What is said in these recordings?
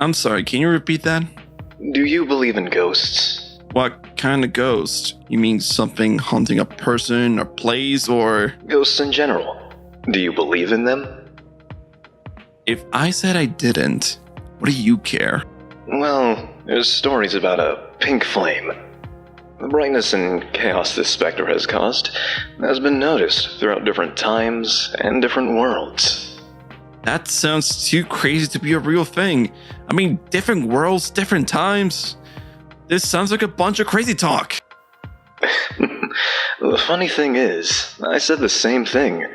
I'm sorry, can you repeat that? Do you believe in ghosts? What kind of ghost? You mean something haunting a person or place or... Ghosts in general. Do you believe in them? If I said I didn't, what do you care? Well, there's stories about a pink flame. The brightness and chaos this specter has caused has been noticed throughout different times and different worlds. That sounds too crazy to be a real thing. I mean, different worlds, different times. This sounds like a bunch of crazy talk. The funny thing is, I said the same thing.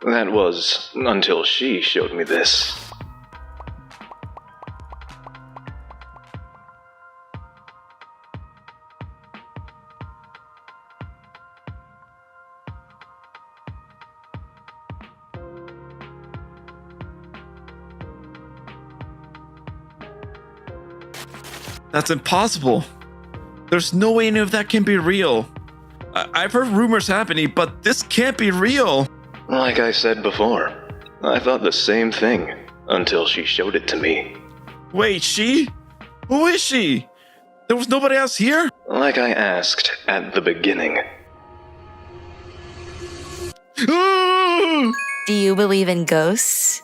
That was until she showed me this. That's impossible. There's no way any of that can be real. I've heard rumors happening, but this can't be real. Like I said before, I thought the same thing until she showed it to me. Wait, she? Who is she? There was nobody else here? Like I asked at the beginning. Ah! Do you believe in ghosts?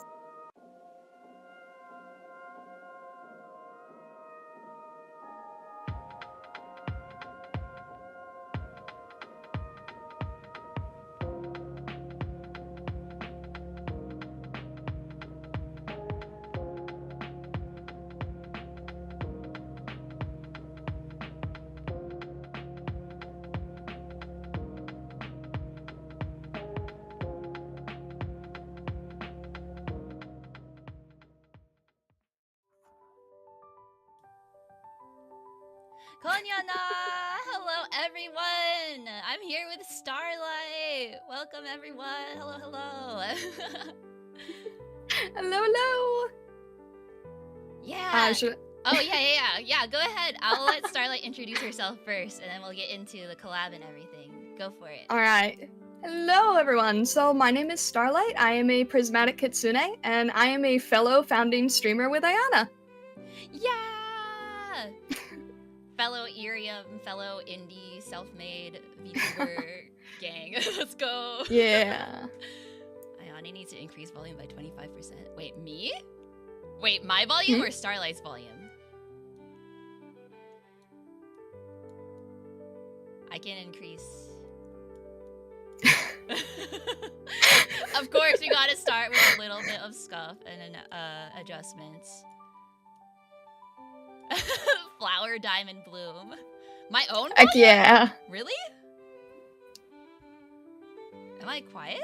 Konyana! Hello, everyone! I'm here with Starlight! Welcome, everyone! Hello, hello! Hello, hello! Yeah! Oh, yeah. Go ahead. I'll let Starlight introduce herself first, and then we'll get into the collab and everything. Go for it. Alright. Hello, everyone. So, my name is Starlight. I am a prismatic kitsune, and I am a fellow founding streamer with Ayana. Yeah! Fellow IRIAM, fellow indie, self-made VTuber gang. Let's go! Yeah. Ayana needs to increase volume by 25%. Wait, me? Wait, my volume or Starlight's volume? I can increase. Of course, we gotta start with a little bit of scuff and adjustments. Flower, diamond, bloom. My own volume? Heck yeah. Really? Am I quiet?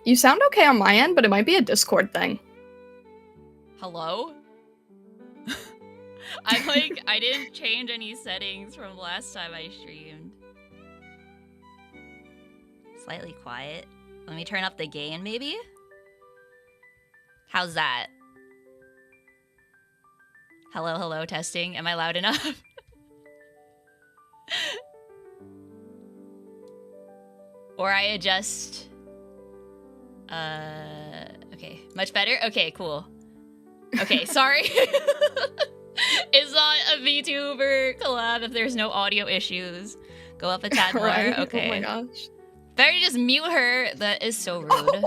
You sound okay on my end, but it might be a Discord thing. Hello? I'm like, I didn't change any settings from last time I streamed. Slightly quiet. Let me turn up the gain, maybe? How's that? Hello, hello, testing. Am I loud enough? Or I adjust... okay. Much better? Okay, cool. Okay, sorry. It's not a VTuber collab if there's no audio issues. Go up a tad more. Right? Okay. Oh my gosh. Better just mute her. That is so rude.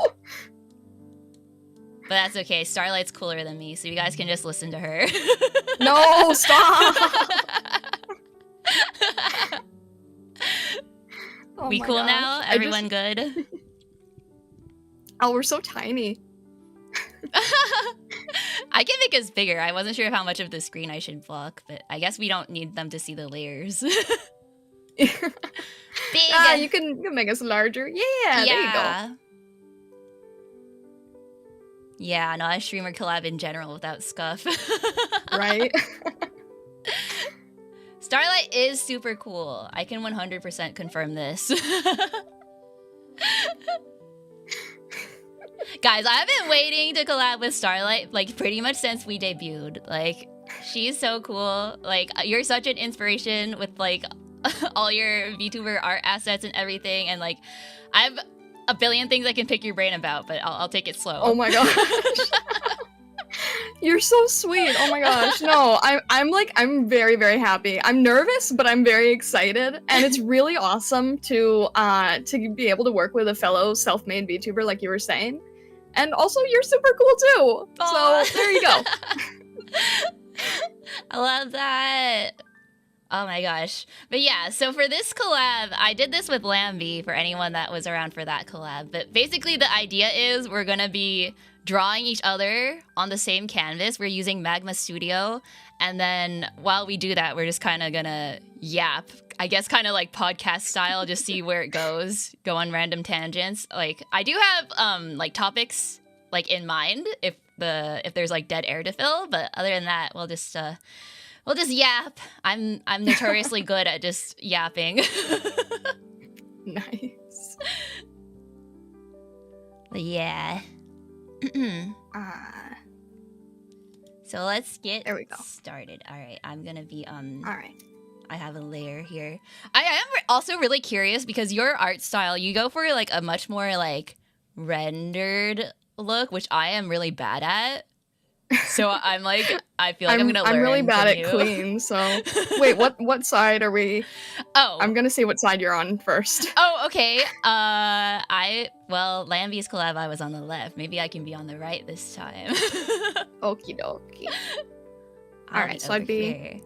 But that's okay. Starlight's cooler than me, so you guys can just listen to her. No, stop! Oh we my cool gosh. now? Everyone good? Oh, we're so tiny. I can make us bigger. I wasn't sure how much of the screen I should block, but I guess we don't need them to see the layers. Big. Ah, you can make us larger. Yeah, there you go. Yeah, no, a streamer collab in general without scuff. Right? Starlight is super cool. I can 100% confirm this. Guys, I've been waiting to collab with Starlight, like, pretty much since we debuted. Like, she's so cool. Like, you're such an inspiration with, like, all your VTuber art assets and everything. And, like, I have a billion things I can pick your brain about, but I'll take it slow. Oh my gosh. You're so sweet. Oh my gosh. No, I'm very, very happy. I'm nervous, but I'm very excited. And it's really awesome to be able to work with a fellow self-made VTuber like you were saying. And also you're super cool too. Aw. So there you go. I love that. Oh my gosh. But yeah, so for this collab, I did this with Lambie for anyone that was around for that collab. But basically the idea is we're going to be drawing each other on the same canvas. We're using Magma Studio. And then while we do that, we're just kind of going to yap. I guess kind of like podcast style, just see where it goes, go on random tangents. Like I do have like topics like in mind if there's like dead air to fill, but other than that, we'll just yap. I'm notoriously good at just yapping. Nice. But yeah. So let's get There we go. started. All right, I'm gonna be on. All right. I have a layer here. I am also really curious because your art style, you go for like a much more like rendered look, which I am really bad at. So I'm like, I feel like I'm gonna learn. I'm really bad from at you. clean, so wait, what side are we? Oh, I'm gonna see what side you're on first. Oh, okay. Lambie's collab, I was on the left. Maybe I can be on the right this time. Okie dokie. I'll Alright, so I'd over be- here.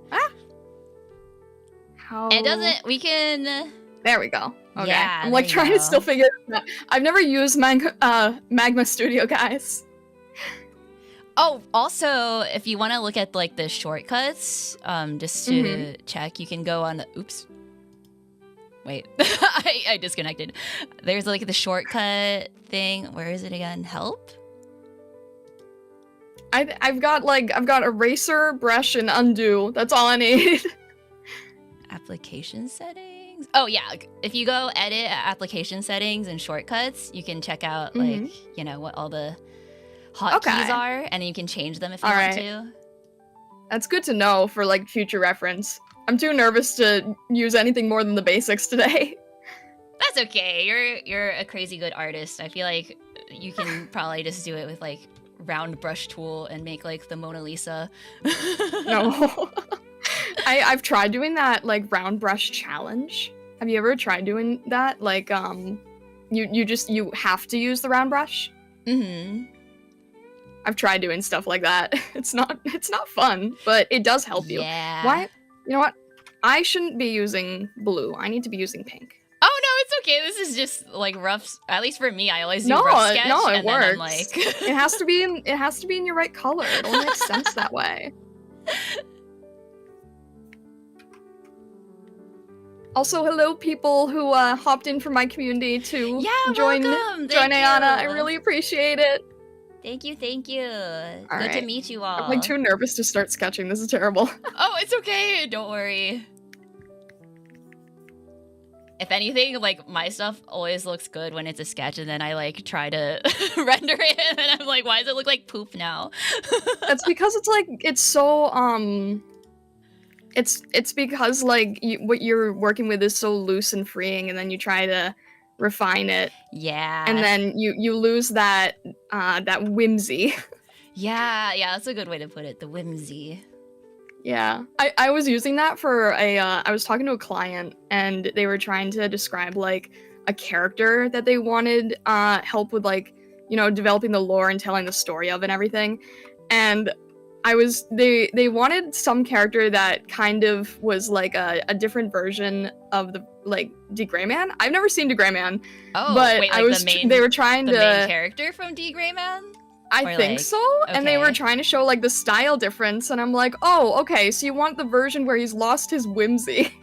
How? It doesn't. We can. There we go. Okay. Yeah, I'm like there you trying go. to still figure it out. I've never used Magma Studio, guys. Oh, also, if you want to look at like the shortcuts, just to check, you can go on the. Oops. Wait, I disconnected. There's like the shortcut thing. Where is it again? Help. I've got eraser, brush, and undo. That's all I need. Application settings. Oh yeah, if you go edit application settings and shortcuts, you can check out like what all the hotkeys are, and you can change them if you want to. That's good to know for like future reference. I'm too nervous to use anything more than the basics today. That's okay. You're a crazy good artist. I feel like you can probably just do it with like round brush tool and make like the Mona Lisa. No. I've tried doing that like round brush challenge. Have you ever tried doing that? Like you have to use the round brush. I've tried doing stuff like that. It's not fun, but it does help you. Yeah. Why? You know what? I shouldn't be using blue. I need to be using pink. Oh no, it's okay. This is just like rough. At least for me, I always do No, rough sketch. no, it and works. Then I'm like, It has to be in your right color. It only makes sense that way. Also, hello people who hopped in from my community to join welcome. Thank Ayana. I you. really appreciate it. Thank you. Good to right. meet you all. I'm like too nervous to start sketching. This is terrible. Oh, it's okay. Don't worry. If anything, like my stuff always looks good when it's a sketch, and then I like try to render it, and I'm like, why does it look like poop now? That's because it's so it's because like what you're working with is so loose and freeing, and then you try to refine it. Yeah. And then you lose that that whimsy. Yeah, that's a good way to put it. The whimsy. Yeah, I was using that for I was talking to a client, and they were trying to describe like a character that they wanted help with, like, developing the lore and telling the story of and everything. And they wanted some character that kind of was like a different version of the like D Gray Man. I've never seen D Gray Man. Oh, but wait, like they were trying the to main character from D Gray Man? I think so. And they were trying to show like the style difference, and I'm like, oh, okay, so you want the version where he's lost his whimsy.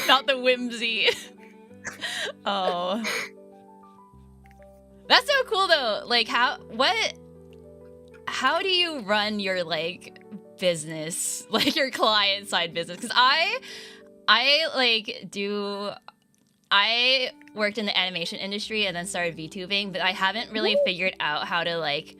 Not the whimsy. Oh. That's so cool though. Like how do you run your like business, like your client side business? Because I worked in the animation industry and then started VTubing, but I haven't really figured out how to like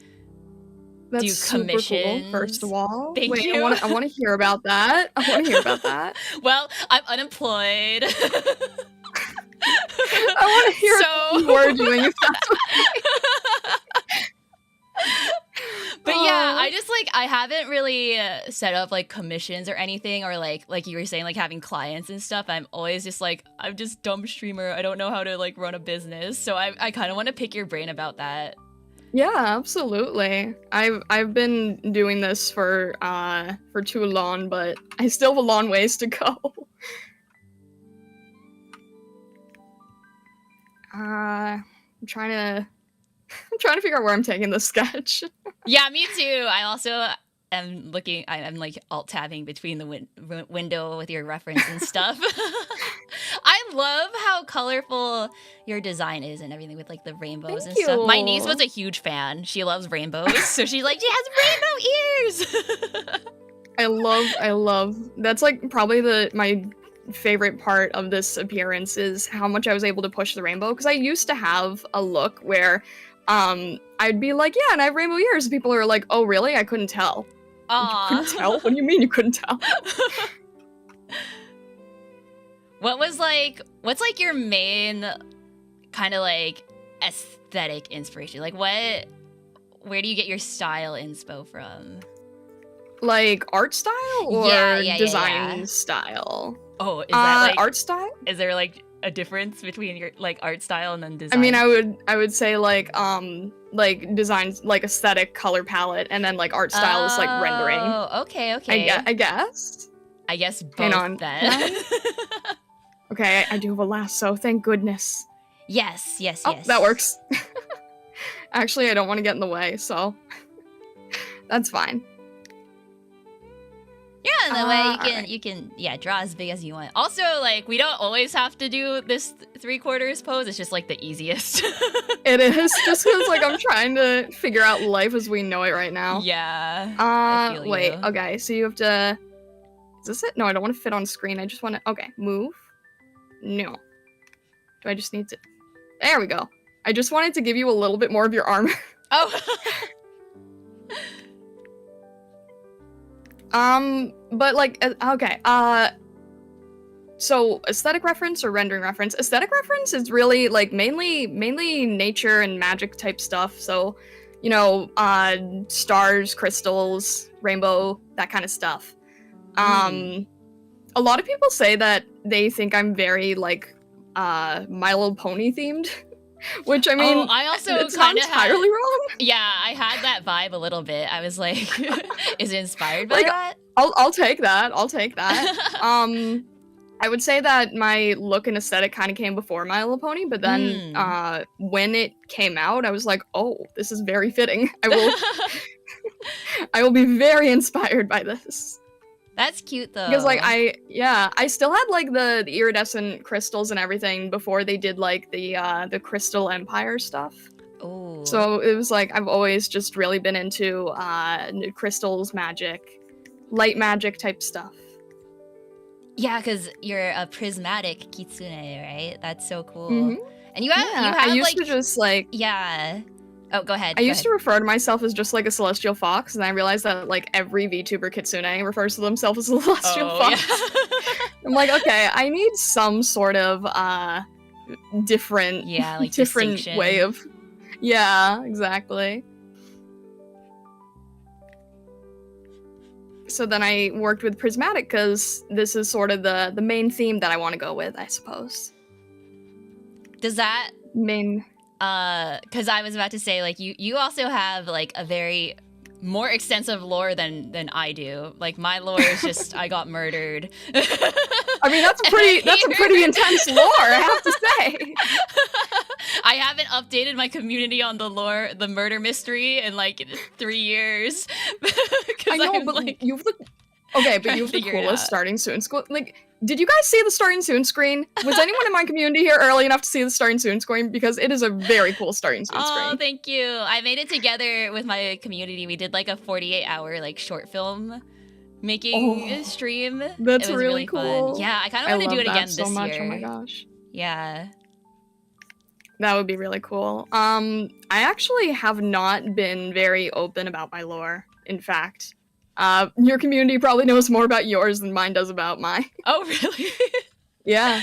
That's do super commissions. cool, first of all. Thank Wait, you. I want to hear about that. I want to hear about that. Well, I'm unemployed. I want to hear what you were doing. If that's But yeah, I just like I haven't really set up like commissions or anything, or like you were saying, like having clients and stuff. I'm always just like, I'm just dumb streamer. I don't know how to like run a business, so I kind of want to pick your brain about that. Yeah, absolutely. I've been doing this for too long, but I still have a long ways to go. I'm trying to figure out where I'm taking this sketch. Yeah, me too. I also am looking. I'm like alt tabbing between the window with your reference and stuff. I love how colorful your design is and everything with like the rainbows Thank and stuff. My you. niece was a huge fan. She loves rainbows, so she's like, she has rainbow ears. I love. That's like probably my favorite part of this appearance is how much I was able to push the rainbow, because I used to have a look where I'd be like, yeah, and I have rainbow ears, and people are like, oh really? I couldn't tell. Aw. You couldn't tell? What do you mean you couldn't tell? What's like your main kind of like aesthetic inspiration? Like where do you get your style inspo from? Like art style or Yeah. design style? Oh, is that like art style? Is there like a difference between your like art style and then design? I mean, I would say like designs, like aesthetic color palette, and then like art style is like rendering. Oh, okay. I guess. I guess both Hang on. then. Okay, I do have a lasso. Thank goodness. yes. Oh, that works. Actually, I don't want to get in the way, so that's fine. Yeah, and that way alright. you can draw as big as you want. Also, like we don't always have to do this 3/4 pose. It's just like the easiest. It is just because like I'm trying to figure out life as we know it right now. Yeah. I feel Wait. you. Okay, so you have to. Is this it? No, I don't want to fit on screen. I just want to. Okay, move. No. Do I just need to? There we go. I just wanted to give you a little bit more of your armor. Oh. But like, okay, so aesthetic reference or rendering reference? Aesthetic reference is really like mainly nature and magic type stuff. So, you know, stars, crystals, rainbow, that kind of stuff. A lot of people say that they think I'm very like My Little Pony themed. Which I mean, I also it's not kind of entirely wrong. Yeah, I had that vibe a little bit. I was like, is it inspired by Like, that? I'll take that. I'll take that. I would say that my look and aesthetic kind of came before My Little Pony, but then when it came out, I was like, oh, this is very fitting. I will be very inspired by this. That's cute though. Because like I still had like the iridescent crystals and everything before they did like the Crystal Empire stuff. Oh. So it was like I've always just really been into crystals, magic, light magic type stuff. Yeah, because you're a prismatic kitsune, right? That's so cool. Mhm. And you have I used like to just like yeah. Oh, go ahead. I used to refer to myself as just like a celestial fox, and I realized that like every VTuber kitsune refers to themselves as a celestial fox. Yeah. I'm like, okay, I need some sort of different like different distinction. way of yeah, exactly. So then I worked with prismatic because this is sort of the main theme that I want to go with, I suppose. Does that Main because I was about to say like you also have like a very more extensive lore than I do. Like my lore is just I got murdered. I mean that's a pretty intense lore, I have to say. I haven't updated my community on the lore, the murder mystery in like 3 years. I know, I'm, but like, you have the okay, but you have the figure it coolest out. starting soon screen. Like, did you guys see the starting soon screen? Was anyone in my community here early enough to see the starting soon screen? Because it is a very cool starting soon Oh, screen. thank you. I made it together with my community. We did like a 48-hour like short film making stream. That's It was really fun. cool. Yeah, I kind I of want to do love it that again so this much. year. Oh my gosh. Yeah. That would be really cool. I actually have not been very open about my lore, in fact. Your community probably knows more about yours than mine does about mine. Oh, really? Yeah.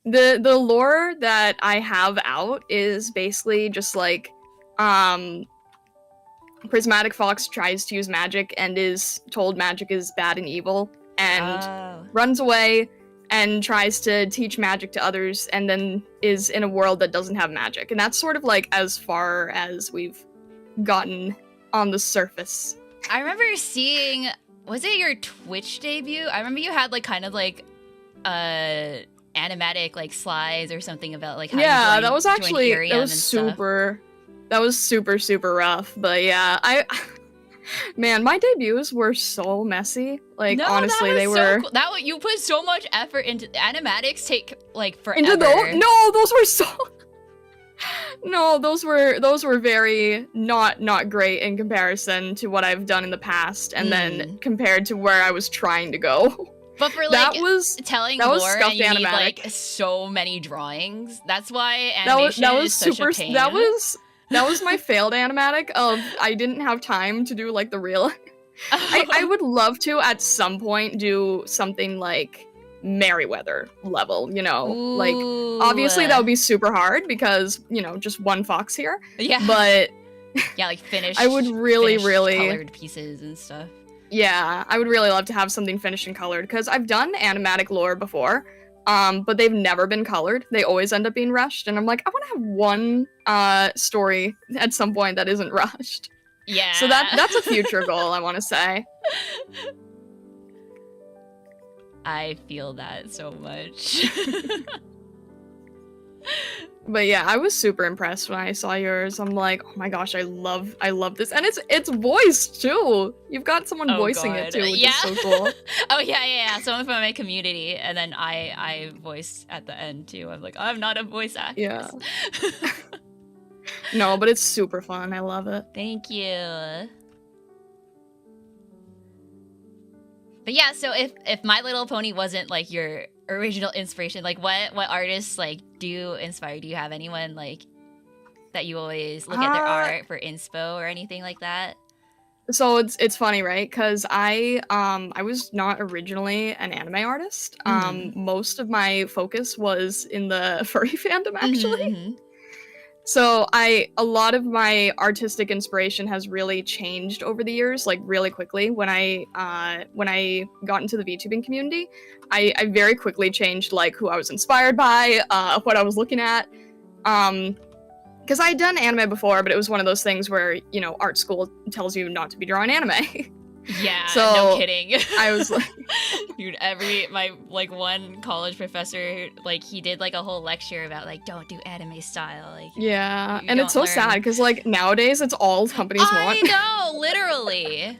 The lore that I have out is basically just like Prismatic Fox tries to use magic and is told magic is bad and evil, and Oh. runs away and tries to teach magic to others, and then is in a world that doesn't have magic. And that's sort of like as far as we've gotten on the surface. I remember seeing, was it your Twitch debut? I remember you had like kind of like animatic like slides or something about like how Yeah, you that was joined actually IRIAM that was and stuff. super rough. But yeah, man, my debuts were so messy. Like No, honestly, that was they so were cool. You put so much effort into animatics. Take like forever. into those. No, those were so. No, those were very not great in comparison to what I've done in the past, and then compared to where I was trying to go. But for like that was telling that was lore, scuffed and you need animatic. like so many drawings. That's why that was animation is such a pain. that was my failed animatic of I didn't have time to do like the real. I would love to at some point do something like Merryweather level, you know, like obviously that would be super hard because, you know, just one fox here. Yeah. But yeah, like finished. I would really colored pieces and stuff. Yeah, I would really love to have something finished and colored because I've done animatic lore before, but they've never been colored. They always end up being rushed, and I'm like, I want to have one story at some point that isn't rushed. Yeah. So that's a future goal, I want to say. I feel that so much. But yeah, I was super impressed when I saw yours. I'm like, oh my gosh, I love this, and it's voiced too. You've got someone voicing it too, which is so cool. Oh yeah. Someone from my community, and then I voiced at the end too. I'm like, I'm not a voice actress. Yeah. No, but it's super fun. I love it. Thank you. But yeah, so if My Little Pony wasn't like your original inspiration, like what artists like do inspire? Do you have anyone like that you always look at their art for inspo or anything like that? So it's funny, right? Because I was not originally an anime artist. Most of my focus was in the furry fandom, actually. So a lot of my artistic inspiration has really changed over the years, like really quickly. When I got into the VTubing community, I very quickly changed like who I was inspired by, what I was looking at. Because I had done anime before, but it was one of those things where, you know, art school tells you not to be drawing anime. Yeah, so no kidding. I was like, dude, my one college professor, like he did like a whole lecture about like don't do anime style, like yeah, and it's so sad because like nowadays it's all companies want. I know, literally.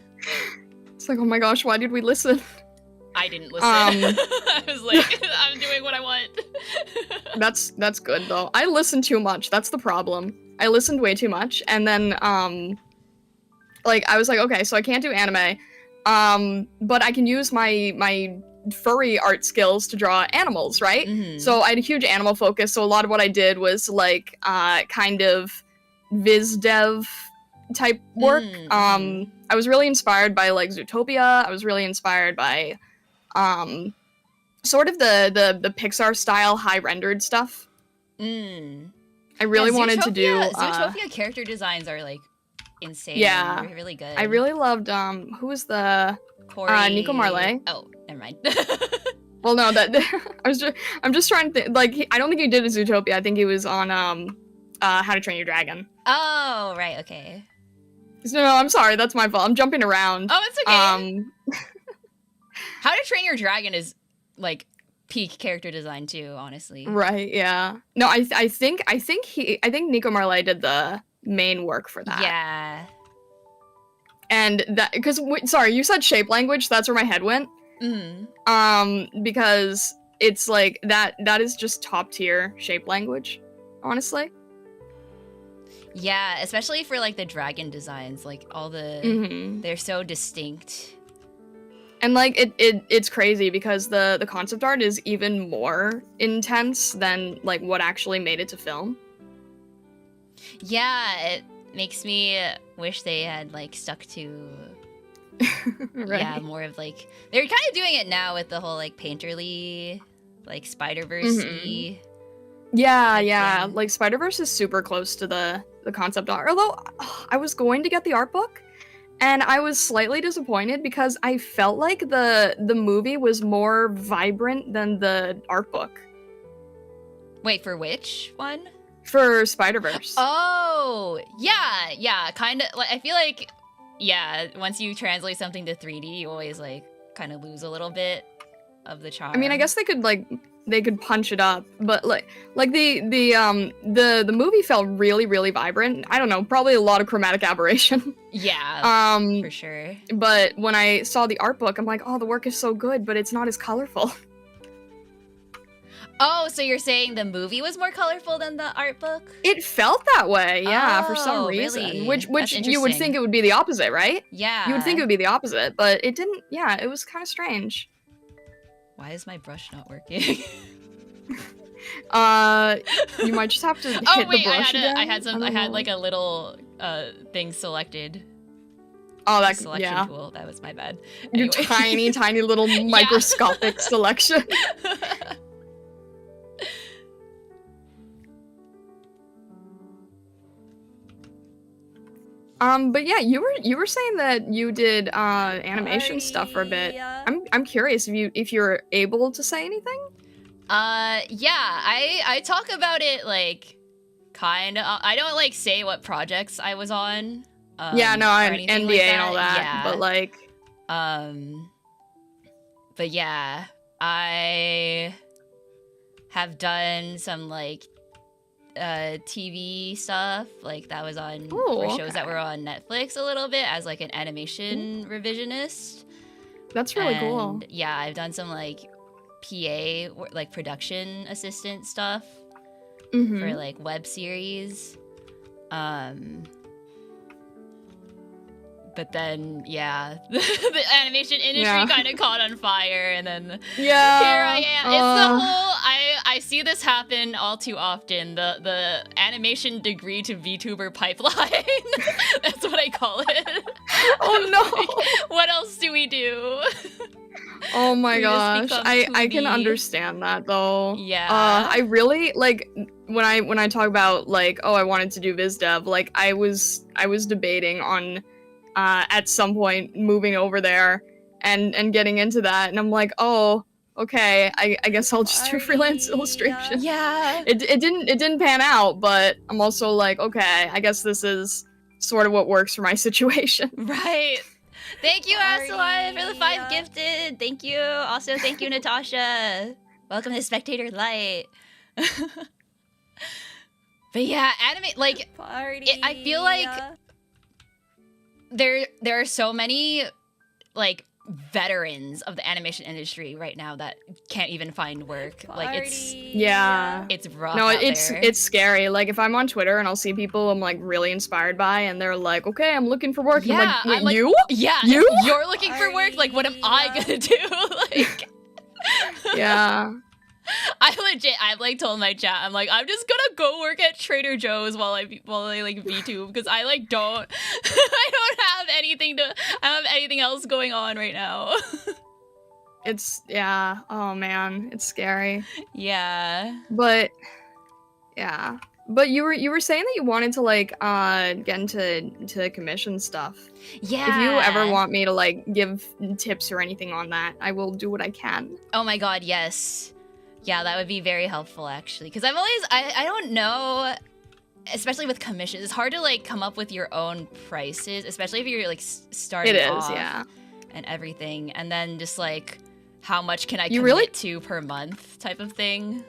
It's like, oh my gosh, why did we listen? I didn't listen. I was like, I'm doing what I want. That's good though. I listen too much. That's the problem. I listened way too much, and then like I was like, okay, so I can't do anime, but I can use my furry art skills to draw animals, right? So I had a huge animal focus. So a lot of what I did was like kind of viz dev type work. I was really inspired by like Zootopia. I was really inspired by sort of the Pixar style high rendered stuff. I really wanted to do Zootopia character designs are like insane. Yeah, They're really good. I really loved who was the Nico Marley. Oh, never mind. Well, no, that I'm just trying to think, like I don't think he did a Zootopia. I think he was on How to Train Your Dragon. Oh, right, okay. No, I'm sorry, that's my fault. I'm jumping around. Oh, it's okay. How to Train Your Dragon is like peak character design too, honestly. Right, yeah. No, I think Nico Marley did the main work for that. Yeah. And that because sorry, you said shape language, that's where my head went. Because it's like that is just top tier shape language, honestly. Yeah, especially for like the dragon designs, like all the they're so distinct. And like it's crazy because the concept art is even more intense than like what actually made it to film. Yeah, it makes me wish they had like stuck to right. Yeah, more of like they're kind of doing it now with the whole like painterly, like Spider-Verse-y. Yeah, like Spider-Verse is super close to the the concept art. Although I was going to get the art book, and I was slightly disappointed because I felt like the movie was more vibrant than the art book Wait, for which one? for Spider-Verse. Oh, yeah, kind of. Like, I feel like, yeah, once you translate something to 3D, you always like kind of lose a little bit of the charm. I mean, I guess they could punch it up, but like the movie felt really, really vibrant. I don't know, probably a lot of chromatic aberration. Yeah, for sure. But when I saw the art book, I'm like, oh, the work is so good, but it's not as colorful. Oh, so you're saying the movie was more colorful than the art book? It felt that way, yeah, for some Oh, reason. really? Which That's you would interesting. think it would be the opposite, right? Yeah. You would think it would be the opposite, but it didn't. Yeah, it was kind of strange. Why is my brush not working? You might just have to hit Oh the wait, brush again. I had don't know. like a little thing selected. Oh, The that selection yeah. tool. That was my bad. Your Anyway. tiny little microscopic selection. But yeah, you were saying that you did animation stuff for a bit. I'm curious if you're able to say anything. Yeah, I talk about it like kind of. I don't like say what projects I was on. Yeah, no, or I anything NDA like and all that. Yeah. But like, But yeah, I have done some like TV stuff, like that was on Ooh, for shows that were on Netflix a little bit as like an animation revisionist. that's really cool. And, yeah, I've done some like PA, like production assistant stuff Mhm. for like web series. But then, yeah, the animation industry Yeah. kind of caught on fire, and then Yeah. here I am. It's the whole. I see this happen all too often. The animation degree to VTuber pipeline. That's what I call it. Oh no. Like, what else do we do? Oh my We just gosh. become I can 2D. understand that though. Yeah. I really like when I talk about like, oh, I wanted to do viz dev, like I was debating on at some point moving over there and getting into that, and I'm like, oh, okay, I guess I'll just do freelance illustration. Yeah. It didn't pan out, but I'm also like, okay, I guess this is sort of what works for my situation. Right. Thank you, Asalai, for the 5 gifted. Thank you. Also, thank you, Natasha. Welcome to Spectator Light. But yeah, like I feel like there are so many like veterans of the animation industry right now that can't even find work. Like Yeah. it's rough. No, out it's there. it's scary. Like if I'm on Twitter and I'll see people I'm like really inspired by, and they're like, "Okay, I'm looking for work." Yeah, I'm like, "Wait, I'm like, you? Yeah, You? you're looking for work. Like, what am I gonna do? Like, Yeah. I've like told my chat, I'm like, I'm just gonna go work at Trader Joe's while I like VTube, because I like don't I don't have anything else going on right now. Yeah. Oh man, it's scary. Yeah. But yeah. But you were saying that you wanted to like get into commission stuff. Yeah. If you ever want me to like give tips or anything on that, I will do what I can. Oh my god, yes. Yeah, that would be very helpful actually, because I've always I don't know, especially with commissions, it's hard to like come up with your own prices, especially if you're like starting It is, off yeah. and everything, and then just like how much can I You commit really- to per month type of thing.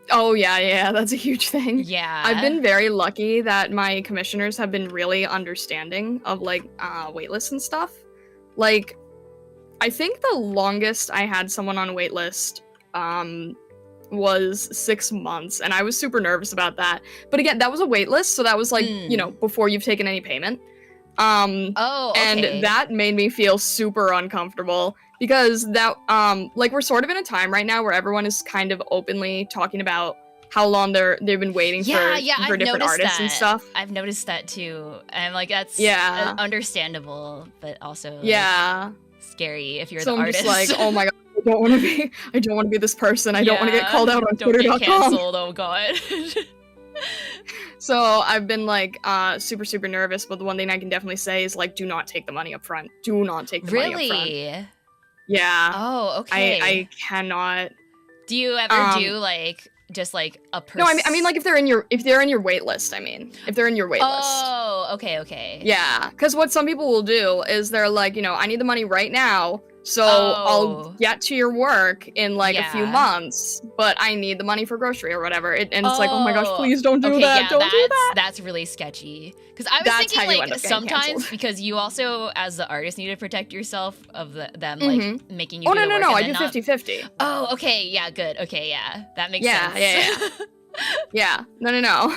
Oh yeah, that's a huge thing. Yeah. I've been very lucky that my commissioners have been really understanding of like waitlists and stuff. Like, I think the longest I had someone on waitlist was 6 months, and I was super nervous about that. But again, that was a waitlist, so that was like, you know, before you've taken any payment. Oh, okay. And that made me feel super uncomfortable because that like we're sort of in a time right now where everyone is kind of openly talking about how long they've been waiting for I've different noticed artists that. and stuff. I've noticed that too. And like that's Yeah. understandable, but also like, Yeah. scary if you're So the I'm artist. just like, oh my god, I don't want to be this person. I don't want to get called out on Don't get Twitter.com. canceled, oh god. So I've been like super nervous, but the one thing I can definitely say is like do not take the money up front. Do not take the money up front. Really? Yeah. Oh, okay. I cannot. Do you ever do like just like a person? No, I mean like if they're in your wait list, I mean. If they're in your wait list. Oh, okay. Yeah, cuz what some people will do is they're like, you know, I need the money right now. So I'll get to your work in like a few months, but I need the money for grocery or whatever. And it's like, oh my gosh, please don't do that. Yeah, don't do that. That's really sketchy. Because I was thinking like sometimes canceled. because you also, as the artist, need to protect yourself of them like making you. Oh do the work no, I and do then 50-50. Oh, okay, yeah, good. Okay, yeah, that makes sense. Yeah. Yeah. No.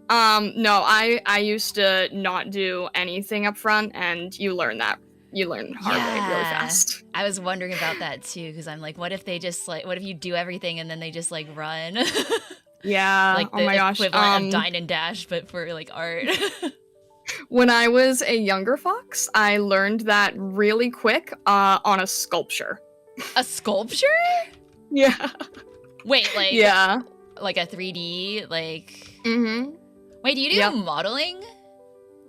No, I used to not do anything up front, and you learn that. You learn hard way really fast. I was wondering about that too, because I'm like, what if they just like, what if you do everything and then they just like run? Yeah. Like the oh my gosh. equivalent of Dine and Dash, but for like art. When I was a younger fox, I learned that really quick on a sculpture. A sculpture? Yeah. Wait, like like a 3D, like. Mm-hmm. Wait, do you do modeling?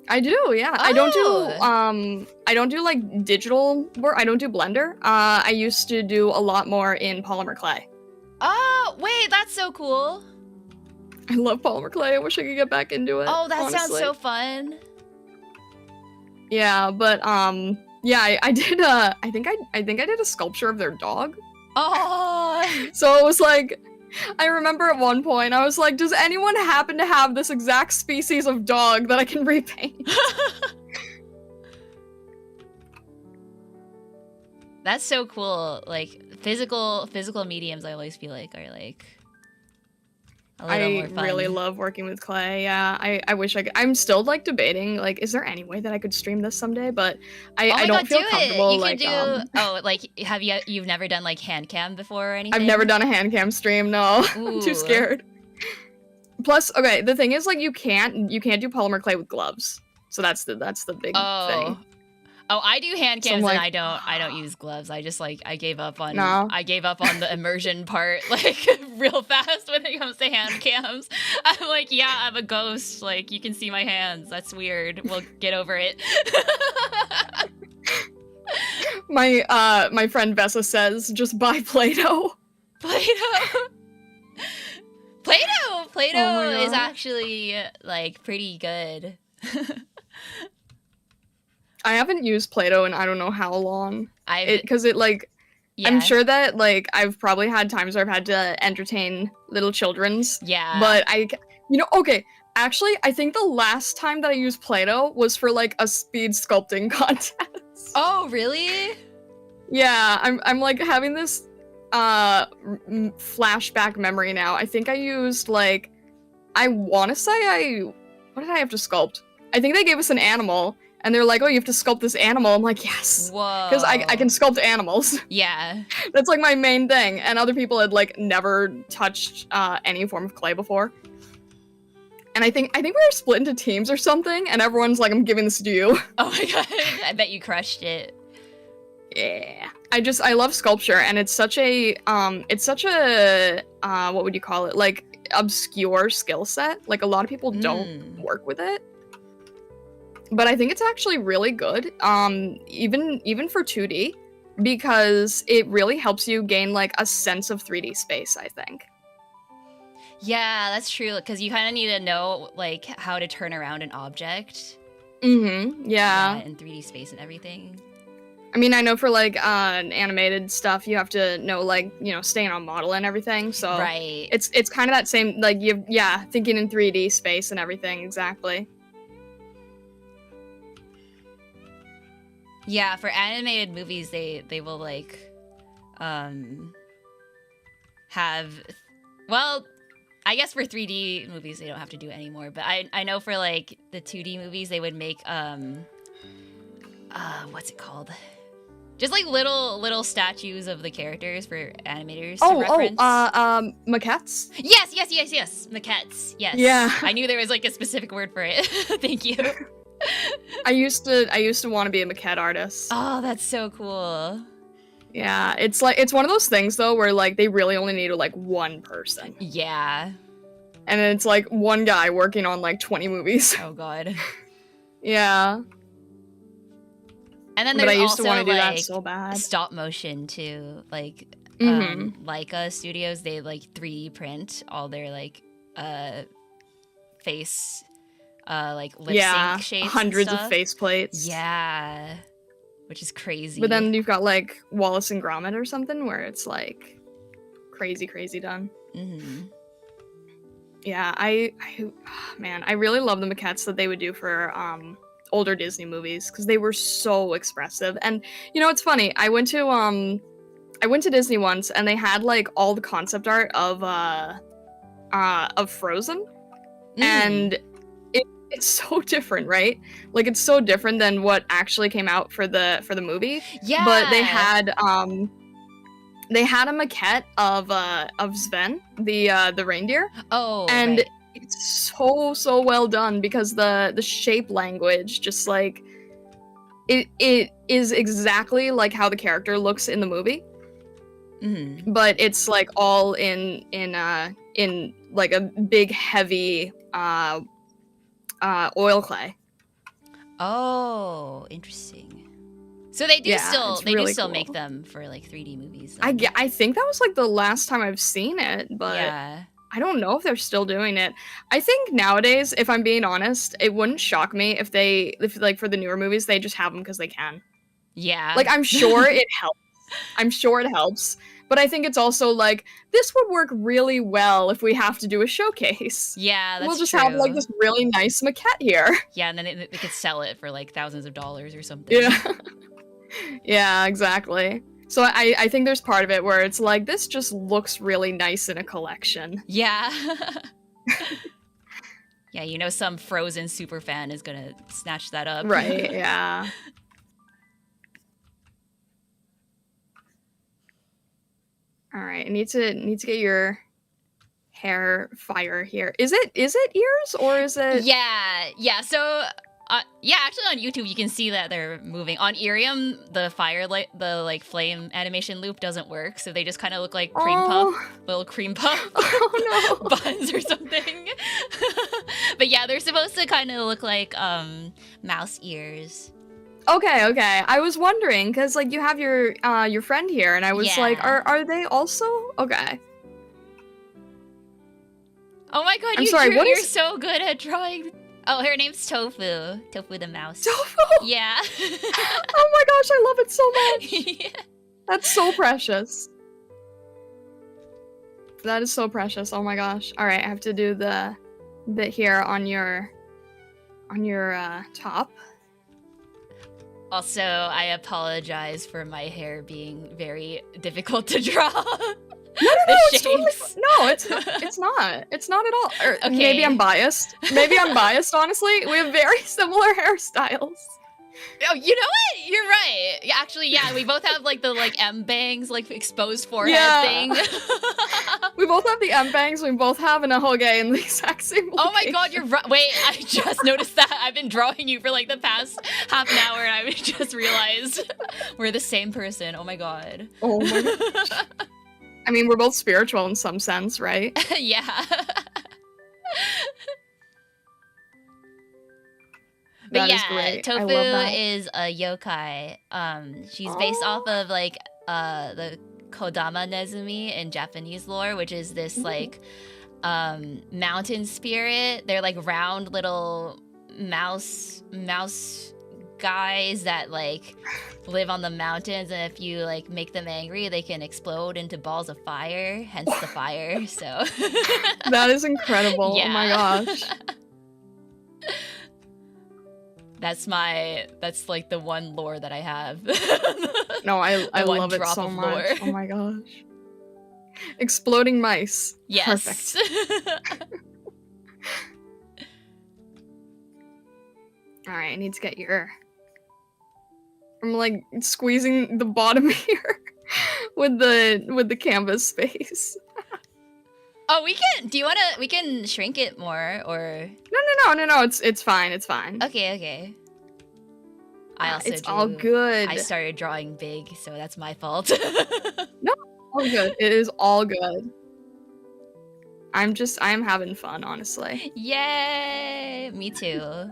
I do, yeah. Oh. I don't do like digital work. I don't do Blender. I used to do a lot more in polymer clay. Oh, wait, that's so cool. I love polymer clay. I wish I could get back into it. Oh, that honestly. sounds so fun. Yeah, but yeah, I did I think I did a sculpture of their dog. Oh. So it was like I remember at one point I was like, does anyone happen to have this exact species of dog that I can repaint? That's so cool. Like physical mediums I always feel like are like a little more fun. I really love working with clay. Yeah, I wish I could. I'm still like debating like is there any way that I could stream this someday, but I don't feel comfortable. You like could do like you've never done like hand cam before or anything? I've never done a hand cam stream. No. I'm too scared. Plus, okay, the thing is like you can't do polymer clay with gloves. So that's the big thing. Oh, I do hand cams like, and I don't use gloves. I just like I gave up on the immersion part like real fast when it comes to hand cams. I'm like, yeah, I'm a ghost. Like you can see my hands. That's weird. We'll get over it. My friend Vessa says just buy Play-Doh. Play-Doh is actually like pretty good. I haven't used Play-Doh in I don't know how long. Because yeah. I'm sure that like I've probably had times where I've had to entertain little children's. Yeah. But okay. Actually, I think the last time that I used Play-Doh was for like a speed sculpting contest. Oh, really? Yeah, I'm like having this flashback memory now. I think I used like I want to say what did I have to sculpt? I think they gave us an animal. And they're like, oh, you have to sculpt this animal. I'm like, yes. Whoa. Because I can sculpt animals. Yeah. That's like my main thing. And other people had like never touched any form of clay before. And I think we were split into teams or something. And everyone's like, I'm giving this to you. Oh my god. I bet you crushed it. Yeah. I love sculpture. And it's such a what would you call it? Like obscure skill set. Like a lot of people don't work with it. But I think it's actually really good, even for 2D, because it really helps you gain like a sense of 3D space, I think. Yeah, that's true, because you kind of need to know like how to turn around an object. Mm-hmm, yeah. In 3D space and everything. I mean, I know for like animated stuff, you have to know like, you know, staying on model and everything, so right. It's kind of that same, like, thinking in 3D space and everything, exactly. Yeah, for animated movies, they will like, have, well, I guess for 3D movies they don't have to do it anymore. But I know for like the 2D movies they would make what's it called? Just like little statues of the characters for animators to reference. Maquettes? Yes, maquettes. Yes. Yeah. I knew there was like a specific word for it. Thank you. I used to want to be a maquette artist. Oh, that's so cool. Yeah, it's one of those things though where like they really only need like one person. Yeah. and it's like one guy working on like 20 movies. Oh god. Yeah. And then But there's I used to also want to do that like so bad. stop motion too. Like Mhm. Leica Studios, they like 3D print all their like face like lip Yeah, sync shapes. hundreds and of stuff. face plates. Yeah. Which is crazy. But then you've got like Wallace and Gromit or something where it's like crazy done. Mhm. Yeah, man, I really love the maquettes that they would do for older Disney movies because they were so expressive. And you know, it's funny. I went to Disney once and they had like all the concept art of Frozen, and it's so different, right? Like it's so different than what actually came out for the movie. Yeah. But they had a maquette of Sven, the reindeer. Oh. And right. it's so well done because the shape language just like it is exactly like how the character looks in the movie, but it's like all in like a big heavy oil clay. Oh, interesting. So they do Yeah, still it's they really do still cool. make them for like 3D movies. I then. think that was like the last time I've seen it, but Yeah. I don't know if they're still doing it. I think nowadays, if I'm being honest, it wouldn't shock me if like for the newer movies, they just have them because they can. Yeah. Like, I'm sure it helps. I'm sure it helps. But I think it's also like, this would work really well if we have to do a showcase. Yeah, that's We'll just true. have like this really nice maquette here. Yeah, and then they could sell it for like thousands of dollars or something. Yeah. Yeah, exactly. So I think there's part of it where it's like, this just looks really nice in a collection. Yeah. Yeah, you know some Frozen super fan is gonna snatch that up. Right, yeah. Alright, I need to get your hair fire here. Is it ears or is it Yeah. So, yeah, actually on YouTube you can see that they're moving. On IRIAM, the firelight, the like flame animation loop doesn't work, so they just kind of look like cream puff, little cream puff Oh no. buns or something. But yeah, they're supposed to kind of look like mouse ears. Okay. I was wondering because like you have your friend here, and I was like, Yeah. are they also okay? Oh my god, I'm sorry, what you're is- so good at drawing. Oh, her name's Tofu. Tofu the mouse. Tofu. Yeah. Oh my gosh, I love it so much. Yeah. That's so precious. That is so precious. Oh my gosh. All right, I have to do the bit here on your top. Also, I apologize for my hair being very difficult to draw. No, The it's totally shapes. no, it's not. It's not at all. Or Okay. maybe I'm biased. Honestly. We have very similar hairstyles. Oh, you know what? You're right. Yeah, actually, yeah, we both have like the like M bangs, like exposed forehead Yeah. thing. We both have the M bangs. We both have an ahoge in the exact same location. Oh my god, you're right. Wait, I just noticed that. I've been drawing you for like the past half an hour and I just realized we're the same person. Oh my god. Oh my gosh. I mean, we're both spiritual in some sense, right? Yeah. But That yeah, is great. I Tofu love that. is a yokai. She's based off of like the Kodama Nezumi in Japanese lore, which is this like mountain spirit. They're like round little mouse guys that like live on the mountains, and if you like make them angry, they can explode into balls of fire, hence the fire. So That is incredible. Oh my Yeah. gosh. that's like the one lore that I have. No, I one love it drop so of much. lore. Oh my gosh. Exploding mice. Yes. Perfect. All right, I need to get your. I'm like squeezing the bottom here with the canvas space. Oh, we can shrink it more or No. It's fine. It's fine. okay. I also it's all good. I started drawing big, so that's my fault. All good. It is all good. I'm having fun, honestly. Yay! Me too.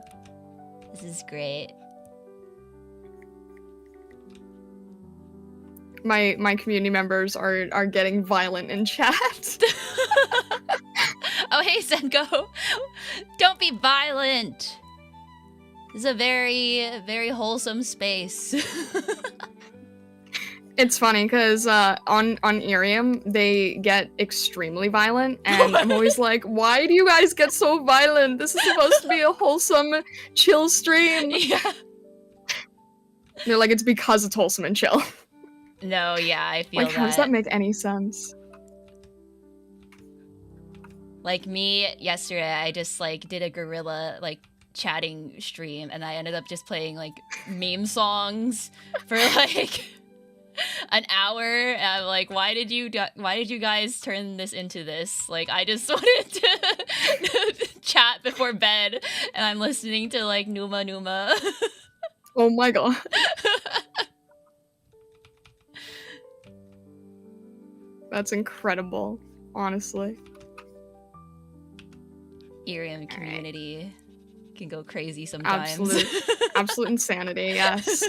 This is great. My community members are getting violent in chat. Oh, hey, Senko. Don't be violent. This is a very, very wholesome space. It's funny because on IRIAM they get extremely violent, and I'm always like, why do you guys get so violent? This is supposed to be a wholesome, chill stream. Yeah. They're like, it's because it's wholesome and chill. No, yeah, I feel Like, how does that make any sense? Like me yesterday, I just like did a guerrilla like chatting stream, and I ended up just playing like meme songs for like an hour. And I'm like, why did you guys turn this into this? Like, I just wanted to chat before bed, and I'm listening to like Numa Numa. Oh my god. That's incredible, honestly. IRIAM community can go crazy sometimes. Absolute insanity, yes.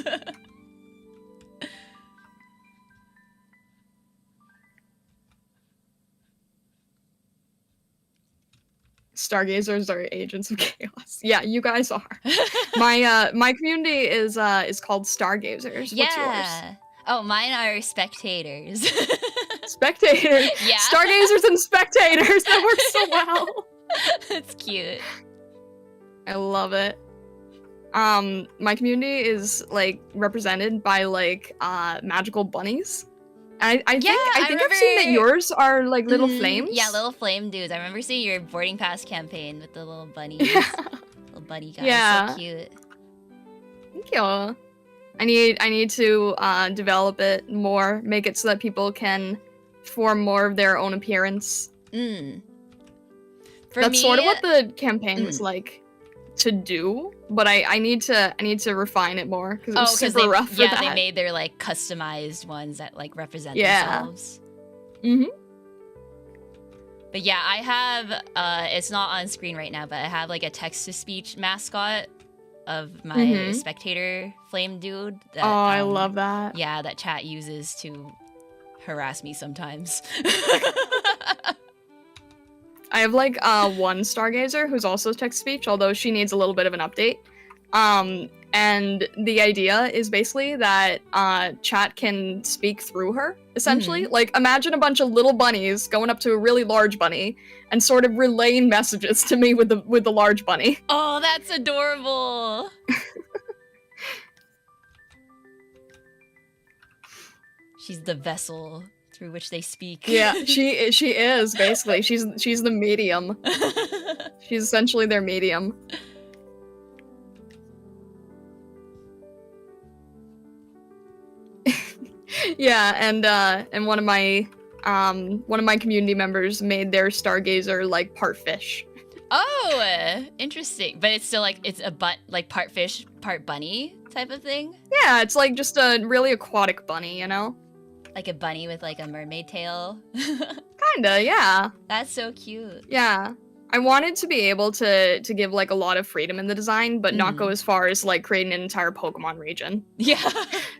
Stargazers are agents of chaos. Yeah, you guys are. My community is called Stargazers. What's yours? Oh, mine are spectators. Spectators. Yeah. Stargazers and spectators. That works so well. That's cute. I love it. My community is like represented by like magical bunnies. I think I've seen that yours are like little flames. Yeah, little flame dudes. I remember seeing your boarding pass campaign with the little bunnies. Yeah. Little bunny guys. Yeah. So cute. Thank you. I need to develop it more, make it so that people can form more of their own appearance. That's sort of what the campaign was like to do, but I need to refine it more because it was super rough for that. They made their like customized ones that like represent themselves. But yeah, I have it's not on screen right now, but I have like a text-to-speech mascot of my spectator flame dude. That, I love that. Yeah, that chat uses to harass me sometimes. I have like one Stargazer who's also text-to-speech, although she needs a little bit of an update. And the idea is basically that chat can speak through her, essentially. Like, imagine a bunch of little bunnies going up to a really large bunny and sort of relaying messages to me with the large bunny. Oh, that's adorable. She's the vessel through which they speak. Yeah, she is basically. She's the medium. She's essentially their medium. Yeah, and one of my community members made their Stargazer like part fish. Oh, interesting. But it's still like it's like part fish, part bunny type of thing. Yeah, it's like just a really aquatic bunny, you know? Like a bunny with like a mermaid tail. Kinda, yeah. That's so cute. Yeah. I wanted to be able to give like a lot of freedom in the design, but not go as far as like creating an entire Pokemon region. Yeah.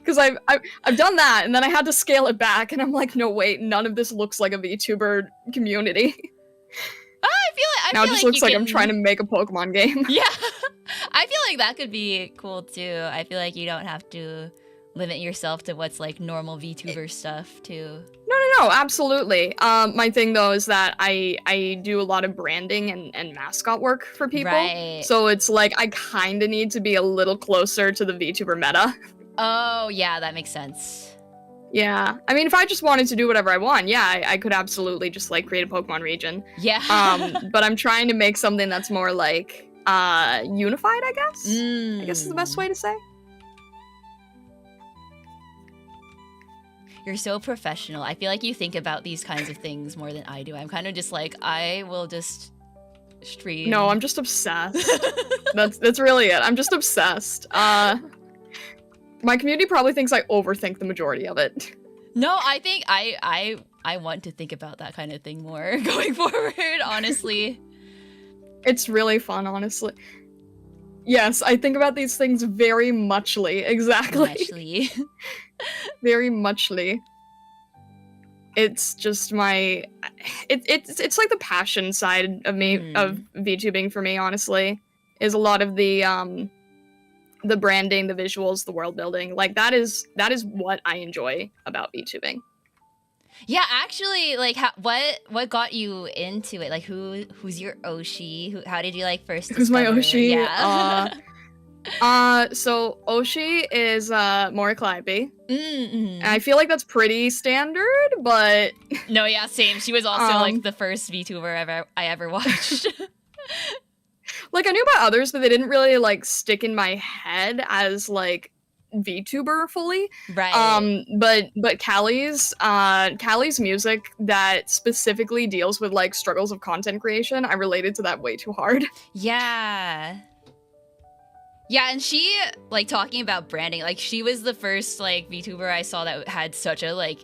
Because I've done that, and then I had to scale it back, and I'm like, no, wait, none of this looks like a VTuber community. I now feel it just like looks like I'm trying to make a Pokemon game. Yeah. I feel like that could be cool too. I feel like you don't have to limit yourself to what's like normal VTuber stuff too. No, absolutely. My thing though is that I do a lot of branding and mascot work for people. Right. So it's like I kind of need to be a little closer to the VTuber meta. Oh, yeah, that makes sense. Yeah. I mean, if I just wanted to do whatever I want, yeah, I could absolutely just like create a Pokemon region. Yeah. But I'm trying to make something that's more like unified, I guess. I guess is the best way to say. You're so professional. I feel like you think about these kinds of things more than I do. I'm kind of just like, I will just stream. No, I'm just obsessed. That's really it. I'm just obsessed. My community probably thinks I overthink the majority of it. No, I think I I want to think about that kind of thing more going forward, honestly. It's really fun, honestly. Yes, I think about these things very muchly. Exactly. Actually. Very muchly. It's just my it's like the passion side of me of VTubing for me, honestly. Is a lot of the branding, the visuals, the world building. Like that is what I enjoy about VTubing. Yeah, actually, like, what got you into it? Like, who's your Oshi? How did you like first? Who's my discover- Oshi? Yeah. So Oshi is Mori Calliope. Mm-hmm. And I feel like that's pretty standard, but No, yeah, same. She was also like the first VTuber I ever watched. like I knew about others, but they didn't really like stick in my head as like VTuber fully. Right. But Callie's music that specifically deals with like struggles of content creation, I related to that way too hard. Yeah. Yeah, and she, like, talking about branding, like, she was the first, like, VTuber I saw that had such a, like,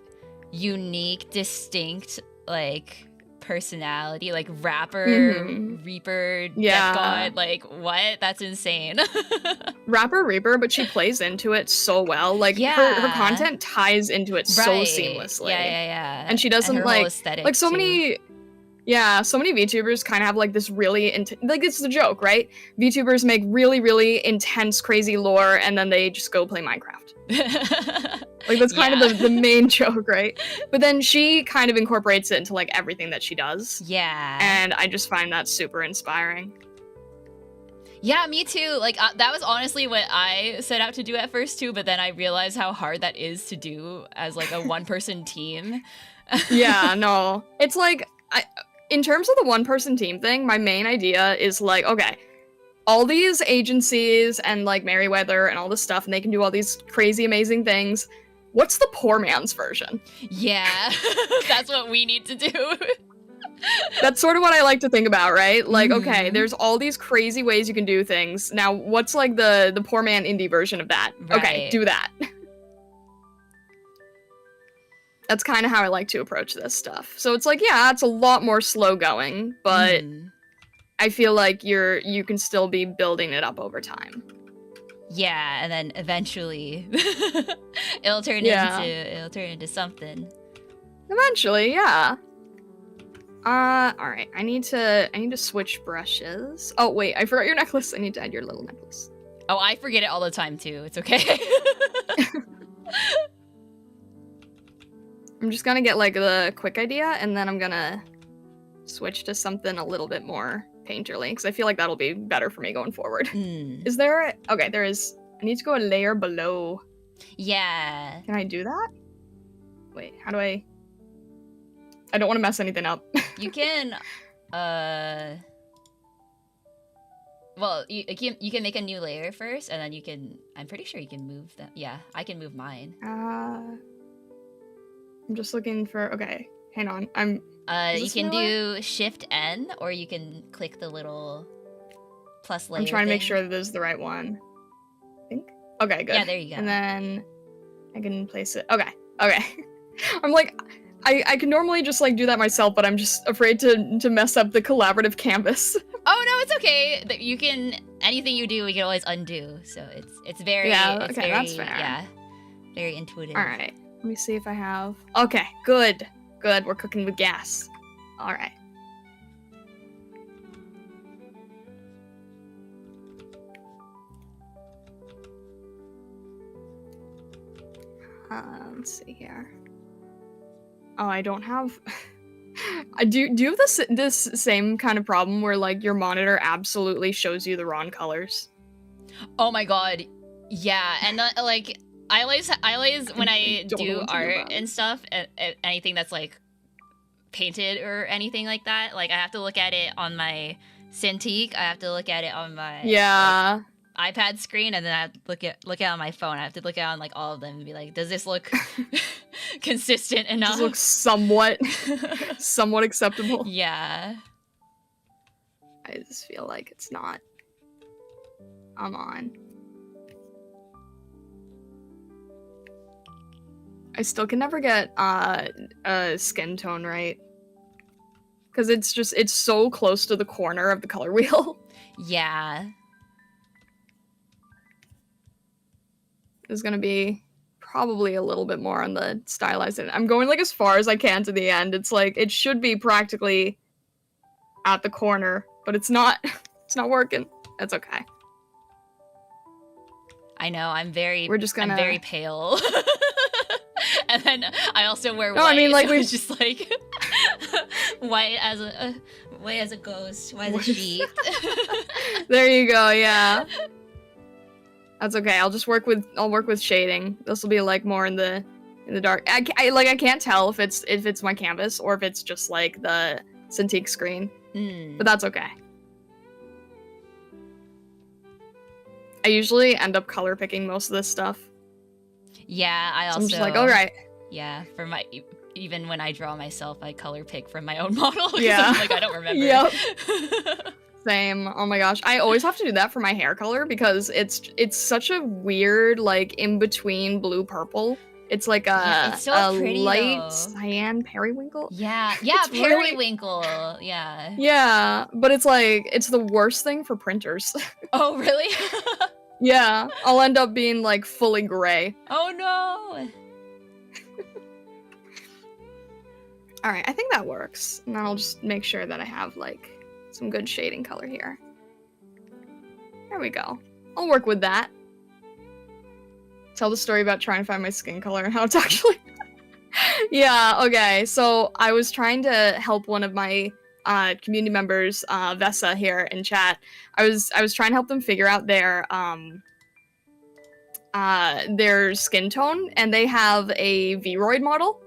unique, distinct, like, personality, like, rapper, Reaper, Yeah. Death God, like, what? That's insane. Rapper Reaper, but she plays into it so well. Like her content ties into it so seamlessly. Yeah. And she doesn't her whole like aesthetic so too. many. Yeah, so many VTubers kind of have like this really like it's the joke, right? VTubers make really, really intense, crazy lore, and then they just go play Minecraft. Like that's kind of the main joke, right? But then she kind of incorporates it into like everything that she does. Yeah. And I just find that super inspiring. Yeah, me too. Like that was honestly what I set out to do at first too, but then I realized how hard that is to do as like a one-person team. Yeah, no. It's like in terms of the one-person team thing, my main idea is like, okay, all these agencies and like Merryweather and all this stuff, and they can do all these crazy, amazing things. What's the poor man's version? Yeah, that's what we need to do. That's sort of what I like to think about, right? Like, okay, there's all these crazy ways you can do things. Now, what's like the poor man indie version of that? Right. Okay, do that. That's kind of how I like to approach this stuff. So it's like, yeah, it's a lot more slow going, but I feel like you can still be building it up over time. Yeah, and then eventually it'll turn into something. Eventually, yeah. All right. I need to switch brushes. Oh wait, I forgot your necklace. I need to add your little necklace. Oh, I forget it all the time too. It's okay. I'm just gonna get like the quick idea, and then I'm gonna switch to something a little bit more painterly, because I feel like that'll be better for me going forward. Is there? Okay, there is. I need to go a layer below. Yeah. Can I do that? Wait, how do I don't want to mess anything up. You can, well, you can make a new layer first, and then you can. I'm pretty sure you can move them. Yeah, I can move mine. I'm just looking for. Okay, hang on. You can do Shift N, or you can click the little plus layer. I'm trying to make thing. sure that this is the right one. I think. Okay, good. Yeah, there you go. And then I can place it. Okay. I'm like, I can normally just like do that myself, but I'm just afraid to mess up the collaborative canvas. Oh no, it's okay. You can anything you do, we can always undo. So it's very that's fair. Yeah, very intuitive. All right. Let me see if I have. Okay, good. We're cooking with gas. All right. Let's see here. Oh, I don't have. Do you have this same kind of problem where like your monitor absolutely shows you the wrong colors? Oh my god, yeah, and like I always when I do art and stuff, anything that's like painted or anything like that, like I have to look at it on my Cintiq, I have to look at it on my like, iPad screen, and then I have to look at it on my phone. I have to look at it on like all of them and be like, does this look consistent enough? Does it look somewhat acceptable? Yeah. I just feel like it's not. I'm on. I still can never get a skin tone right. Because it's so close to the corner of the color wheel. Yeah. Is gonna be probably a little bit more on the stylized end. I'm going like as far as I can to the end. It's like it should be practically at the corner, but it's not. It's not working. That's okay. I know, I'm very I'm very pale. And then I also wear white. No, I mean, like, so it's just like white as a ghost, white as a sheet. There you go, yeah. That's okay. I'll work with shading. This will be like more in the dark. I can't tell if it's my canvas or if it's just like the Cintiq screen. But that's okay. I usually end up color picking most of this stuff. Yeah, I also. So I'm just like, all right. Yeah, for my even when I draw myself, I color pick from my own model. Yeah. I'm like, I don't remember. Yep. Same. Oh my gosh. I always have to do that for my hair color because it's such a weird, like, in between blue purple. It's like it's so pretty, light though. cyan periwinkle. Yeah, It's really- periwinkle. Yeah. Yeah, but it's like it's the worst thing for printers. Oh, really? Yeah, I'll end up being like fully gray. Oh no. All right, I think that works. And then I'll just make sure that I have like some good shading color here. There we go. I'll work with that. Tell the story about trying to find my skin color and how it's actually... Yeah, okay. So I was trying to help one of my community members, Vessa here in chat. I was trying to help them figure out their skin tone, and they have a Vroid model.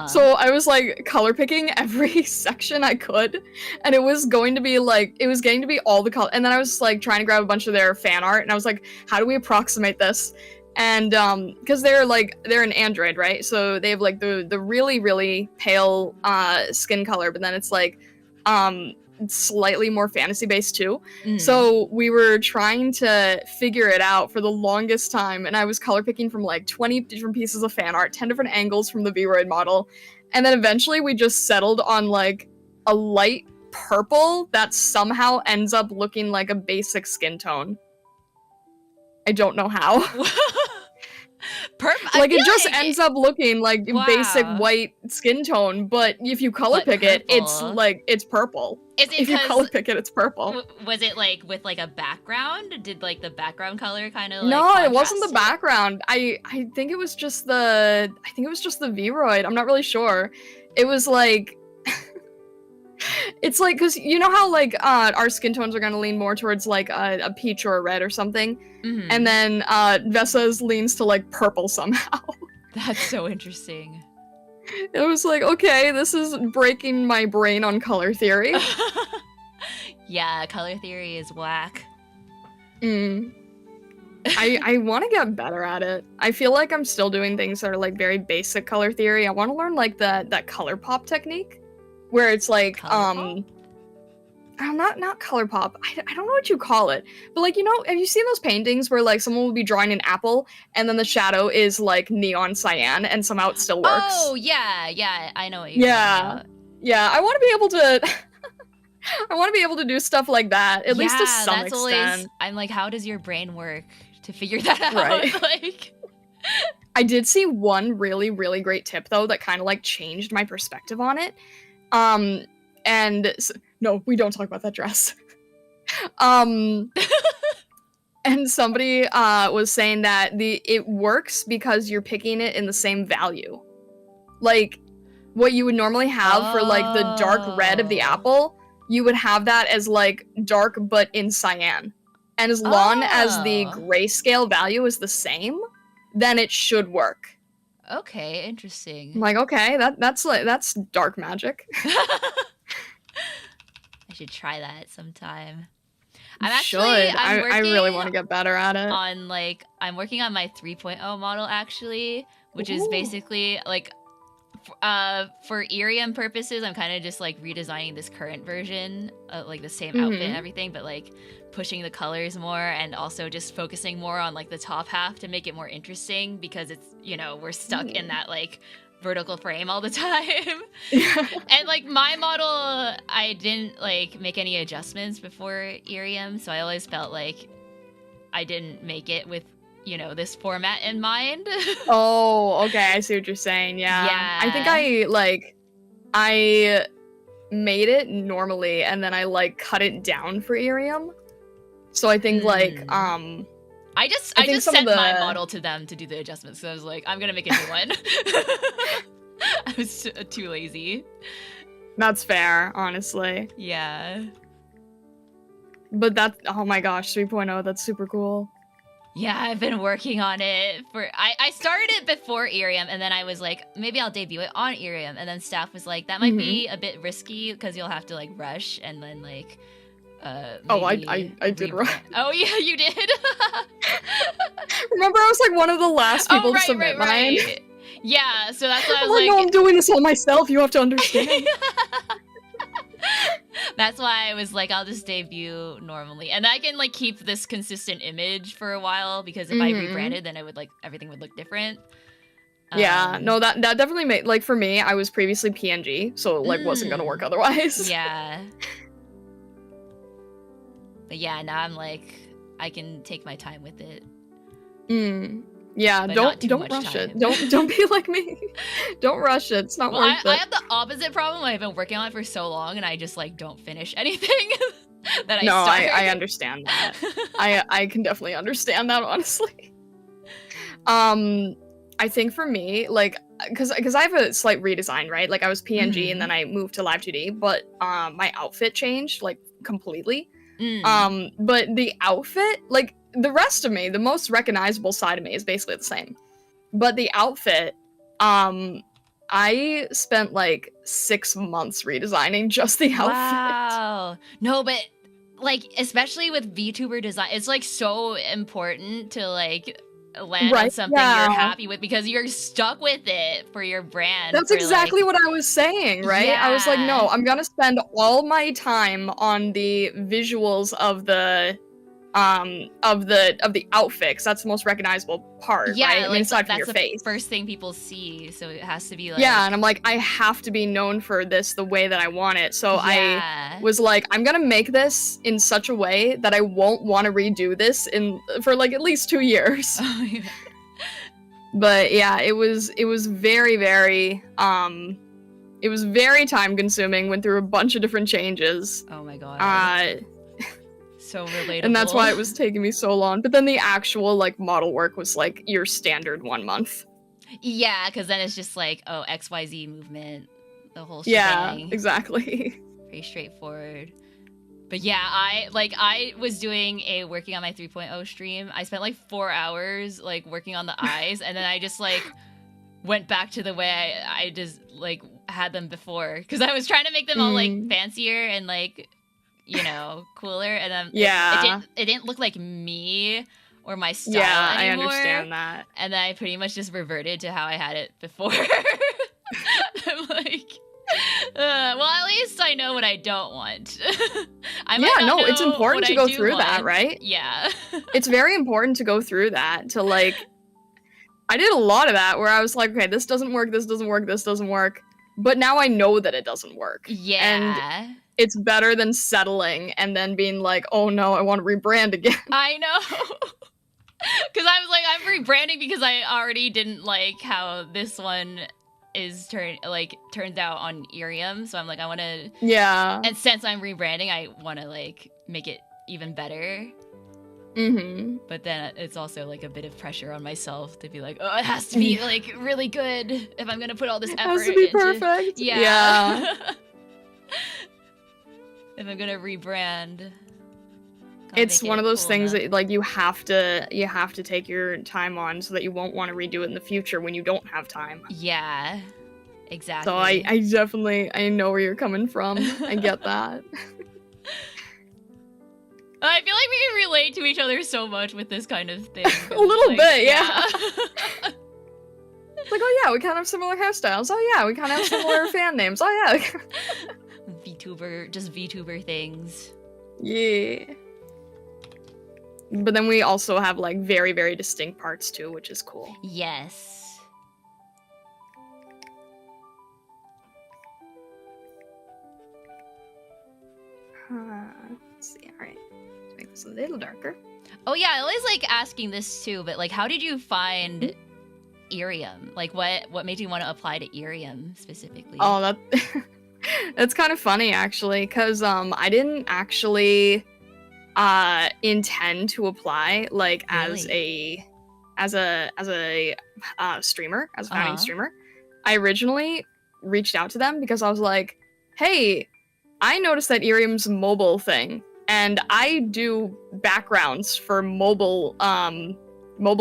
So I was like color picking every section I could, and it was going to be all the color. And then I was like trying to grab a bunch of their fan art, and I was like, how do we approximate this? And because they're an android, right? So they have like the really, really pale skin color, but then it's like slightly more fantasy based too. So we were trying to figure it out for the longest time, and I was color picking from like 20 different pieces of fan art, 10 different angles from the Vroid model, and then eventually we just settled on like a light purple that somehow ends up looking like a basic skin tone. I don't know how. Like it just ends up looking like basic white skin tone, but if you color pick it, it's like it's purple. Is it if you color pick it, it's purple. Was it like with like a background? Did like the background color kind of like No, it wasn't the contrast background. I think it was just the Vroid. I'm not really sure. It was like it's like, because you know how like our skin tones are gonna lean more towards like a peach or a red or something, and then Vessa's leans to like purple somehow. That's so interesting. It was like, okay, this is breaking my brain on color theory. Yeah, color theory is whack. I want to get better at it. I feel like I'm still doing things that are like very basic color theory. I want to learn like that color pop technique, where it's like not color pop. I don't know what you call it, but like, you know, have you seen those paintings where like someone will be drawing an apple and then the shadow is like neon cyan and somehow it still works? Oh yeah, I know what you're talking about. Yeah, I want to be able to I want to be able to do stuff like that, at least to some extent. Always, I'm like, how does your brain work to figure that out? Right. Like, I did see one really, really great tip though that kind of like changed my perspective on it. No, we don't talk about that dress. And somebody was saying that it works because you're picking it in the same value. Like what you would normally have for like the dark red of the apple, you would have that as like dark but in cyan. And as long as the grayscale value is the same, then it should work. Okay, interesting. I'm like, okay, that's dark magic. I should try that sometime. I really want to get better at it. I'm working on my 3.0 model actually, which is basically like For IRIAM purposes, I'm kind of just like redesigning this current version, like the same outfit and everything, but like pushing the colors more and also just focusing more on like the top half to make it more interesting because it's, you know, we're stuck in that like vertical frame all the time. And like my model, I didn't like make any adjustments before IRIAM, so I always felt like I didn't make it with, you know, this format in mind. Oh, okay, I see what you're saying. Yeah. I think I made it normally and then I like cut it down for IRIAM. So I think like I just sent my model to them to do the adjustments. So I was like, I'm gonna make a new one. I was too lazy. That's fair, honestly. Yeah. But that's, oh my gosh, 3.0, that's super cool. Yeah, I've been working on it for. I started it before IRIAM, and then I was like, maybe I'll debut it on IRIAM, and then staff was like, that might be a bit risky because you'll have to like rush and then like. Oh, I did rush. Oh yeah, you did. Remember, I was like one of the last people to submit mine. Yeah, so that's why I was like, no, I'm doing this all myself. You have to understand. That's why I was like, I'll just debut normally, and I can like keep this consistent image for a while because if I rebranded, then it would like everything would look different. Yeah, no, that definitely made, like, for me, I was previously PNG, so it like wasn't gonna work otherwise. Yeah. But yeah, now I'm like, I can take my time with it. Yeah, but don't rush it. Don't be like me. Don't rush it. It's not worth it. I have the opposite problem. I've been working on it for so long, and I just like don't finish anything that I start. No, I understand that. I can definitely understand that, honestly. I think for me, like, because I have a slight redesign, right? Like, I was PNG and then I moved to Live 2D, but my outfit changed like completely. But the outfit, like, the rest of me, the most recognizable side of me is basically the same. But the outfit, I spent like 6 months redesigning just the outfit. Wow. No, but like, especially with VTuber design, it's like so important to like land on something you're happy with because you're stuck with it for your brand. That's exactly what I was saying, right? I was like, no, I'm gonna spend all my time on the visuals of the outfit, because that's the most recognizable part, right? Like, I mean, aside from your face. That's the first thing people see, so it has to be like... Yeah, and I'm like, I have to be known for this the way that I want it. So I was like, I'm gonna make this in such a way that I won't want to redo this for like at least 2 years. Oh, yeah. But yeah, it was very, very it was very time consuming, went through a bunch of different changes. Oh my god. So relatable. And that's why it was taking me so long. But then the actual like model work was like your standard 1 month. Yeah, because then it's just like, oh, XYZ movement, the whole shebang. Yeah, exactly. Pretty straightforward. But yeah, I was working on my 3.0 stream. I spent like 4 hours like working on the eyes, and then I just like went back to the way I just like had them before, because I was trying to make them all like fancier and like, you know, cooler, and then it didn't look like me or my style anymore. I understand that. And then I pretty much just reverted to how I had it before. I'm like, well, at least I know what I don't want. It's important to go through that, right? Yeah. It's very important to go through that, to like, I did a lot of that where I was like, okay, this doesn't work, this doesn't work, this doesn't work. But now I know that it doesn't work. Yeah. And it's better than settling and then being like, oh no, I want to rebrand again. I know. Because I was like, I'm rebranding because I already didn't like how this one is turns out on IRIAM. So I'm like, I want to... Yeah. And since I'm rebranding, I want to like make it even better. But then it's also like a bit of pressure on myself to be like, oh, it has to be like really good if I'm going to put all this effort into... It has to be perfect. Yeah. If I'm gonna rebrand, it's one of those things that like you have to take your time on, so that you won't want to redo it in the future when you don't have time. Yeah, exactly. So I definitely know where you're coming from. I get that. I feel like we can relate to each other so much with this kind of thing. A little bit, yeah. Like, oh yeah, we kind of have similar hairstyles. Oh yeah, we kind of have similar fan names. Oh yeah. VTuber things. Yeah. But then we also have like very, very distinct parts too, which is cool. Yes. Let's see. All right, let's make this a little darker. Oh yeah, I always like asking this too, but like, how did you find IRIAM? Like, what made you want to apply to IRIAM specifically? Oh, that that's kind of funny actually, because I didn't actually intend to apply like Really? as a streamer, as a founding Uh-huh. streamer. I originally reached out to them because I was like, hey, I noticed that IRIAM's mobile thing, and I do backgrounds for mobile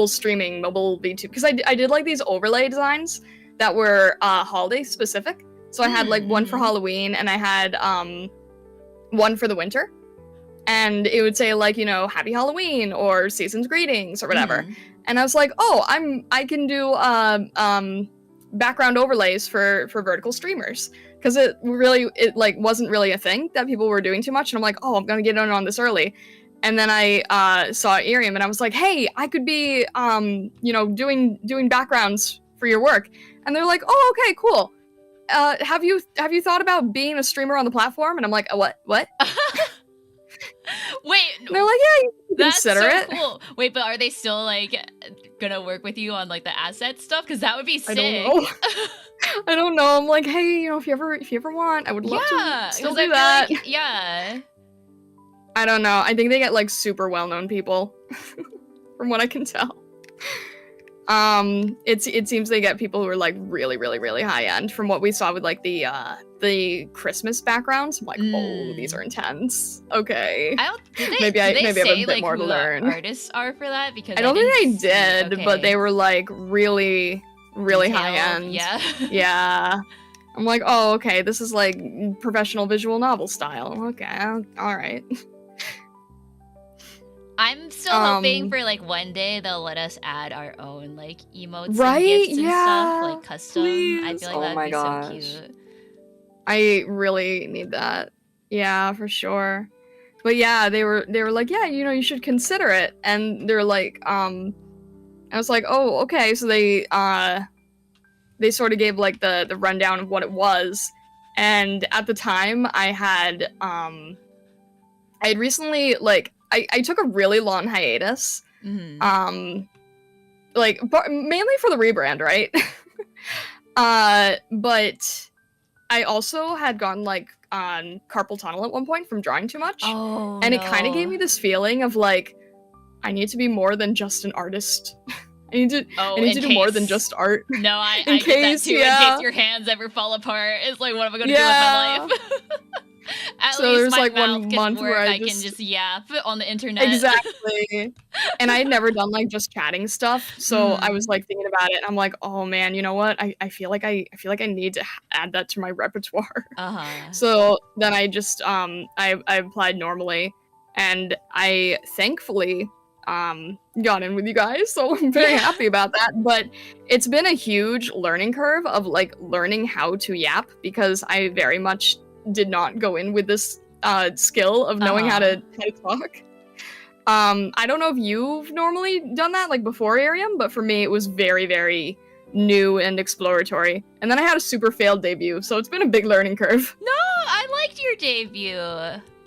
streaming, mobile VTube, because I did like these overlay designs that were holiday specific. So I had like one for Halloween, and I had one for the winter, and it would say like, you know, Happy Halloween or Season's Greetings or whatever. Mhm. And I was like, oh, I can do background overlays for vertical streamers, because it like wasn't really a thing that people were doing too much, and I'm like, oh, I'm gonna get in on this early. And then I saw IRIAM, and I was like, hey, I could be you know, doing backgrounds for your work. And they're like, oh, okay, cool. Have you thought about being a streamer on the platform? And I'm like, what? Wait, And they're like, yeah, you can that's consider so it. cool. Wait, but are they still like gonna work with you on like the asset stuff? Because that would be I sick. don't know. I don't know. I'm like, hey, you know, if you ever want, I would love Yeah, to still 'cause I do feel that. like- yeah. I don't know. I think they get like super well-known people, from what I can tell. It seems they get people who are like really, really, really high end. From what we saw with like the Christmas backgrounds, I'm like, oh, these are intense. Okay. I don't. Did they, Maybe I did they have a say, bit like, more to who the learn. artists are for that? Because I don't think didn't they see- did, but okay. they were like really, really high Detailed, end. Yeah. Yeah. I'm like, oh, okay, this is like professional visual novel style. Okay, all right. I'm still hoping for like one day they'll let us add our own like emotes Right? and gifts and Yeah, stuff, like custom. I please. feel like Oh that'd my be gosh. so cute. I really need that. Yeah, for sure. But yeah, they were like, yeah, you know, you should consider it. And they're like, I was like, oh, okay. So they sort of gave like the rundown of what it was. And at the time I had recently like I took a really long hiatus. Mhm. Like mainly for the rebrand, right? But I also had gone like on carpal tunnel at one point from drawing too much. Oh, And it kind of gave no. me this feeling of like, I need to be more than just an artist. I need to Oh, do in more than case- just art. No, I in get that case, too. In yeah. case your hands ever fall apart, it's like, what am I gonna Yeah. do with my life? At So least there's, my like, one mouth can month work. where I I can just- just yap on the internet. Exactly. And I had never done like just chatting stuff. So I was like thinking about it. I'm like, oh man, you know what? I feel like I need to add that to my repertoire. Uh-huh. So then I just I applied normally, and I thankfully got in with you guys, so I'm very happy about that. But it's been a huge learning curve of like learning how to yap, because I very much did not go in with this skill of knowing how to talk. I don't know if you've normally done that like before IRIAM, but for me it was very, very new and exploratory. And then I had a super failed debut, so it's been a big learning curve. No, I liked your debut.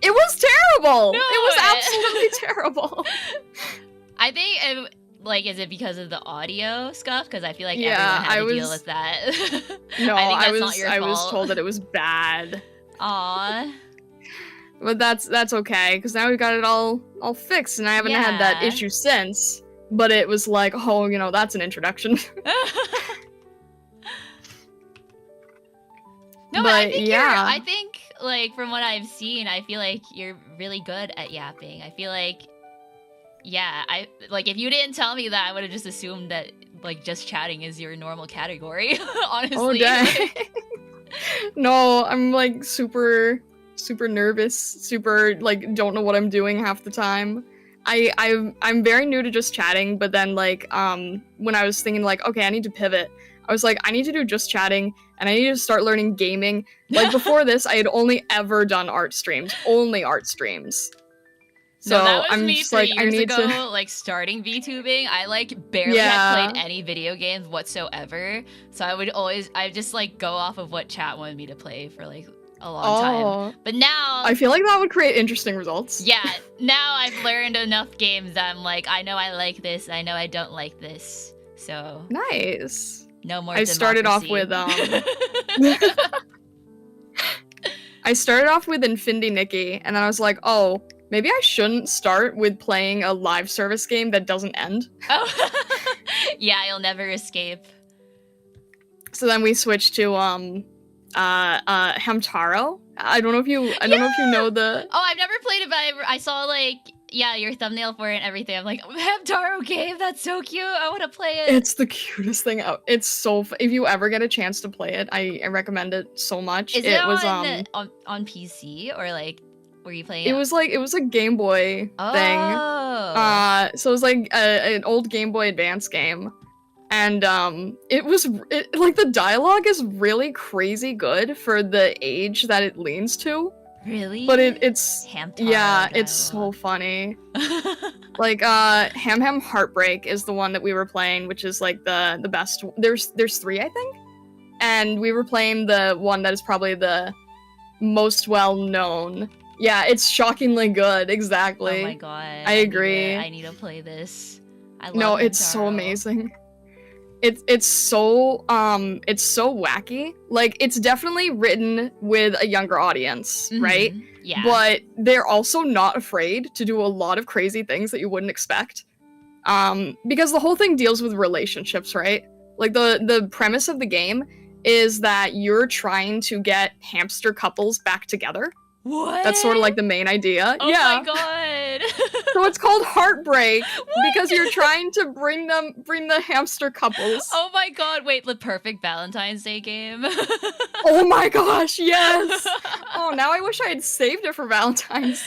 It was terrible. No, it was absolutely terrible. I think, like, is it because of the audio stuff? Because I feel like Yeah, everyone had I to deal was- with that. No, I think I that's was not your I was fault. told that it was bad. Aw. But that's okay, because now we got it all fixed, and I haven't had that Yeah. issue since. But it was like, oh, you know, that's an introduction. No, but I But think yeah. I think, like, from what I've seen, I feel like you're really good at yapping. I feel like, yeah, if you didn't tell me that, I would have just assumed that, like, just chatting is your normal category, honestly. Oh, dang. No, I'm like super nervous, super like don't know what I'm doing half the time. I'm very new to just chatting, but then like when I was thinking like, okay, I need to pivot, I was like, I need to do just chatting, and I need to start learning gaming. Like, before this, I had only ever done art streams. Only art streams. So no, that was I'm me just 3 like, I years need ago, to... like starting VTubing. I like barely Yeah. had played any video games whatsoever. So I just like go off of what chat wanted me to play for like a long time. But now I feel like that would create interesting results. yeah, now I've learned enough games that I'm like, I know I like this, I know I don't like this. So Nice. no more I started off democracy. with I started off with Infinity Nikki, and then I was like, oh, maybe I shouldn't start with playing a live service game that doesn't end. Oh. Yeah, you'll never escape. So then we switched to Hamtaro. I don't know if you know the... Oh, I've never played it, but I saw like your thumbnail for it and everything. I'm like, Hamtaro game, that's so cute. I want to play it. It's the cutest thing out. It's so if you ever get a chance to play it, I recommend it so much. Is it was on PC or like were you playing it was a Game Boy thing. Oh. So it was like an old Game Boy Advance game. And like the dialogue is really crazy good for the age that it leans to. Really? But it's Hamtaro it's so dialogue. funny. Like Ham Ham Heartbreak is the one that we were playing, which is like the best. There's 3, I think. And we were playing the one that is probably the most well known. Yeah, it's shockingly good, exactly. Oh my god. I agree. I need to play this. I love No, it's so Hamtaro. amazing. It's so wacky. Like, it's definitely written with a younger audience, Mhm. right? Yeah. But they're also not afraid to do a lot of crazy things that you wouldn't expect. Because the whole thing deals with relationships, right? Like, the premise of the game is that you're trying to get hamster couples back together. What? That's sort of like the main idea. Oh yeah. my god. So it's called Heartbreak because you're trying to bring the hamster couples. Oh my god, wait, the perfect Valentine's Day game. Oh my gosh, yes! Oh, now I wish I had saved it for Valentine's.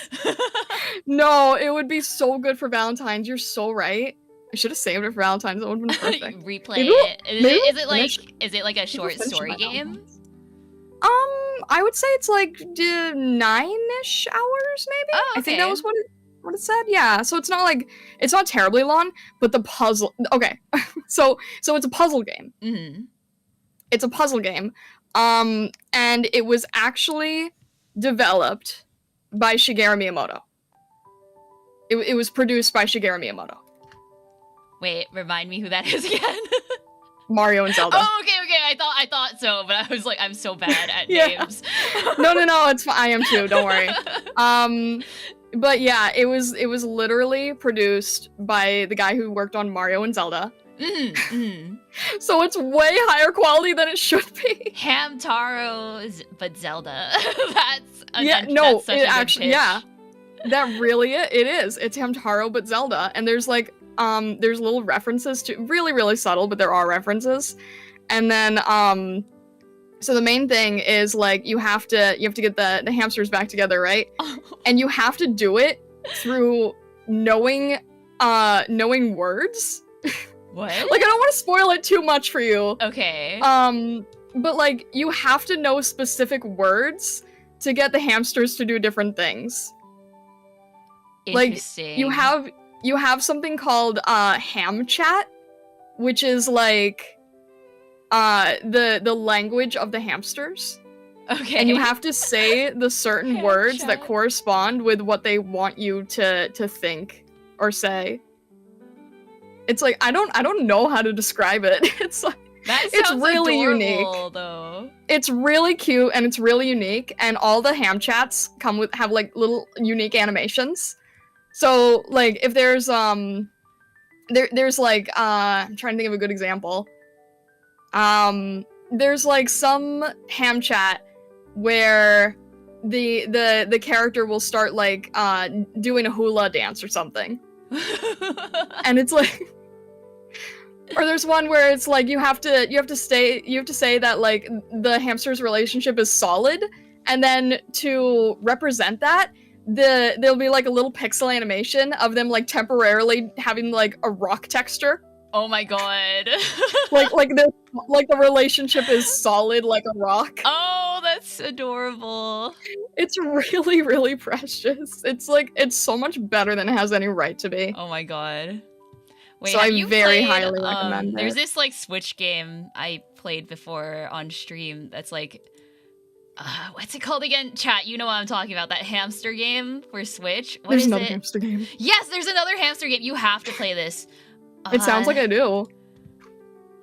No, it would be so good for Valentine's. You're so right. I should have saved it for Valentine's. That would have been perfect. Replay Maybe it. maybe Is we'll it like finish- a short finish it story by game? Valentine's. I would say it's like 9-ish hours, maybe. Oh, I think that okay. was what it said. Yeah, so it's not terribly long, but the puzzle. Okay, so it's a puzzle game. Mhm. It's a puzzle game, and it was actually developed by Shigeru Miyamoto. It was produced by Shigeru Miyamoto. Wait, remind me who that is again. Mario and Zelda. Oh, okay. I thought so, but I was like, I'm so bad at Yeah. names. No, it's fine. I am too. Don't worry. But yeah, it was literally produced by the guy who worked on Mario and Zelda. So it's way higher quality than it should be. Hamtaro, but Zelda. That's It such a actually, good pitch. yeah, that really it is. It's Hamtaro but Zelda, and there's like there's little references to really subtle, but there are references, and then so the main thing is like you have to get the hamsters back together, right? And you have to do it through knowing words. What? Like, I don't want to spoil it too much for you. Okay. But like you have to know specific words to get the hamsters to do different things. Like, Interesting. you have something called ham chat, which is like the language of the hamsters. Okay. And you have to say the certain Ham words chat. that correspond with what they want you to think or say. It's like I don't know how to describe it. It's like That it's sounds really adorable, unique. though. It's really cute and it's really unique, and all the ham chats have like little unique animations. So like if there's there's like I'm trying to think of a good example. There's like some ham chat where the character will start like doing a hula dance or something. And it's like, or there's one where it's like you have to say that like the hamster's relationship is solid, and then to represent that, there'll be like a little pixel animation of them like temporarily having like a rock texture. Oh my god. The relationship is solid like a rock. Oh, that's adorable. It's really, really precious. It's so much better than it has any right to be. Oh my god. Wait, So have I you very played, highly recommend there's it. this like Switch game I played before on stream that's like what's it called again? Chat, you know what I'm talking about. That hamster game for Switch. What There's is another it? hamster game. Yes, there's another hamster game. You have to play this. It sounds like I do.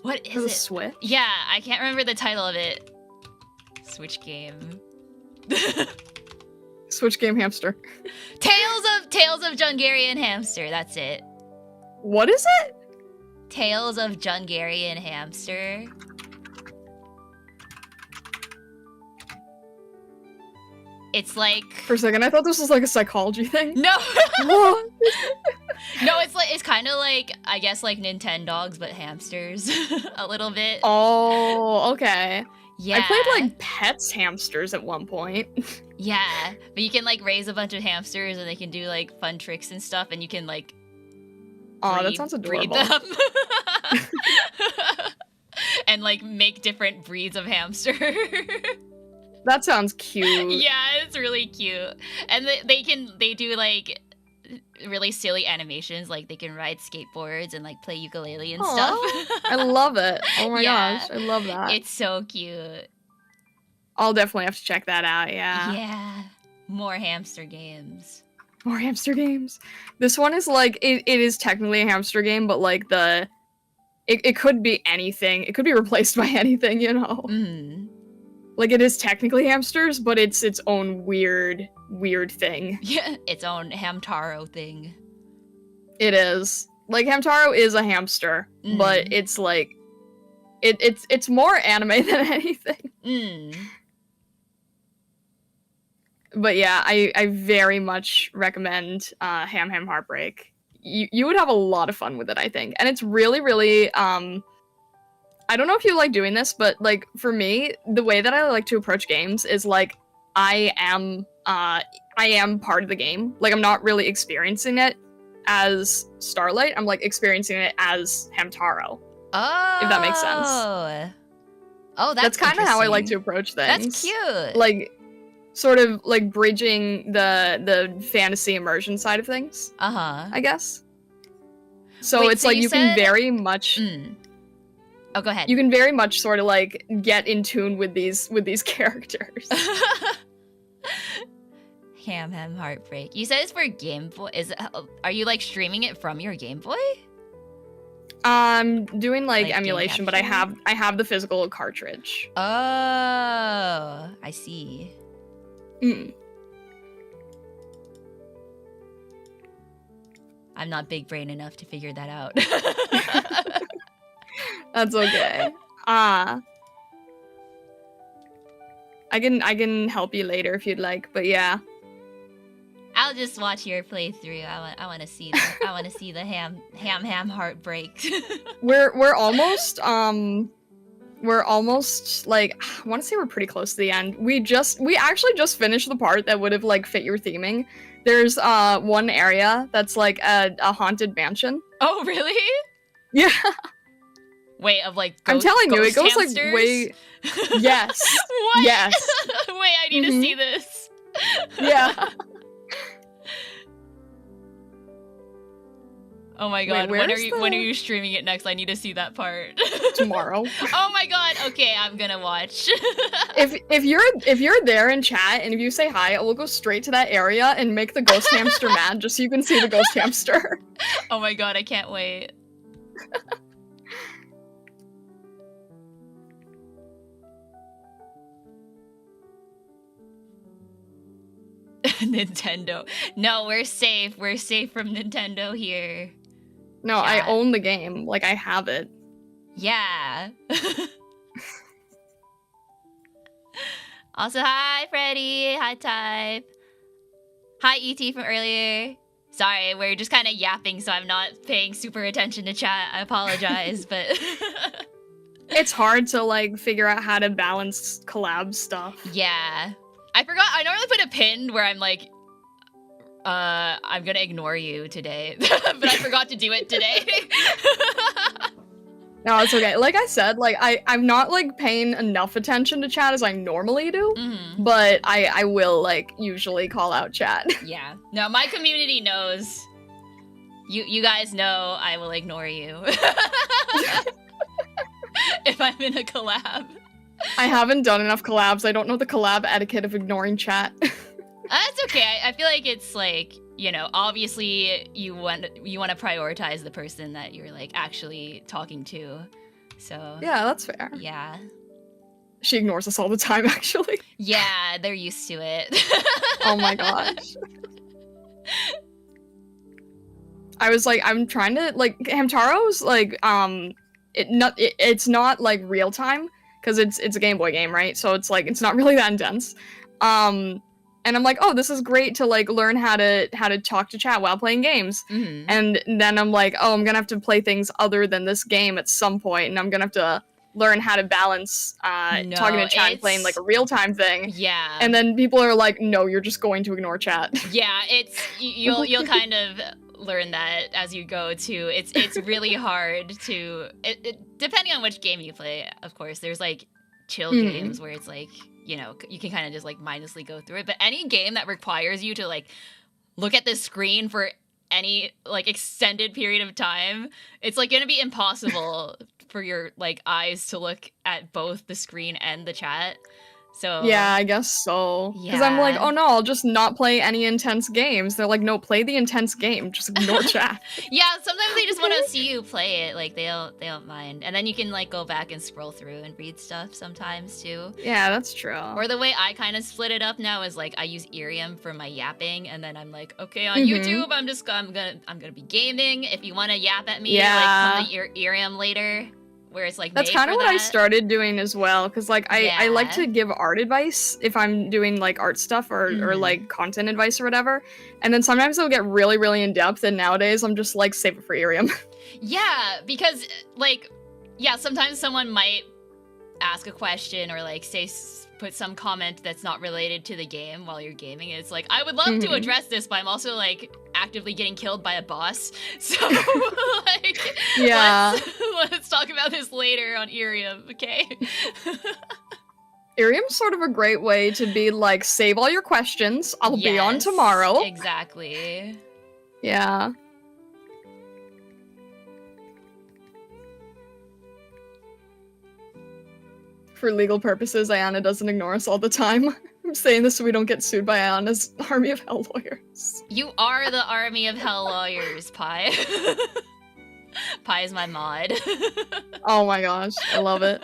What Has is a it? Switch? Yeah, I can't remember the title of it. Switch game. Switch game hamster. Tales of Jungarian Hamster. That's it. What is it? Tales of Jungarian Hamster. It's like For a second, I thought this was like a psychology thing. no, What? no. It's kind of like I guess like Nintendogs but hamsters a little bit. Oh, okay. Yeah, I played like pets hamsters at one point. yeah, but you can like raise a bunch of hamsters and they can do like fun tricks and stuff, and you can like Oh, that sounds breed adorable. them. And like make different breeds of hamster. That sounds cute. Yeah, it's really cute. And they do like really silly animations, like they can ride skateboards and like play ukulele and Aw, stuff. I love it. Oh my Yeah. gosh, I love that. It's so cute. I'll definitely have to check that out, yeah. Yeah. More hamster games. More hamster games. This one is like, it is technically a hamster game, but like it could be anything. It could be replaced by anything, you know? Mm. Like, it is technically hamsters, but it's its own weird thing. Yeah, its own Hamtaro thing. It is. Like, Hamtaro is a hamster, but it's like, it's more anime than anything. Mm. But yeah, I very much recommend Ham Ham Heartbreak. You would have a lot of fun with it, I think. And it's really, really, I don't know if you like doing this, but like for me, the way that I like to approach games is like I am part of the game. Like I'm not really experiencing it as Starlight. I'm like experiencing it as Hamtaro. Oh. If that makes sense. Oh, That's kind of how I like to interesting. approach things. That's cute. Like sort of like bridging the fantasy immersion side of things, uh-huh. I guess. So Wait, it's so like you you can said- very much Oh, go ahead. you can very much sort of like get in tune with these characters. Ham Ham Heartbreak. You said it's for Game Boy. Are you like streaming it from your Game Boy? I'm doing like Like game emulation, but I capture? have the physical cartridge. Oh, I see. Mm. I'm not big brain enough to figure that out. That's okay. I can help you later if you'd like, but yeah. I'll just watch your playthrough. I want to see the ham heartbreak. We're almost like I want to say we're pretty close to the end. We actually just finished the part that would have like fit your theming. There's one area that's like a haunted mansion. Oh, really? Yeah. Wait, of like I'm ghost, telling you, it ghost goes hamsters? like way Yes. What? Yes. Wait, I need to Mhm. see this. Yeah. Oh my god, Wait, when where's are the- you streaming it next? I need to see that part. Tomorrow. Oh my god, okay, I'm gonna watch. If you're there in chat and if you say hi, I will go straight to that area and make the ghost hamster mad just so you can see the ghost hamster. Oh my god, I can't wait. Nintendo. No, we're safe. We're safe from Nintendo here. No, I Chat. own the game. Like I have it. Yeah. Also, hi, Freddy. Hi, Type. Hi, ET from earlier. Sorry, we're just kind of yapping, so I'm not paying super attention to chat. I apologize, but... It's hard to like figure out how to balance collab stuff. Yeah. I forgot. I normally put a pin where I'm like, I'm gonna ignore you today. But I forgot to do it today. No, it's okay. Like I said, like I'm not like paying enough attention to chat as I normally do, but I will like usually call out chat. Yeah. No, my community knows. You guys know I will ignore you if I'm in a collab. I haven't done enough collabs. I don't know the collab etiquette of ignoring chat. That's okay. I feel like it's like, you know, obviously you want to prioritize the person that you're like actually talking to. So Yeah, that's fair. yeah. She ignores us all the time, actually. Yeah, they're used to it. Oh my gosh. I was like, I'm trying to like Hamtaro's like it's not like real time because it's a Game Boy game, right? So it's like it's not really that intense. And I'm like, oh, this is great to like learn how to talk to chat while playing games. And then I'm like, oh, I'm gonna have to play things other than this game at some point, and I'm gonna have to learn how to balance talking to chat and playing like a real time thing. Yeah. And then people are like, no, you're just going to ignore chat. Yeah, it's you'll kind of learn that as you go too. It's really hard to depending on which game you play. Of course, there's like chill games where it's like, you know, you can kind of just like mindlessly go through it. But any game that requires you to like look at the screen for any like extended period of time, it's like gonna be impossible for your like eyes to look at both the screen and the chat. So yeah, I guess so. Because I'm like, oh no, I'll just not play any intense games. They're like, no, play the intense game. Just ignore chat. Yeah, sometimes they just want to see you play it. Like they don't mind, and then you can like go back and scroll through and read stuff sometimes too. Yeah, that's true. Or the way I kind of split it up now is like I use IRIAM for my yapping, and then I'm like, okay, on YouTube, I'm gonna be gaming. If you want to yap at me, like come to IRIAM later. Where it's like that's kind of what I started doing as well, because like I like to give art advice if I'm doing like art stuff or like content advice or whatever, and then sometimes it'll get really really in depth, and nowadays I'm just like save it for IRIAM. Yeah, because like sometimes someone might ask a question or like put some comment that's not related to the game while you're gaming. It's like, I would love to address this, but I'm also like actively getting killed by a boss. So like, let's talk about this later on IRIAM, okay? IRIAM's sort of a great way to be like, save all your questions. I'll be on tomorrow. Exactly. Yeah. For legal purposes, Ayana doesn't ignore us all the time. I'm saying this so we don't get sued by Ayana's army of hell lawyers. You are the army of hell lawyers, Pi. Pi is my mod. Oh my gosh, I love it.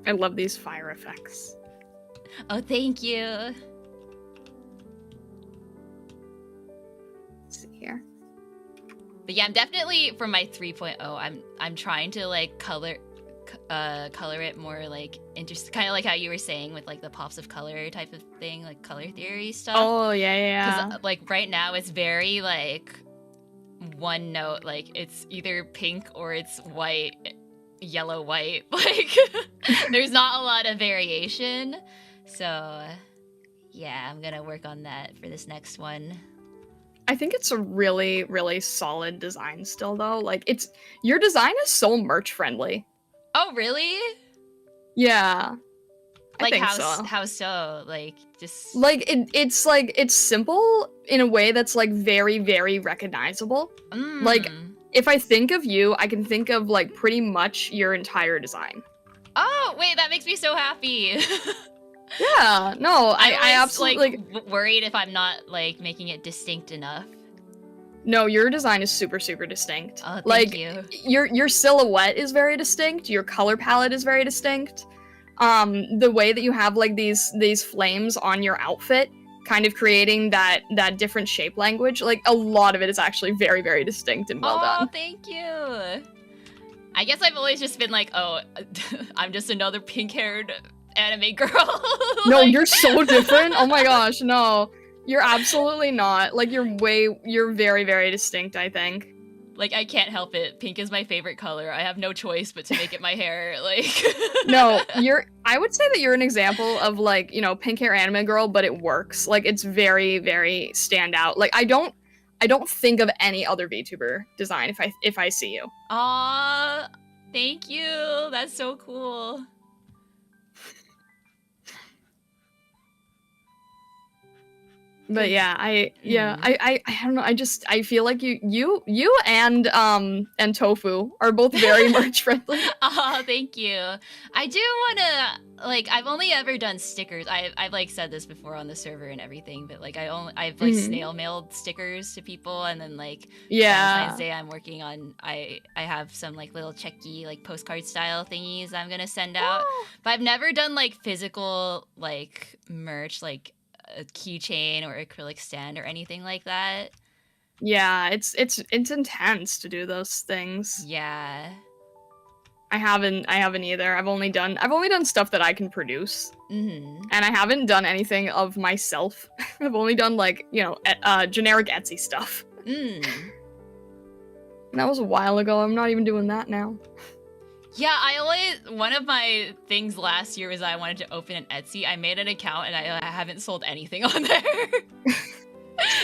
I love these fire effects. Oh, thank you. Here. But yeah, I'm definitely for my 3.0. I'm trying to like color it more like kind of like how you were saying with like the pops of color type of thing, like color theory stuff. Oh yeah. Because like right now it's very like one note, like it's either pink or it's white, yellow, white. Like there's not a lot of variation. So yeah, I'm gonna work on that for this next one. I think it's a really, really solid design still, though. Like, your design is so merch friendly. Oh, really? Yeah. Like, I think how so? Like, just... Like, it's simple in a way that's, like, very, very recognizable. Like, if I think of you, I can think of, like, pretty much your entire design. Oh, wait, that makes me so happy. Yeah, no, I absolutely like worried if I'm not like making it distinct enough. No, your design is super super distinct. Oh, thank like you. Your silhouette is very distinct. Your color palette is very distinct. The way that you have like these flames on your outfit, kind of creating that different shape language. Like a lot of it is actually very very distinct and well done. Oh, thank you. I guess I've always just been like, oh, I'm just another pink-haired anime girl. No, you're so different. Oh my gosh, no. You're absolutely not. Like, you're very, very distinct, I think. Like, I can't help it. Pink is my favorite color. I have no choice but to make it my hair. Like, No, I would say that you're an example of like, you know, pink hair anime girl, but it works. Like it's very, very standout. Like I don't think of any other VTuber design if I see you. aw, thank you. That's so cool. But yeah, I don't know. I feel like you and Tofu are both very merch friendly. Oh, thank you. I do wanna, like, I've only ever done stickers. I've like said this before on the server and everything, but like I've like snail mailed stickers to people, and then like Valentine's Day I'm working on. I have some like little checky like postcard style thingies I'm gonna send out, but I've never done like physical like merch, like a keychain or acrylic stand or anything like that. Yeah, it's intense to do those things. Yeah. I haven't either. I've only done stuff that I can produce. Mm-hmm. And I haven't done anything of myself. I've only done like, you know, generic Etsy stuff. Mm. And that was a while ago. I'm not even doing that now. Yeah, one of my things last year was I wanted to open an Etsy. I made an account and I haven't sold anything on there.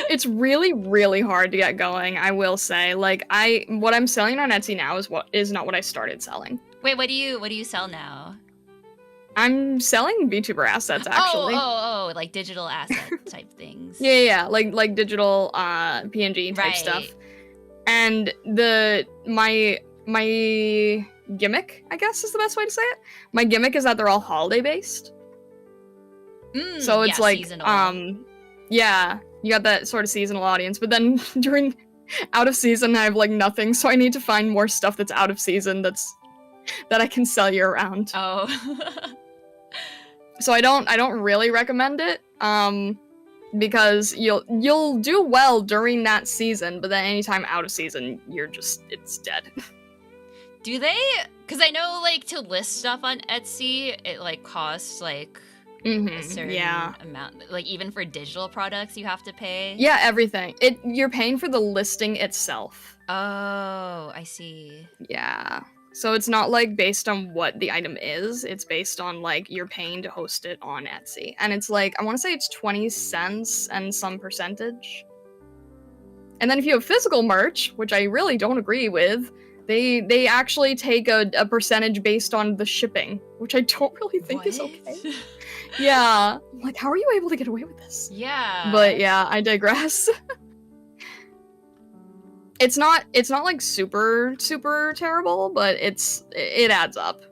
It's really, really hard to get going, I will say. Like what I'm selling on Etsy now is not what I started selling. Wait, what do you sell now? I'm selling VTuber assets actually. Oh, like digital asset type things. Yeah, like digital PNG type stuff. And my gimmick, I guess is the best way to say it. My gimmick is that they're all holiday based. So it's like seasonal. Yeah, you got that sort of seasonal audience, but then during out of season I have like nothing, so I need to find more stuff that's out of season that I can sell year round. Oh. So I don't really recommend it. Because you'll do well during that season, but then anytime out of season, it's dead. Do they? Because I know, like, to list stuff on Etsy, it, like, costs, like, a certain amount. Like, even for digital products, you have to pay? Yeah, everything. You're paying for the listing itself. Oh, I see. Yeah. So it's not, like, based on what the item is. It's based on, like, you're paying to host it on Etsy. And it's, like, I want to say it's 20 cents and some percentage. And then if you have physical merch, which I really don't agree with, they actually take a percentage based on the shipping, which I don't really think is okay. Yeah. I'm like, how are you able to get away with this? Yeah. But yeah, I digress. It's not like super terrible, but it adds up.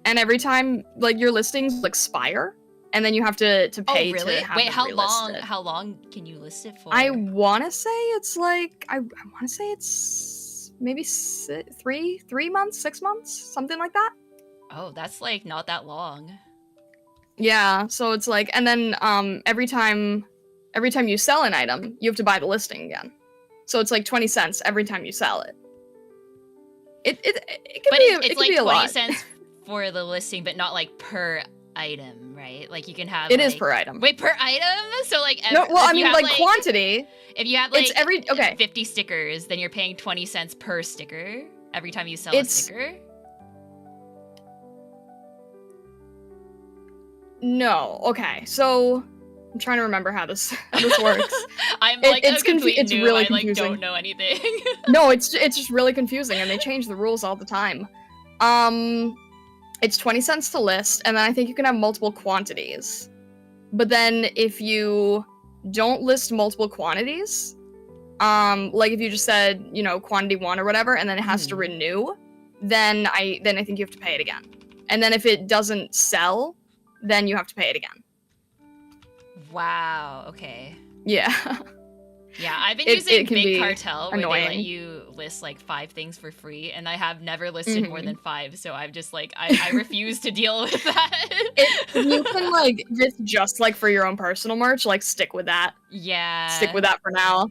And every time like your listings expire, and then you have to pay. Oh, really? To have Wait, them how relisted. How long can you list it for? I want to say it's like I want to say it's maybe 3 months, 6 months, something like that. Oh, that's like not that long. Yeah, so it's like, and then every time you sell an item, you have to buy the listing again. So it's like 20 cents every time you sell it. It can be a 20 lot. cents for the listing, but not like per item, right? Like you can have It like, is per item. Wait, per item? So like no, well, I mean like quantity. If you have like okay. 50 stickers, then you're paying 20 cents per sticker every time you sell a sticker? No. Okay. So I'm trying to remember how this works. I'm like it's really confusing. I like don't know anything. No, it's just really confusing, and they change the rules all the time. It's 20 cents to list, and then I think you can have multiple quantities. But then if you don't list multiple quantities, like if you just said, you know, quantity 1 or whatever, and then it has to renew, then I think you have to pay it again. And then if it doesn't sell, then you have to pay it again. Wow, okay. Yeah. Yeah, I've been using Big Cartel where annoying. they let you list like 5 things for free, and I have never listed more than 5, so I've just like I refuse to deal with that. You can like just like for your own personal merch, like stick with that. Yeah. Stick with that for now.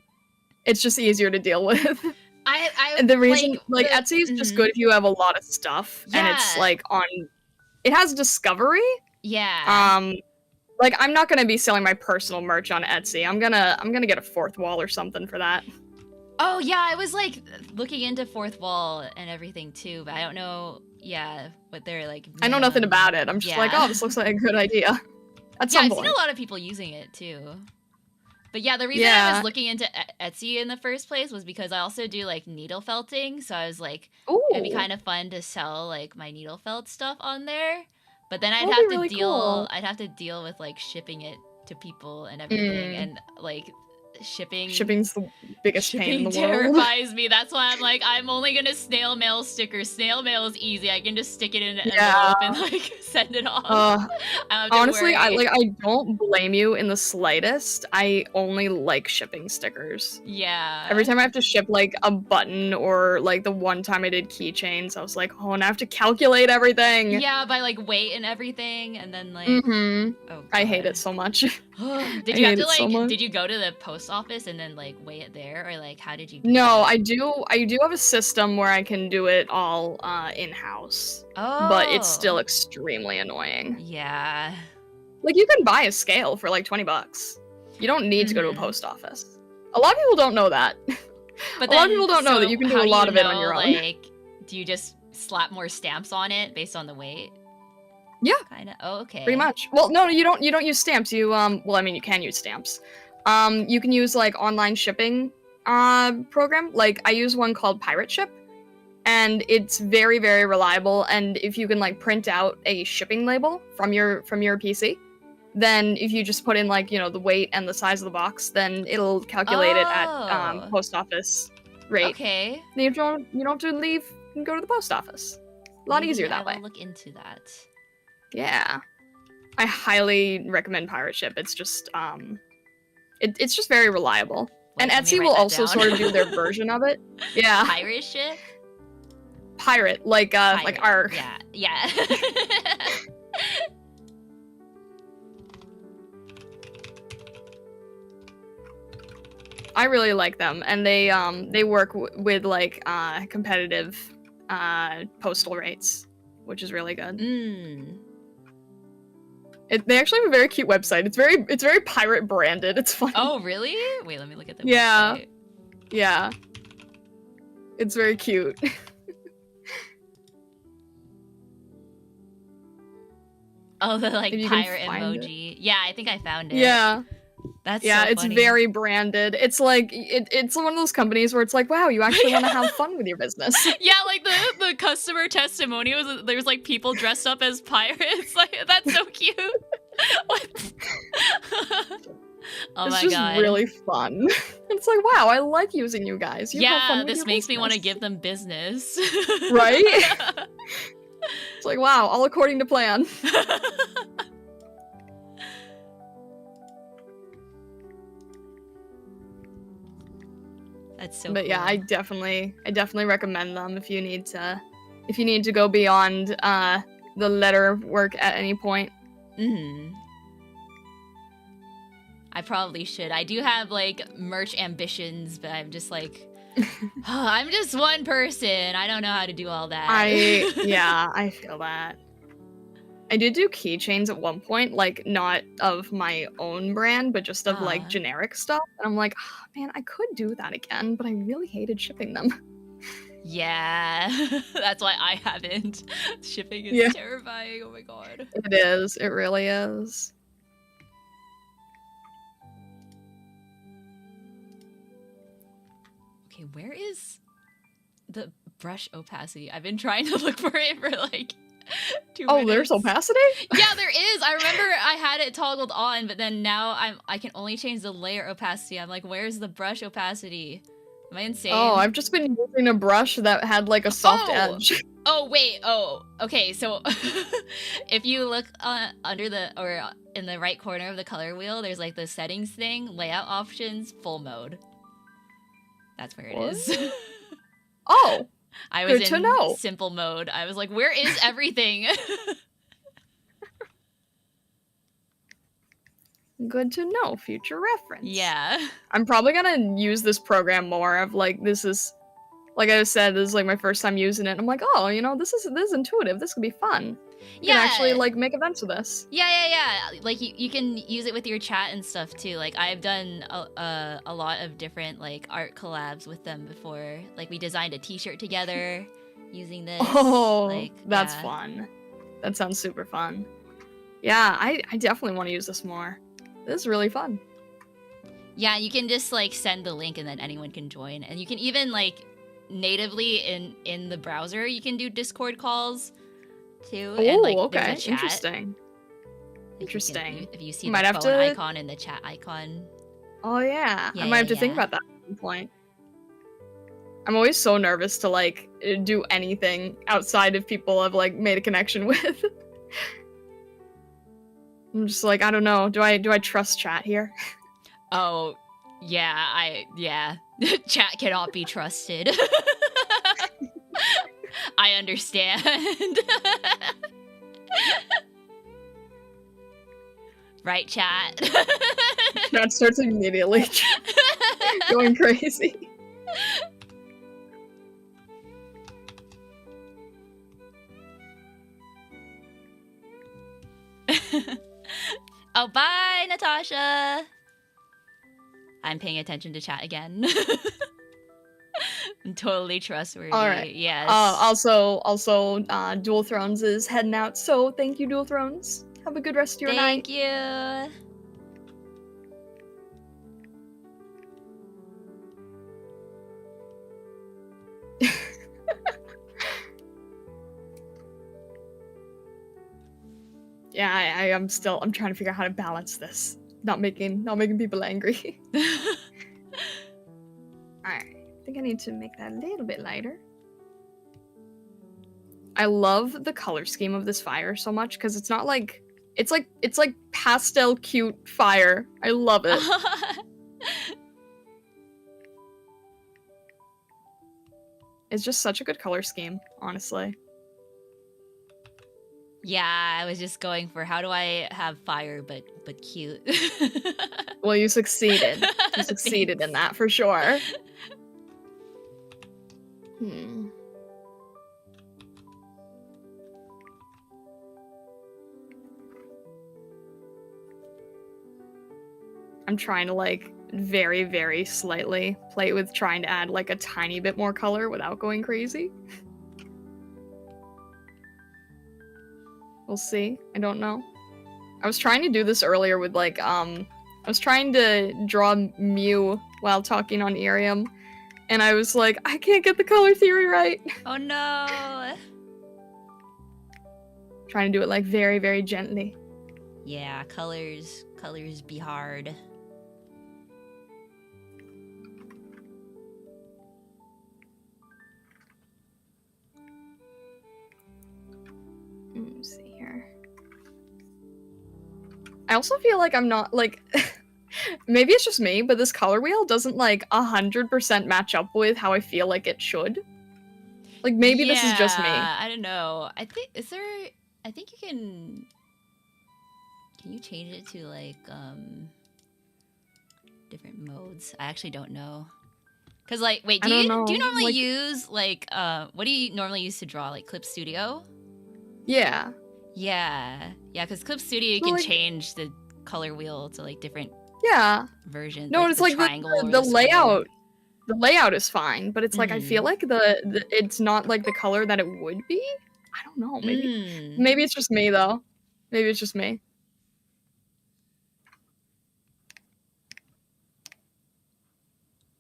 It's just easier to deal with. I the reason like Etsy is just good if you have a lot of stuff and it's like it has discovery. Yeah. Like I'm not gonna be selling my personal merch on Etsy. I'm gonna get a 4th wall or something for that. Oh yeah, I was like looking into fourth wall and everything too, but I don't know. Yeah, what they're like. I know nothing minimum- about it. I'm just like, oh, this looks like a good idea. At Yeah, some I've point. seen a lot of people using it too. But yeah, the reason I Yeah. was looking into Etsy in the first place was because I also do like needle felting, so I was like, Ooh, it'd be kind of fun to sell like my needle felt stuff on there. But then I'd That'd have be to really deal cool. I'd have to deal with like shipping it to people and everything, and like shipping's the biggest pain in the shipping world. terrifies me. That's why I'm like, I'm only gonna snail mail stickers. Snail mail is easy. I can just stick it in an envelope and like send it off. I don't have to Honestly, worry. I don't blame you in the slightest. I only like shipping stickers. Yeah. Every time I have to ship like a button, or like the one time I did keychains, I was like, oh, and I have to calculate everything. Yeah, by like weight and everything, and then like. Oh, I hate God. it so much. Did I you have hate to it so like? much. Did you go to the post office and then like weigh it there, or like how did you? No, that? I do have a system where I can do it all in-house, Oh. but it's still extremely annoying. Yeah. Like, you can buy a scale for like $20. You don't need to go to a Mhm. post office. A lot of people don't know that. But A lot of then, people don't know that so you can do how a lot you of it on know, your own. Like, do you just slap more stamps on it based on the weight? Yeah. Kind of. Oh, okay. Pretty much. Well, no, you don't use stamps. You well, I mean, you can use stamps. You can use like online shipping program. Like, I use one called Pirate Ship, and it's very, very reliable. And if you can like print out a shipping label from your PC, then if you just put in like, you know, the weight and the size of the box, then it'll calculate it at Oh. post office rate. Okay. You don't have to leave and go to the post office. A lot Maybe easier I that way. will look into that. Yeah. I highly recommend Pirate Ship. It's just it's just very reliable. Wait, And let me Etsy write will that also down. sort of do their version of it. Yeah. Pirate ship. Pirate, like like our Yeah. Yeah. I really like them, and they work with like competitive postal rates, which is really good. Mm. They actually have a very cute website. It's very pirate branded. It's fun. Oh, really? Wait, let me look at the Yeah. website. Yeah. It's very cute. Oh, the like If you can pirate find it. emoji. Yeah, I think I found it. Yeah. That's Yeah, so it's funny. very branded. It's like it's one of those companies where it's like, wow, you actually want to have fun with your business. Yeah, like the customer testimonials. There's like people dressed up as pirates. Like that's so cute. What? Oh It's my just god. really fun. It's like, wow, I like using you guys. You have fun Yeah, with this your makes me want to business. give them business. Right? It's like, wow, all according to plan. That's so But yeah, cool. I definitely recommend them if you need to go beyond the letter work at any point. Mhm. I probably should. I do have like merch ambitions, but I'm just like I'm just one person. I don't know how to do all that. Yeah, I feel that. I did do keychains at one point, like not of my own brand, but just of like generic stuff. And I'm like, oh, man, I could do that again, but I really hated shipping them. Yeah. That's why I haven't. Shipping is Yeah. terrifying. Oh my god. It is. It really is. Okay, where is the brush opacity? I've been trying to look for it for like 2 Oh, minutes. there's opacity? Yeah, there is. I remember I had it toggled on, but then now I can only change the layer opacity. I'm like, where's the brush opacity? Am I insane? Oh, I've just been using a brush that had like a soft Oh! edge. Oh wait. Oh, okay. So if you look under the or in the right corner of the color wheel, there's like the settings thing, layout options, full mode. That's where it What? is. Oh, I was Good to in know. simple mode. I was like, where is everything? good to know. Future reference. Yeah. I'm probably gonna use this program more. Of like, this is, like I said, this is like my first time using it. I'm like, oh, you know, this is intuitive. This could be fun. You can actually like make events with this. Yeah. Like you can use it with your chat and stuff too. Like I've done a lot of different like art collabs with them before. Like we designed a T-shirt together using this. Oh, like, that's fun. That sounds super fun. Yeah, I definitely want to use this more. This is really fun. Yeah, you can just like send the link and then anyone can join. And you can even like natively in the browser you can do Discord calls too. Oh, and, like, okay. there's a chat. Interesting. Like, Interesting. if you see Might the have phone to... icon and the chat icon. Oh yeah. Yeah, I might have to yeah, think yeah. about that at some point. I'm always so nervous to like do anything outside of people I've like made a connection with. I'm just like, I don't know. Do I trust chat here? Oh, yeah, chat cannot be trusted. I understand. Right, chat? Chat starts immediately going crazy. Oh, bye, Natasha. I'm paying attention to chat again. I'm totally trustworthy. All right. Yes. Also, Dual Thrones is heading out, so thank you, Dual Thrones. Have a good rest of your night. Thank you. Yeah, I'm trying to figure out how to balance this. Not making people angry. Alright. I think I need to make that a little bit lighter. I love the color scheme of this fire so much because it's not like it's like pastel cute fire. I love it. It's just such a good color scheme, honestly. Yeah, I was just going for how do I have fire but cute. Well, you succeeded. You succeeded in that for sure. I'm trying to like very, very slightly play with trying to add like a tiny bit more color without going crazy. We'll see. I don't know. I was trying to do this earlier with like, I was trying to draw Mew while talking on IRIAM, and I was like, I can't get the color theory right. Oh no. Trying to do it like very, very gently. Yeah, colors be hard. Let's see here. I also feel like I'm not like maybe it's just me, but this color wheel doesn't like 100% match up with how I feel like it should. Like maybe this is just me. I don't know. I think you can you change it to like different modes? I actually don't know. Cause like wait, do you normally like, use like what do you normally use to draw? Like Clip Studio? Yeah. Yeah, because Clip Studio you can change the color wheel to like different versions. No, like it's like the layout. The layout is fine, but it's like I feel like the it's not like the color that it would be. I don't know. Maybe it's just me though. Maybe it's just me.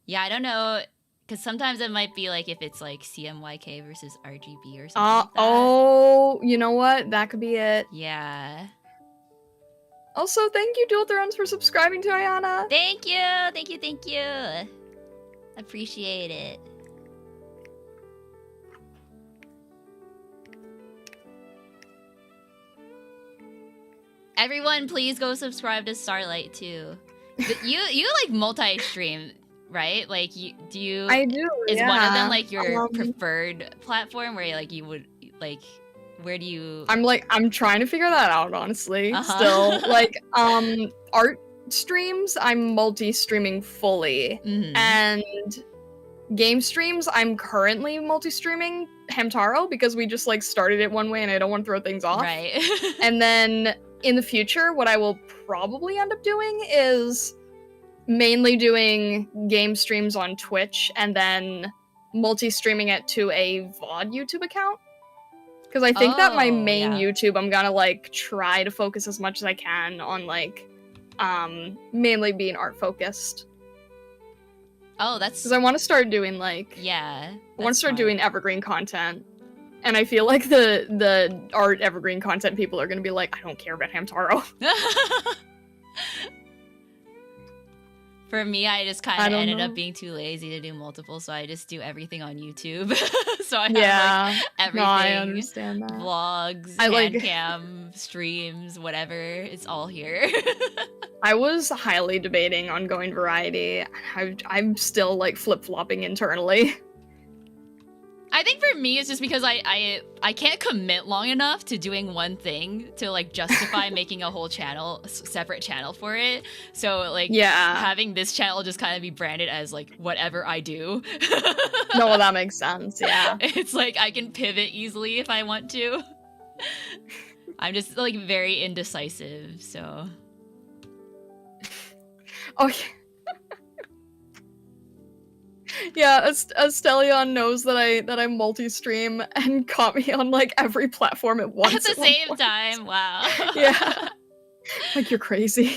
Yeah, I don't know. Because sometimes it might be like if it's like CMYK versus RGB or something like that. Oh, you know what? That could be it. Yeah. Also, thank you, Dual Thrones, for subscribing to Ayana. Thank you! Thank you! Appreciate it. Everyone, please go subscribe to Starlight too. You like multi-stream, right? Like do you? I do. Is one of them like your preferred platform where like you would like? Where do you? I'm trying to figure that out, honestly. Still, like art streams, I'm multi-streaming fully, and game streams, I'm currently multi-streaming Hamtaro because we just like started it one way and I don't want to throw things off. Right. And then in the future, what I will probably end up doing is mainly doing game streams on Twitch and then multi-streaming it to a VOD YouTube account. Because I think that my main YouTube, I'm gonna like try to focus as much as I can on like mainly being art focused. Oh, that's Because I want to start doing like I want to start doing evergreen content, and I feel like the art evergreen content people are gonna be like, I don't care about Hamtaro. For me, I just kind of ended up being too lazy to do multiple, so I just do everything on YouTube. So I have like everything. No, I understand that. Vlogs, cam, streams, whatever. It's all here. I was highly debating on going variety. I'm still like flip-flopping internally. I think for me, it's just because I can't commit long enough to doing one thing to like justify making a whole channel, separate channel for it. So like having this channel just kind of be branded as like whatever I do. No, that makes sense. Yeah. It's like I can pivot easily if I want to. I'm just like very indecisive, so. Okay. Yeah, Estelion knows that I multi-stream and caught me on like every platform at once. At the same time, wow. Yeah. Like you're crazy.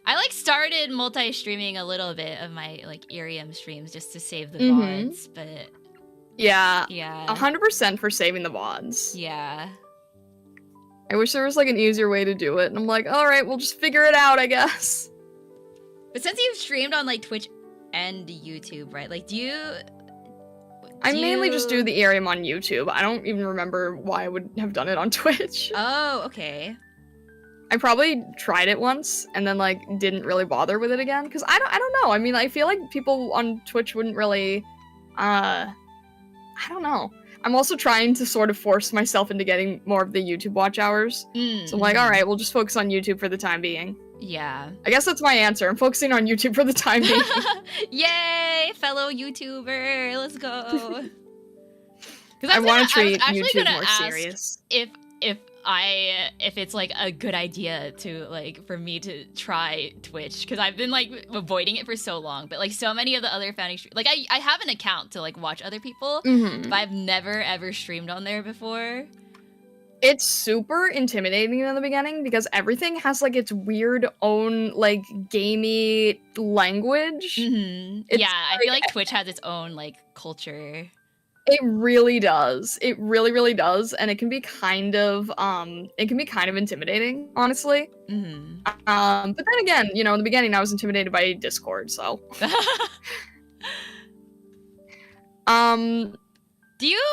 I like started multi-streaming a little bit of my like IRIAM streams just to save the VODs, but yeah, 100% 100% for saving the VODs. Yeah. I wish there was like an easier way to do it, and I'm like, all right, we'll just figure it out, I guess. But since you've streamed on like Twitch and YouTube, right? Like, I mainly just do the IRIAM on YouTube. I don't even remember why I would have done it on Twitch. Oh, okay. I probably tried it once and then like didn't really bother with it again because I don't know. I mean, I feel like people on Twitch wouldn't really. I don't know. I'm also trying to sort of force myself into getting more of the YouTube watch hours. So I'm like, all right, we'll just focus on YouTube for the time being. Yeah. I guess that's my answer. I'm focusing on YouTube for the time being. Yay, fellow YouTuber. Let's go. I want to treat YouTube more serious. If it's like a good idea to like for me to try Twitch, because I've been like avoiding it for so long, but like so many of the other founding like I have an account to like watch other people, but I've never ever streamed on there before. It's super intimidating in the beginning because everything has like its weird own like gamey language. Yeah, I feel like Twitch has its own like culture. It really does. It really, really does, and it can be kind of intimidating, honestly. But then again, you know, in the beginning, I was intimidated by Discord, so.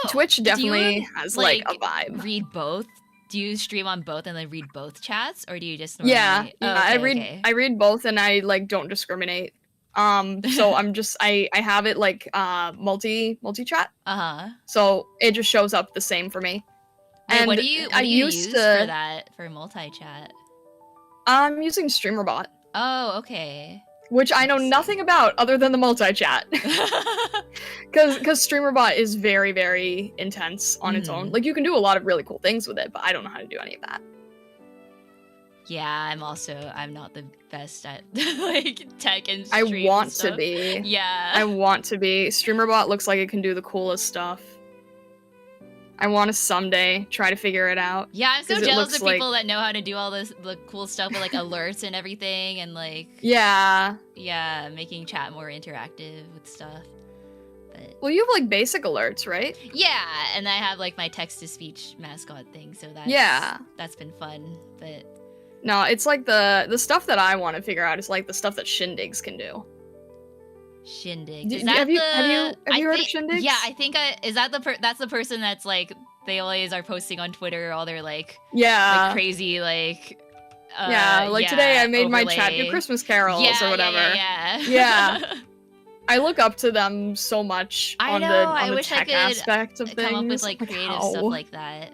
Twitch definitely has like a vibe. Read both? Do you stream on both and then read both chats, or do you just normally... Yeah, I read both, and I like don't discriminate. So I have it like multi chat. So it just shows up the same for me. Wait, and what do you use for that for multi chat? I'm using StreamerBot. Oh, okay. Which I know nothing about other than the multi chat. Because StreamerBot is very, very intense on its own. Like you can do a lot of really cool things with it, but I don't know how to do any of that. Yeah, I'm not the best at like tech and streams. I want to be. Yeah. I want to be. StreamerBot looks like it can do the coolest stuff. I want to someday try to figure it out. Yeah, I'm so jealous of people that know how to do all the cool stuff with like alerts and everything and like yeah, making chat more interactive with stuff. But well, you have like basic alerts, right? Yeah, and I have like my text-to-speech mascot thing, so that's been fun, but no, it's like the stuff that I want to figure out is like the stuff that Shindigs can do. Shindig. Have you heard of Shindigs? Yeah, I think that's the person that's like they always are posting on Twitter all their like crazy like today I made my chat do Christmas carols or whatever. Yeah. I look up to them so much on the tech aspect of things. Come up with like creative stuff like that.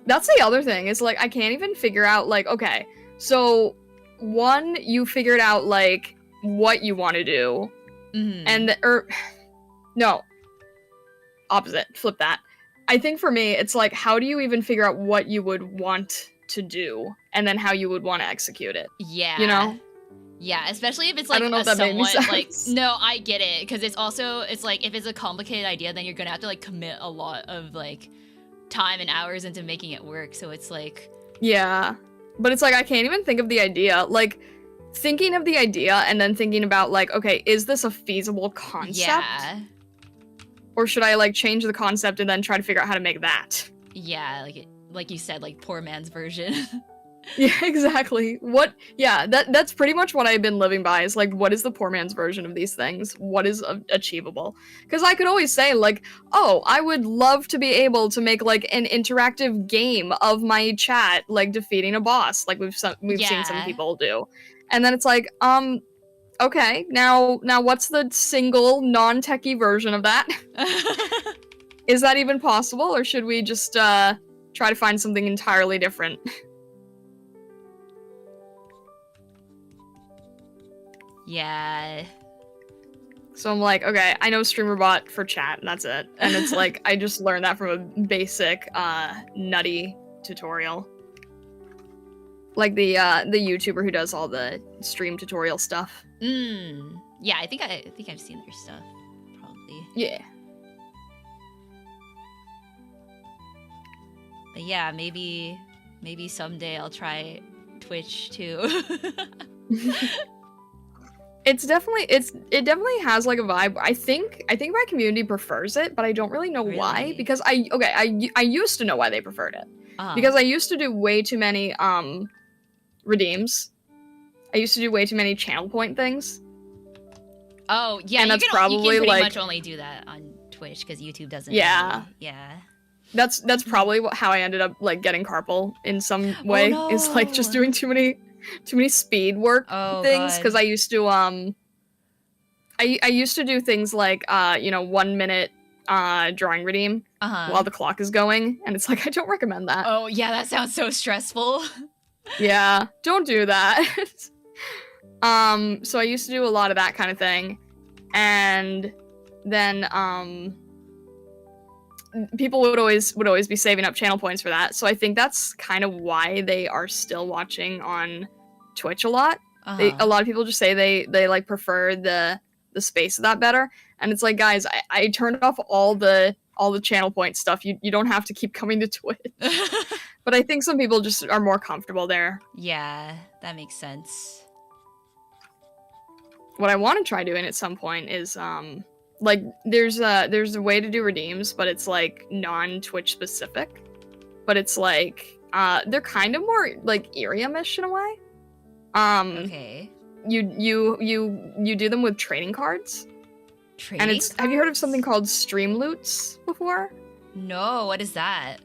That's the other thing, is like I can't even figure out like, okay, so one, you figured out like what you want to do, Mhm. and no, opposite, flip that. I think for me, it's like, how do you even figure out what you would want to do, and then how you would want to execute it? Yeah. You know? Yeah, especially if it's I like don't know a if that made me somewhat like sense. no, I get it because it's like if it's a complicated idea, then you're gonna have to like commit a lot of like time and hours into making it work. So it's like Yeah. But it's like, I can't even think of the idea. Like, thinking of the idea and then thinking about, like, okay, is this a feasible concept? yeah, Or should I, like, change the concept and then try to figure out how to make that? yeah, like you said, like poor man's version. Yeah, exactly. That's pretty much what I've been living by, is like, what is the poor man's version of these things? What is achievable? Because I could always say, like, oh, I would love to be able to make like an interactive game of my chat, like defeating a boss, like we've seen some Yeah. people do. And then it's like, okay, now what's the single non-techie version of that? Is that even possible, or should we just try to find something entirely different? Yeah. So I'm like, okay, I know StreamerBot for chat, and that's it. And it's like, I just learned that from a basic, nutty tutorial. Like the YouTuber who does all the stream tutorial stuff. Yeah, I think I've seen their stuff. Probably. Yeah. But yeah, maybe someday I'll try Twitch too. It definitely has like a vibe. I think my community prefers it, but I don't really know why. Really? Because I used to know why they preferred it. Uh-huh. Because I used to do way too many redeems. I used to do way too many channel point things. Oh yeah, and that's you probably can pretty like much only do that on Twitch because YouTube doesn't. Yeah. Really, yeah. That's probably how I ended up like getting carpal in some way. Is like just doing too many speed work things, because I used to I used to do things like 1 minute drawing redeem while the clock is going, and it's like, I don't recommend that. Oh yeah, that sounds so stressful. Yeah, don't do that. So I used to do a lot of that kind of thing, and then people would always be saving up channel points for that. So I think that's kind of why they are still watching on Twitch a lot. A lot of people just say they like prefer the space of that better, and it's like, guys, I turned off all the channel point stuff. You don't have to keep coming to Twitch. But I think some people just are more comfortable there. Yeah, that makes sense. What I want to try doing at some point is like there's a way to do redeems, but it's like non-Twitch specific. But it's like they're kind of more like IRIAM-ish in a way. Okay. You do them with trading cards. Trading And have you heard of something called stream loots before? No, what is that?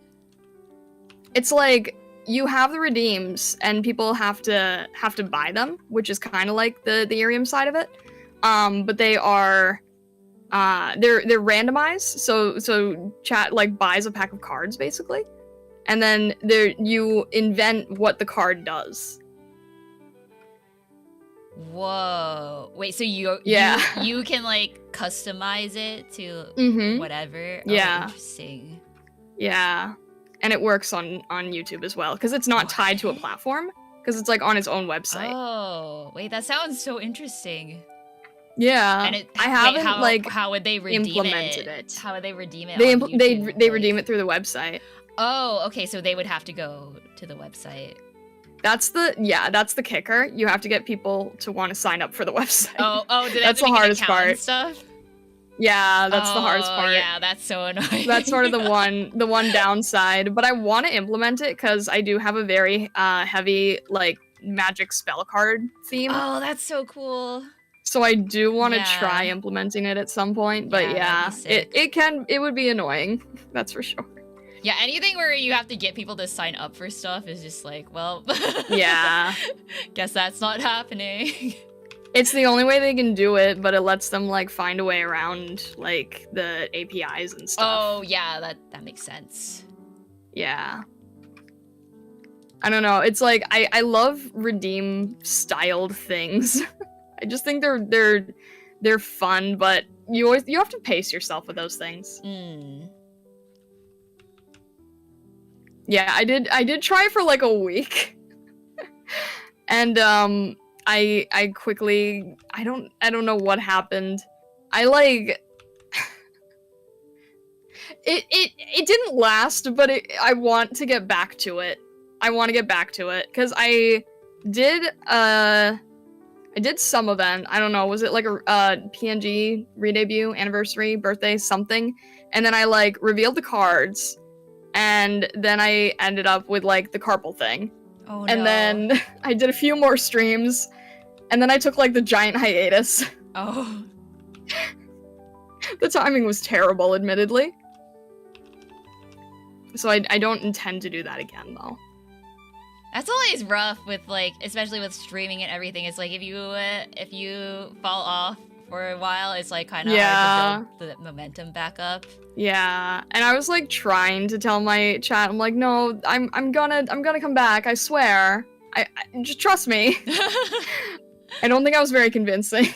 It's like you have the redeems and people have to buy them, which is kind of like the IRIAM side of it. But they are they're randomized, so chat like buys a pack of cards basically, and then you invent what the card does. Whoa. Wait, so you can like customize it to whatever? Yeah. Oh, interesting. Yeah. And it works on YouTube as well, because it's not tied to a platform, because it's like on its own website. Oh, wait, that sounds so interesting. Yeah. And I haven't how would they redeem implemented it? it. How would they redeem it? They on YouTube? they redeem it through the website. Oh, okay, so they would have to go to the website. That's the kicker. You have to get people to want to sign up for the website. Oh, that's the hardest part. And stuff? Yeah, that's the hardest part. Yeah, that's so annoying. That's sort of the one downside. But I want to implement it because I do have a very heavy like magic spell card theme. Oh, that's so cool. So I do want to try implementing it at some point. But it would be annoying. That's for sure. Yeah, anything where you have to get people to sign up for stuff is just like, well, yeah. Guess that's not happening. It's the only way they can do it, but it lets them like find a way around like the APIs and stuff. Oh yeah, that makes sense. Yeah. I don't know. It's like I love redeem styled things. I just think they're fun, but you have to pace yourself with those things. Yeah, I did try for like a week. And I quickly I don't know what happened. I like it didn't last, but I want to get back to it. I want to get back to it because I did some event. I don't know, was it like a PNG redebut, anniversary, birthday, something? And then I like revealed the cards, and then I ended up with like the carpal thing. Oh no. And then I did a few more streams, and then I took like the giant hiatus. Oh. The timing was terrible, admittedly. So I don't intend to do that again, though. That's always rough with like, especially with streaming and everything. It's like if you fall off for a while, it's like kind of hard to build the momentum back up. Yeah, and I was like trying to tell my chat, I'm like, no, I'm gonna come back. I swear. I just trust me. I don't think I was very convincing.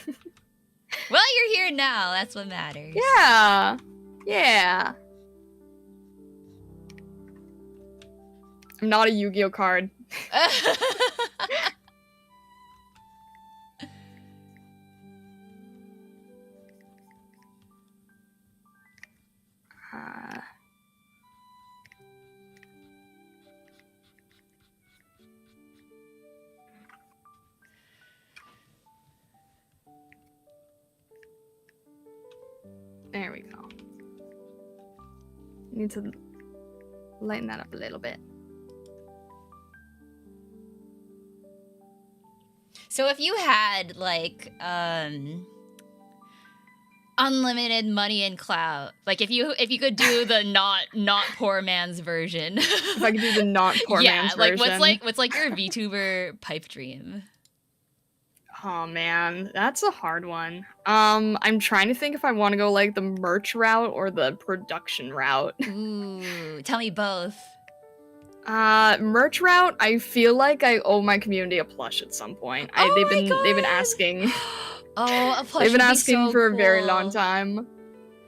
Well, you're here now. That's what matters. Yeah. Yeah. I'm not a Yu-Gi-Oh card. There we go. Need to lighten that up a little bit. So if you had like unlimited money and clout, like if you could do the not poor man's version. If I could do the not poor man's version. What's like your VTuber pipe dream? Oh man, that's a hard one. I'm trying to think if I want to go like the merch route or the production route. Ooh, tell me both. Merch route, I feel like I owe my community a plush at some point. They've been asking. Oh, a plush. They've been would be asking so for a very cool. long time.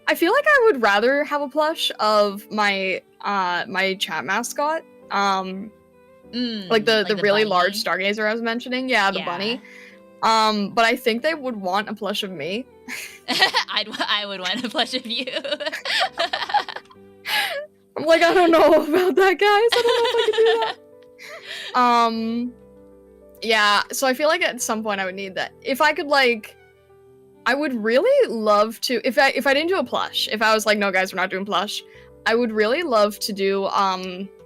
I feel like I would rather have a plush of my my chat mascot. Like the really bunny? large stargazer I was mentioning. Yeah, the bunny. But I think they would want a plush of me. I would want a plush of you. I'm like, I don't know about that, guys. I don't know if I can do that. Yeah, so I feel like at some point I would need that. If I could, like, I would really love to, if I didn't do a plush, if I was like, no guys, we're not doing plush, I would really love to do,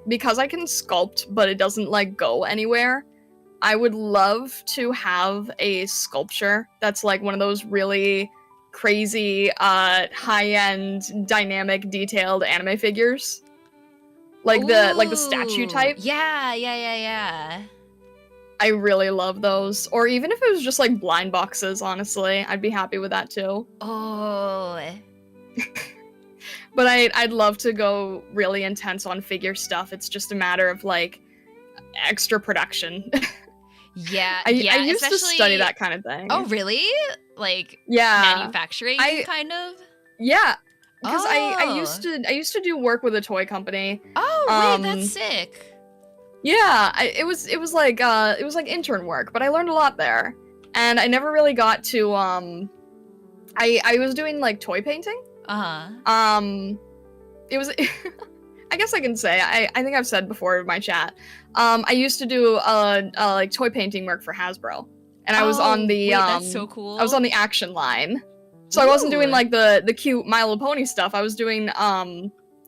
because I can sculpt, but it doesn't, like, go anywhere, I would love to have a sculpture that's, like, one of those really crazy, high-end, dynamic, detailed anime figures. Like the statue type. Yeah. I really love those. Or even if it was just like blind boxes, honestly, I'd be happy with that too. Oh. But I'd love to go really intense on figure stuff. It's just a matter of like extra production. Yeah, I used to study that kind of thing. Oh, really? Like manufacturing kind of? Yeah. Because I used to do work with a toy company. Oh, wait, that's sick. Yeah, it was like intern work, but I learned a lot there. And I never really got to I was doing like toy painting. It was I guess I can say I think I've said before in my chat. I used to do like toy painting work for Hasbro. And I was on the that's so cool. I was on the action line. So I wasn't doing like the cute My Little Pony stuff. I was doing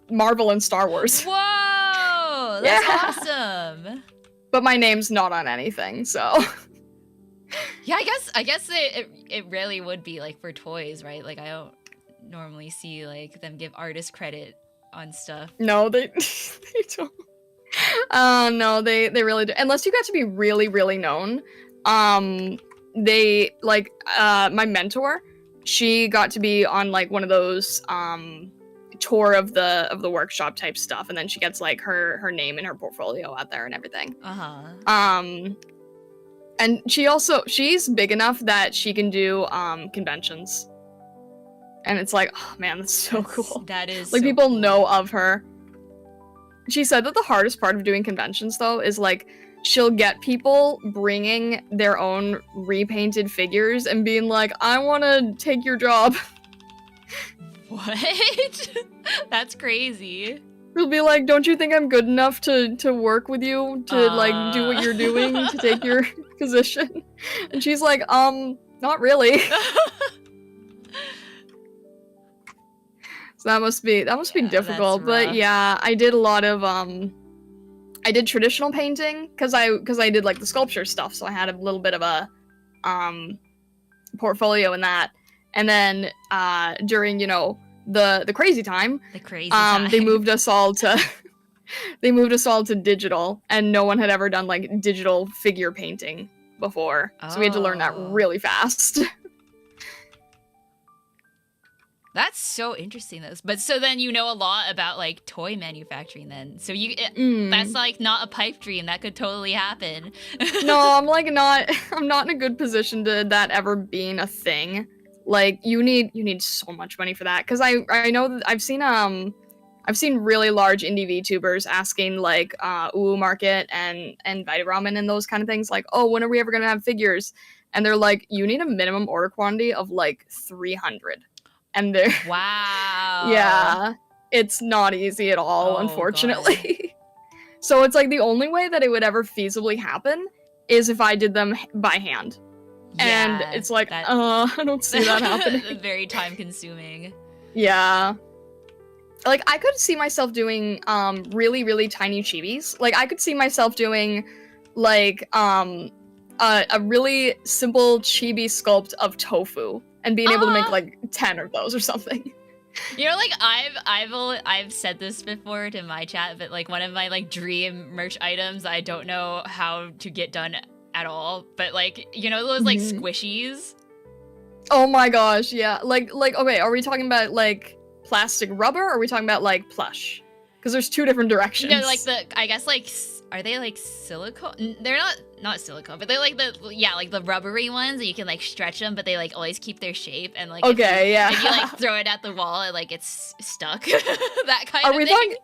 Marvel and Star Wars. Whoa! That's awesome. But my name's not on anything, so. Yeah, I guess it really would be like for toys, right? Like I don't normally see like them give artist credit on stuff. No, they don't. No, they really do. Unless you got to be really, really known. They like my mentor, she got to be on like one of those tour of the workshop type stuff, and then she gets like her name and her portfolio out there and everything. And she's big enough that she can do conventions. And it's like, oh man, that's so cool. That is like so people cool. know of her. She said that the hardest part of doing conventions though is like she'll get people bringing their own repainted figures and being like, I want to take your job. What? That's crazy. He'll be like, don't you think I'm good enough to work with you to like do what you're doing to take your position? And she's like, not really. So that must be difficult. But yeah, I did a lot of I did traditional painting because I did like the sculpture stuff, so I had a little bit of a portfolio in that. And then during, you know, the crazy time, they moved us all to digital, and no one had ever done like digital figure painting before. So we had to learn that really fast. That's so interesting, though. But so then you know a lot about like toy manufacturing then. So that's like not a pipe dream. That could totally happen. No, I'm not in a good position to that ever being a thing. Like you need so much money for that. Cause I know that I've seen really large indie VTubers asking like Uwu Market and Vita Ramen and those kind of things, like, oh, when are we ever gonna have figures? And they're like, you need a minimum order quantity of like 300. And they're wow. Yeah, it's not easy at all, unfortunately. So it's like the only way that it would ever feasibly happen is if I did them by hand. Yeah, and it's like, I don't see that happening. Very time consuming. Yeah. Like I could see myself doing really, really tiny chibis. Like I could see myself doing like a really simple chibi sculpt of tofu. And being able to make like 10 of those or something. You know, like I've said this before to my chat, but like one of my like dream merch items I don't know how to get done at all, but like, you know, those like squishies. Oh my gosh, yeah. Like okay, are we talking about like plastic rubber or are we talking about like plush? Because there's two different directions. No, like I guess like, are they like silicone? They're not silicone, but they're like the rubbery ones that you can like stretch them, but they like always keep their shape, and like if you like throw it at the wall, it like it's stuck. That kind of thing. Are we talking?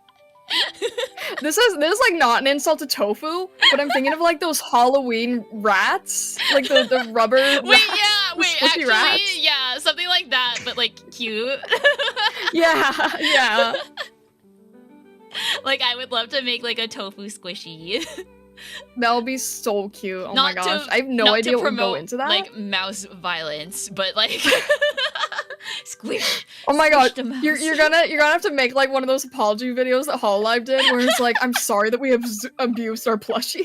This is like not an insult to tofu, but I'm thinking of like those Halloween rats, like the rubber. Actually, rats. Yeah, something like that, but like cute. Yeah. Like I would love to make like a tofu squishy. That would be so cute. Oh my gosh, I have no idea what would go into that. Like mouse violence, but like squish. Oh my gosh, you're gonna have to make like one of those apology videos that Collab did, where it's like, I'm sorry that we have abused our plushies.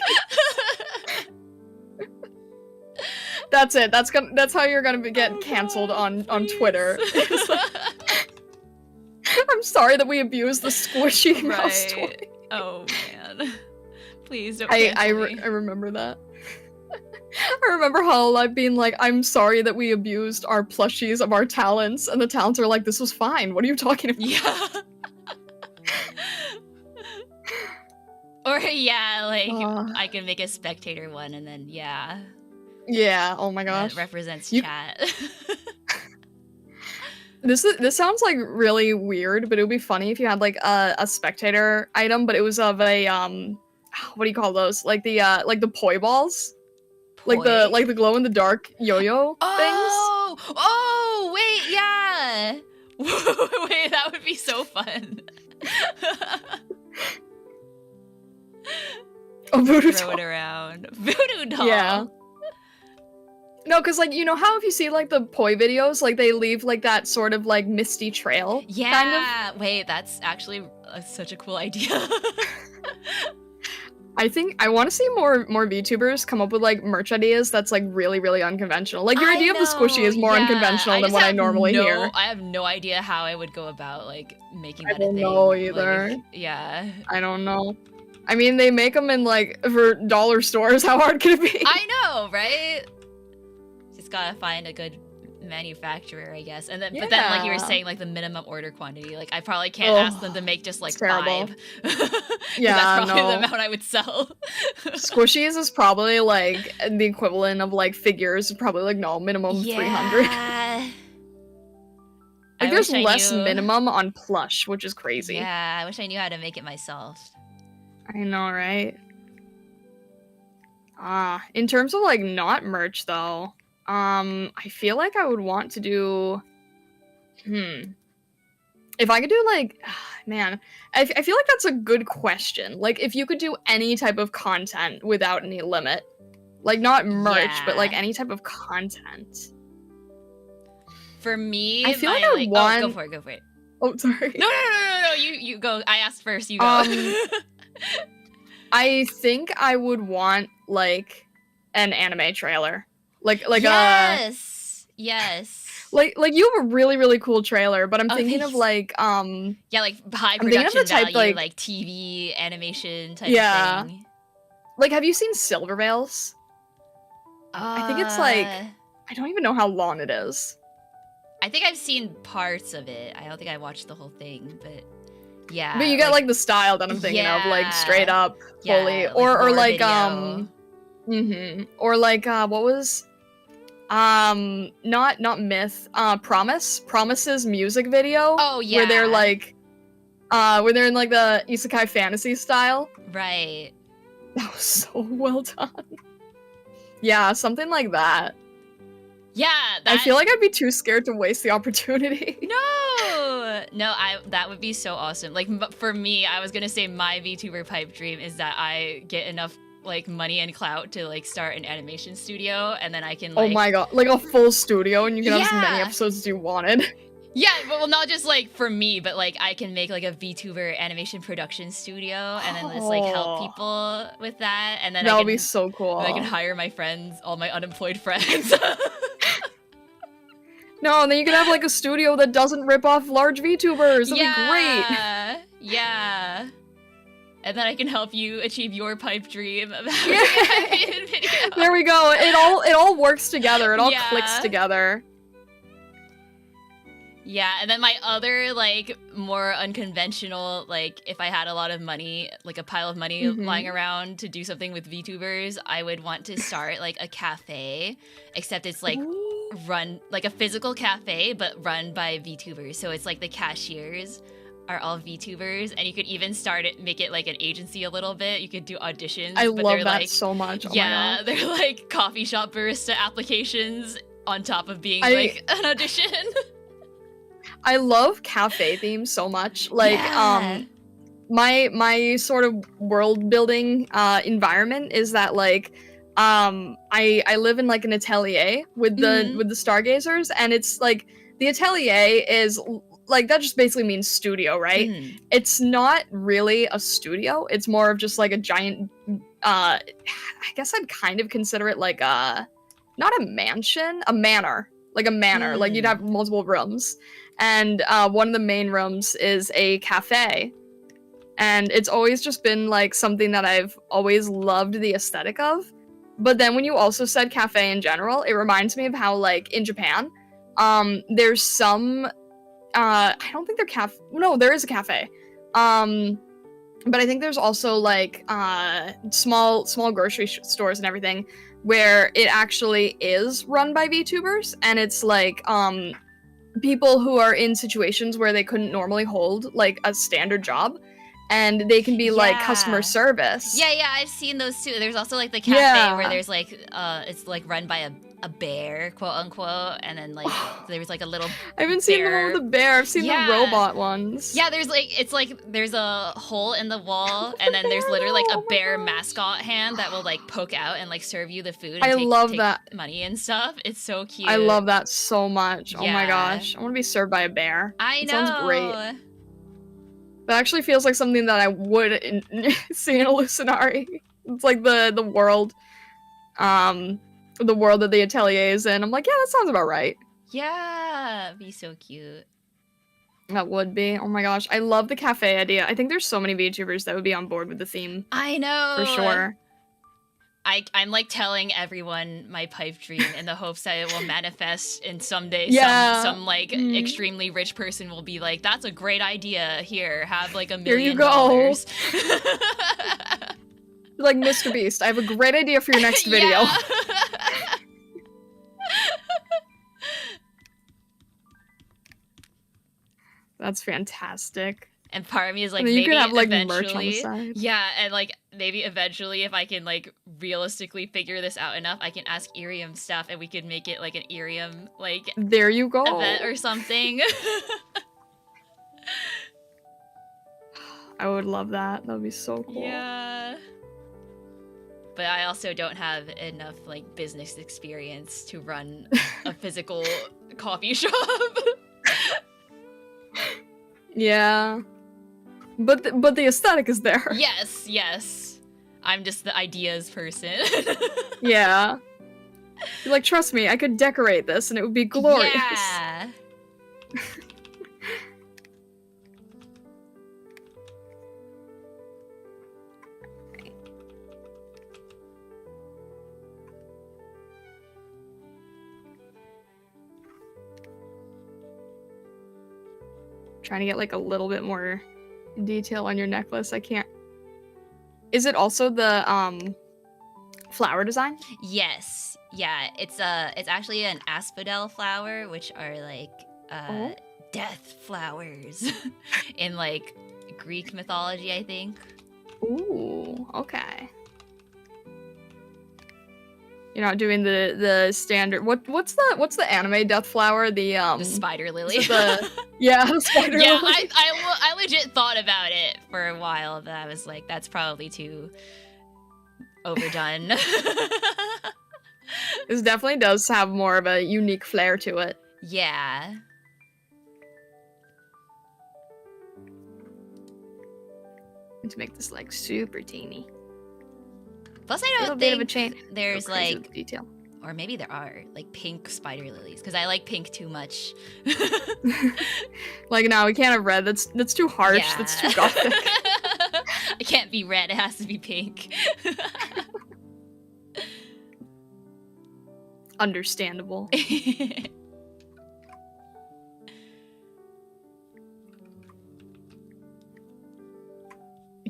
That's it. That's how you're gonna get canceled on Twitter. I'm sorry that we abused the squishy mouse toy. Oh man. Please don't I remember that. I remember Collab being like, I'm sorry that we abused our plushies of our talents, and the talents are like, this was fine. What are you talking about? Yeah. Or yeah, like I can make a spectator one, and then yeah. Yeah, oh my gosh. It represents chat. This sounds like really weird, but it would be funny if you had like a spectator item, but it was of a what do you call those? Like the poi balls? Poi? Like the glow in the dark yo-yo things? Oh, wait, yeah. Wait, that would be so fun. Oh, voodoo Throw doll. it around. Voodoo doll. Yeah. No, because, like, you know how if you see, like, the poi videos, like, they leave, like, that sort of, like, misty trail? Yeah. Kind of? Wait, that's actually such a cool idea. I think I want to see more VTubers come up with, like, merch ideas that's, like, really, really unconventional. Like, your idea of the squishy is more unconventional than what I normally hear. I have no idea how I would go about, like, making that a thing. I don't know either. Like, yeah. I don't know. I mean, they make them in, like, for dollar stores. How hard could it be? I know, right? Just gotta find a good manufacturer, I guess. And then, but then, like you were Yeah. saying, like the minimum order quantity. Like I probably can't ask them to make just like it's terrible. 5. 'Cause Yeah, that's probably the no. amount I would sell. Squishies is probably like the equivalent of like figures, probably like no minimum 300. Yeah. Like I there's wish I less knew- minimum on plush, which is crazy. Yeah, I wish I knew how to make it myself. I know, right? In terms of like not merch though, I feel like I would want to do if I could do like man, I feel like that's a good question. Like if you could do any type of content without any limit. Like not merch, but like Yeah. any type of content. For me, I feel like my, I would want- Oh, go for it. Oh, sorry. No, you go. I asked first, you go. I think I would want like an anime trailer. Like yes. like you have a really cool trailer, but I'm Oh, thinking of thanks. like Yeah, like high I'm thinking of production the type, value, like- like TV animation type Yeah. of thing. like have you seen Silver Veils? I think it's like- I don't even know how long it is. I think I've seen parts of it. I don't think I watched the whole thing, but yeah. But you get like the style that I'm thinking of, like straight up yeah, fully. like or lore like video. or like what was not Myth, Promise's music video. Oh yeah. Where they're like where they're in like the isekai fantasy style. Right. That was so well done. Yeah, something like that. Yeah, I feel like I'd be too scared to waste the opportunity. No, that would be so awesome. Like for me, I was gonna say my VTuber pipe dream is that I get enough like money and clout to like start an animation studio, and then I can like. Oh my god, like a full studio, and you can have as many Yeah. episodes as you wanted. Yeah, but well, not just like for me, but like I can make like a VTuber animation production studio, and then just like help Oh. people with that, and then That I would can, be so cool. I can hire my friends, all my unemployed friends. No, and then you can have like a studio that doesn't rip off large VTubers. That'd be great. Yeah. And then I can help you achieve your pipe dream of having Yeah. a animated video. There we go. It all works together. It all Yeah. clicks together. Yeah, and then my other like more unconventional, like if I had a lot of money, like a pile of money Mhm. lying around to do something with VTubers, I would want to start like a cafe, except it's like Ooh. run like a physical cafe but run by VTubers. So it's like the cashiers are all VTubers, and you could even make it like an agency a little bit. You could do auditions. I but love they're that like, so much. Oh yeah, my god. they're like coffee shop barista applications on top of being I- like an audition. I love cafe themes so much. Like Yeah. my sort of world building environment is that like I live in like an atelier with the Mhm. with the stargazers, and it's like the atelier is like that just basically means studio, right? Mm. It's not really a studio. It's more of just like a giant I guess I'd kind of consider it like a not a mansion, a manor. Like a manor. Like you'd have multiple rooms. And one of the main rooms is a cafe. And it's always just been like something that I've always loved the aesthetic of. But then when you also said cafe in general, it reminds me of how like in Japan, there's some I don't think they're no, there is a cafe. But I think there's also like small grocery stores and everything where it actually is run by VTubers, and it's like people who are in situations where they couldn't normally hold like a standard job, and they can be like Yeah. customer service. Yeah, I've seen those too. There's also like the cafe Yeah. where there's like it's like run by a bear, quote unquote, and then like there's like a little I haven't seen the one with bear. the bear. I've seen Yeah. the robot ones. yeah. There's like it's like there's a hole in the wall, and then there's bear literally like though, a oh my bear gosh. mascot hand that will like poke out and like serve you the food. And I take, love take that. money and stuff. It's so cute. I love that so much. Oh my Yeah. gosh. I want to be served by a bear. I It know. sounds great. That actually feels like something that I would see in a Lucinari. It's like the world that the atelier is in. I'm like, yeah, that sounds about right. Yeah, be so cute. That would be. Oh my gosh. I love the cafe idea. I think there's so many VTubers that would be on board with the theme I know for sure. I'm like telling everyone my pipe dream in the hopes that it will manifest, and someday some like extremely rich person will be like, "That's a great idea. Here, have like $1 million." You're like, Mr. Beast, I have a great idea for your next video. Yeah. That's fantastic. And part of me is like, And then you maybe could have like eventually, merch on the side. yeah, and like maybe eventually, if I can like realistically figure this out enough, I can ask IRIAM stuff, and we could make it like an IRIAM like There you go. event or something. I would love that. That would be so cool. Yeah. But I also don't have enough like business experience to run a physical coffee shop. Yeah. But the aesthetic is there. Yes. I'm just the ideas person. Yeah. You're like, trust me, I could decorate this and it would be glorious. Yeah. Trying to get like a little bit more detail on your necklace. I can't. Is it also the flower design? Yes. Yeah. It's actually an asphodel flower, which are like death flowers in like Greek mythology, I think. Ooh, okay. You're not doing the standard. What's the anime death flower? The spider lily. The spider yeah, lily. I legit thought about it for a while, but I was like, that's probably too overdone. This definitely does have more of a unique flair to it. Yeah. To make this like super teeny. Plus, I don't bit of a think chain. there's Go crazy like with the detail. or maybe there are like pink spider lilies, because I like pink too much. Like, no, we can't have red. That's too harsh. Yeah. That's too gothic. It can't be red. It has to be pink. Understandable. I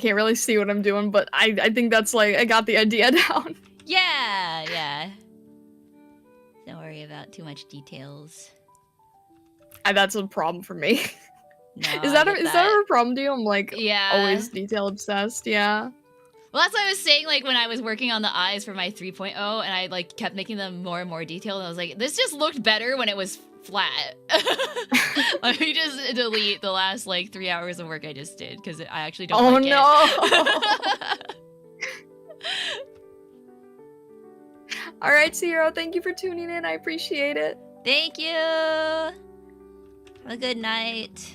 can't really see what I'm doing, but I think that's like, I got the idea down. Yeah. Don't worry about too much details. That's a problem for me. No, Is that a problem to you? I'm like yeah. always detail obsessed. Yeah. Well, that's what I was saying, like, when I was working on the eyes for my 3.0, and I, like, kept making them more and more detailed, and I was like, this just looked better when it was flat. Let me just delete the last, like, 3 hours of work I just did, because I actually don't like it. Oh, no! Alright, Sierra, thank you for tuning in. I appreciate it. Thank you! Have a good night.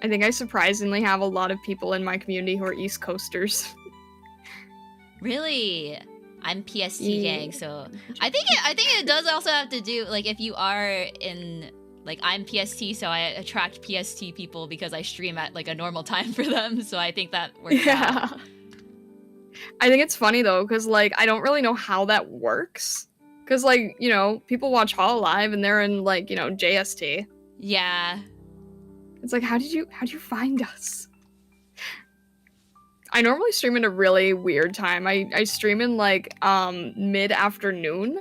I think I surprisingly have a lot of people in my community who are East Coasters. Really? I'm PST Yeah. gang, so I think it does also have to do, like, if you are in, like, I'm PST, so I attract PST people because I stream at like a normal time for them, so I think that works out. I think it's funny though, because like I don't really know how that works. Because like, you know, people watch Hololive and they're in like, you know, JST. Yeah. It's like, how did you find us? I normally stream in a really weird time. I stream in like mid-afternoon.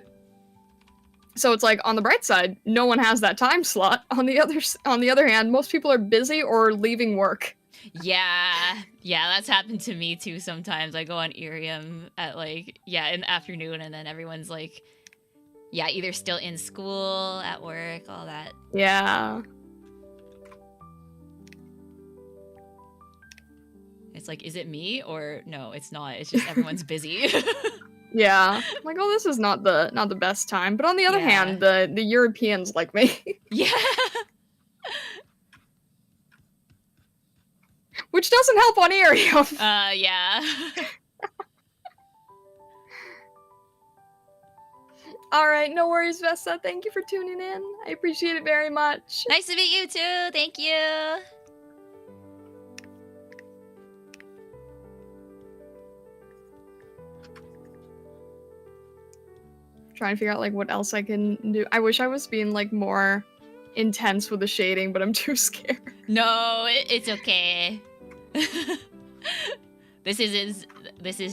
So it's like, on the bright side, no one has that time slot. On the other hand, most people are busy or leaving work. Yeah, that's happened to me too sometimes. I go on IRIAM at like, in the afternoon, and then everyone's like, either still in school, at work, all that. Yeah. It's like, is it me? Or no, it's not. It's just everyone's busy. Yeah. I'm like, oh, this is not the best time. But on the other hand, the Europeans like me. Yeah. Which doesn't help on IRIAM. Yeah. Alright, no worries, Vesta. Thank you for tuning in. I appreciate it very much. Nice to meet you too. Thank you. Trying to figure out like what else I can do. I wish I was being like more intense with the shading, but I'm too scared. No, it's okay. This is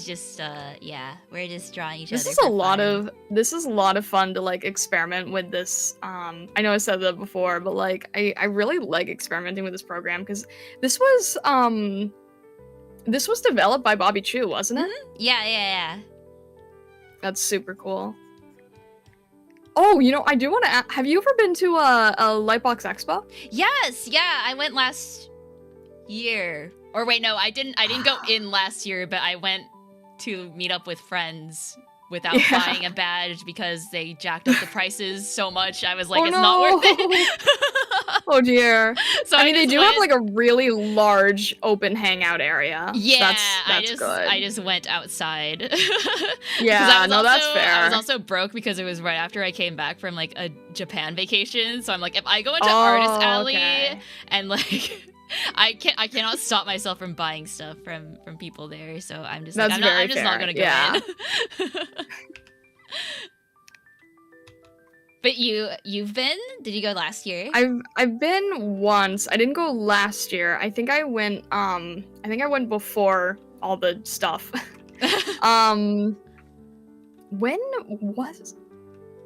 just yeah, we're just drawing each other. This is a lot of fun to like experiment with this. I know I said that before, but like I really like experimenting with this program because this was developed by Bobby Chu, wasn't it? Mm-hmm. Yeah. That's super cool. Oh, you know, I do want to. Have you ever been to a Lightbox Expo? Yes, yeah, I went last year. Or wait, no, I didn't go in last year, but I went to meet up with friends without buying a badge because they jacked up the prices so much. I was like, it's not worth it. Oh dear. So I mean, they do have like a really large open hangout area. Yeah, that's good. I just went outside. Yeah, no, that's fair. I was also broke because it was right after I came back from like a Japan vacation. So I'm like, if I go into Artist Alley and like I cannot stop myself from buying stuff from people there. So I'm just like, I'm just not gonna go in. But you've been? Did you go last year? I've been once. I didn't go last year. I think I went before all the stuff. When was,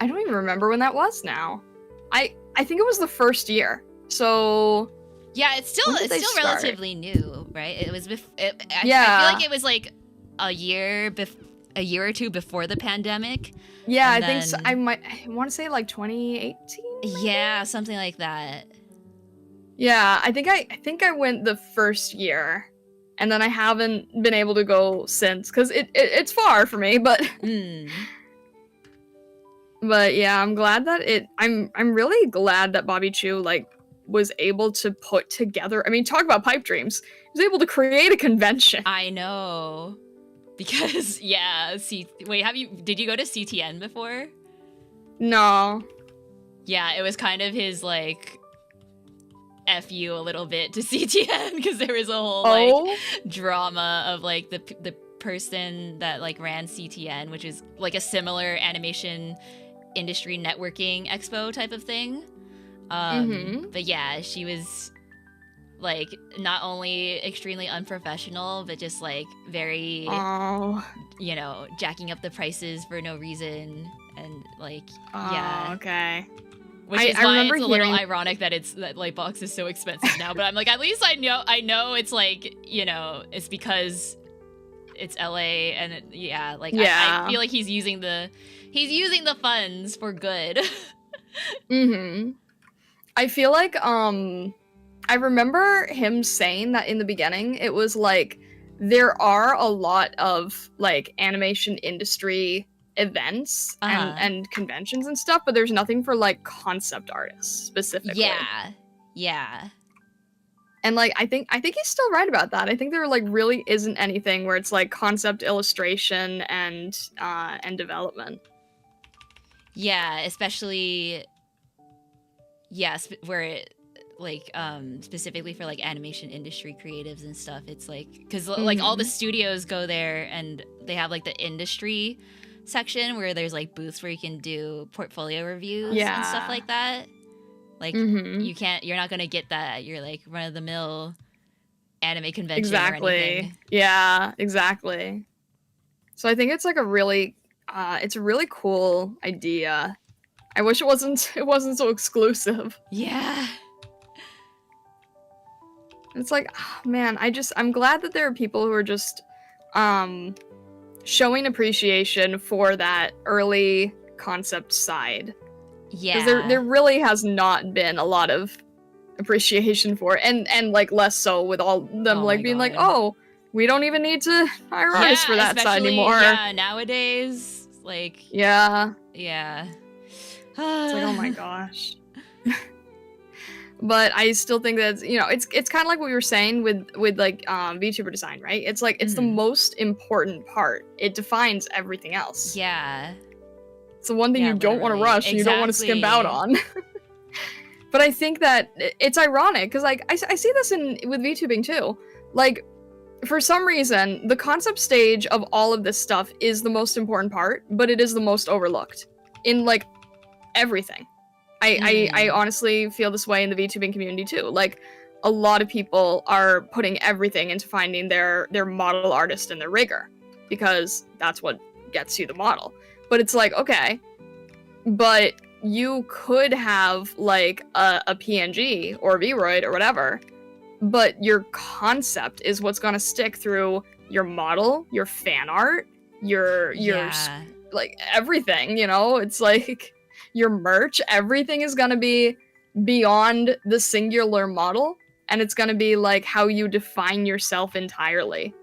I don't even remember when that was now. I think it was the first year. So yeah, it's still relatively new, right? It was I feel like it was like a year or two before the pandemic. Yeah, I think so. I want to say like 2018. Yeah, something like that. Yeah, I think I went the first year, and then I haven't been able to go since because it's far for me. But but yeah, I'm glad that I'm really glad that Bobby Chu like was able to put together. I mean, talk about pipe dreams. He was able to create a convention. I know. Because yeah, did you go to CTN before? No. Yeah, it was kind of his like F you a little bit to CTN because there was a whole like drama of like the person that like ran CTN, which is like a similar animation industry networking expo type of thing. But yeah, she was like not only extremely unprofessional, but just like very, you know, jacking up the prices for no reason, and like, yeah, okay. Which is why it's a little ironic that that Lightbox is so expensive now. But I'm like, at least I know it's like, you know, it's because it's LA and I feel like he's using the funds for good. I feel like I remember him saying that in the beginning. It was like there are a lot of like animation industry events and conventions and stuff, but there's nothing for like concept artists specifically. Yeah. And like I think he's still right about that. I think there like really isn't anything where it's like concept illustration and development. Yeah, especially where it like specifically for like animation industry creatives and stuff. It's like because like all the studios go there and they have like the industry section where there's like booths where you can do portfolio reviews and stuff like that. Like you're not gonna get that at your like run-of-the-mill anime convention or anything. Yeah, exactly. So I think it's like a really cool idea. I wish it wasn't so exclusive. Yeah. It's like, man, I'm glad that there are people who are just showing appreciation for that early concept side. Yeah. Because there really has not been a lot of appreciation for it. And like less so with all them being like, oh, we don't even need to hire artists for that side anymore. Yeah, nowadays, like Yeah. It's like, oh my gosh. But I still think that, you know, it's kind of like what we were saying with like VTuber design, right? It's like it's the most important part. It defines everything else. Yeah. It's the one thing you don't want to rush and you don't want to skimp out on. But I think that it's ironic because like I see this with VTubing too. Like for some reason, the concept stage of all of this stuff is the most important part, but it is the most overlooked. in like everything. I honestly feel this way in the VTubing community too. Like, a lot of people are putting everything into finding their model artist and their rigger, because that's what gets you the model. But it's like, okay, but you could have like a PNG or a Vroid or whatever, but your concept is what's gonna stick through your model, your fan art, your like everything, you know? It's like your merch, everything is gonna be beyond the singular model, and it's gonna be like how you define yourself entirely.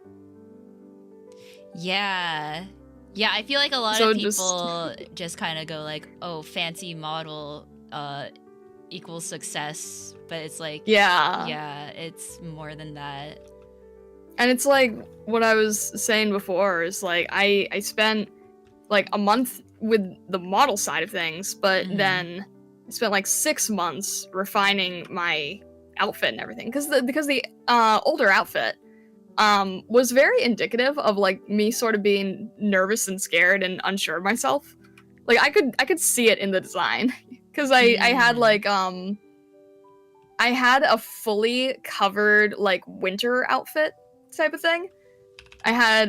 Yeah. Yeah, I feel like a lot So of people just kind of go like, oh, fancy model equals success. But it's like, yeah, it's more than that. And it's like what I was saying before is like I spent like a month with the model side of things, but then I spent like 6 months refining my outfit and everything, because the older outfit was very indicative of like me sort of being nervous and scared and unsure of myself. Like I could see it in the design, because I had like I had a fully covered like winter outfit type of thing. I had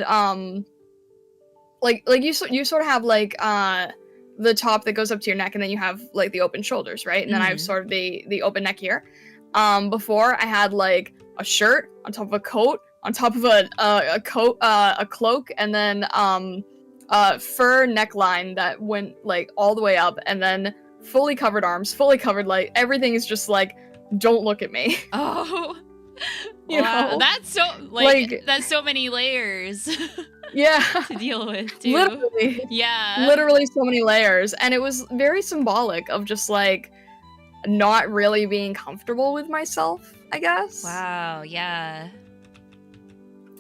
like you sort of have like the top that goes up to your neck, and then you have like the open shoulders, right? And then I have sort of the open neck here. Before I had like a shirt on top of a coat, on top of a cloak, and then fur neckline that went like all the way up, and then fully covered arms, fully covered, like everything is just like, don't look at me. Oh, you wow, know? that's so like that's so many layers. Yeah, to deal with too. Literally so many layers, and it was very symbolic of just like not really being comfortable with myself, I guess. Wow, yeah.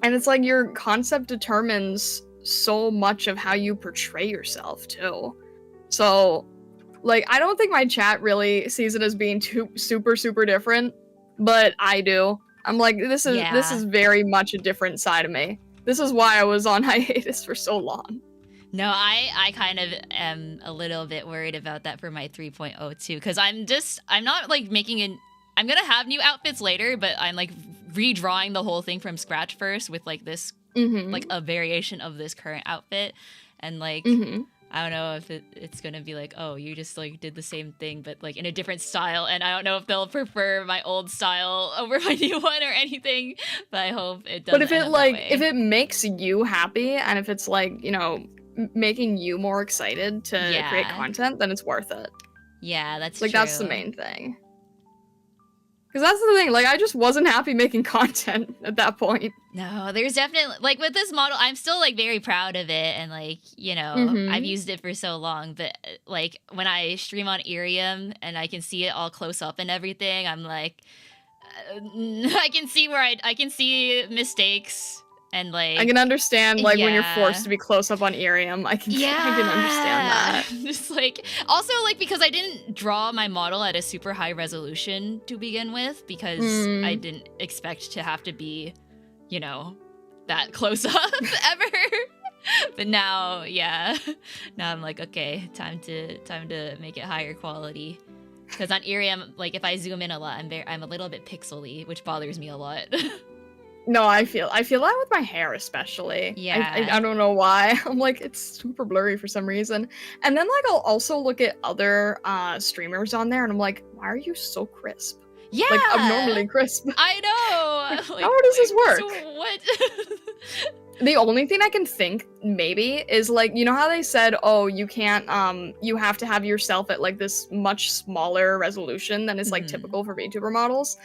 And it's like your concept determines so much of how you portray yourself too. So like I don't think my chat really sees it as being too super different, but I do. I'm like, this is very much a different side of me. This is why I was on hiatus for so long. No, I kind of am a little bit worried about that for my 3.0 too, because I'm not like I'm gonna have new outfits later, but I'm like redrawing the whole thing from scratch first with like this like a variation of this current outfit, and like I don't know if it's gonna be like, oh, you just like did the same thing but like in a different style, and I don't know if they'll prefer my old style over my new one or anything, but I hope it doesn't. But if it makes you happy, and if it's like, you know, making you more excited to create content, then it's worth it. Yeah, that's like true. That's the main thing. Because that's the thing, like, I just wasn't happy making content at that point. No, there's definitely, like, with this model, I'm still, like, very proud of it, and, like, you know, I've used it for so long, but, like, when I stream on IRIAM, and I can see it all close up and everything, I'm like, I can see I can see mistakes, and, like... I can understand, like, when you're forced to be close up on IRIAM, I can understand that. Just, like, also, like, because I didn't draw my model at a super high resolution to begin with, because I didn't expect to have to be, you know, that close up ever. But now, now I'm like, okay, time to make it higher quality. Because on IRIAM, like, if I zoom in a lot, I'm a little bit pixely, which bothers me a lot. No, I feel that with my hair especially. Yeah. I don't know why. I'm like, it's super blurry for some reason. And then like I'll also look at other streamers on there, and I'm like, why are you so crisp? Yeah. Like abnormally crisp. I know. Like, how does this work? So what? The only thing I can think maybe is like, you know how they said, oh, you can't you have to have yourself at like this much smaller resolution than is like typical for VTuber models.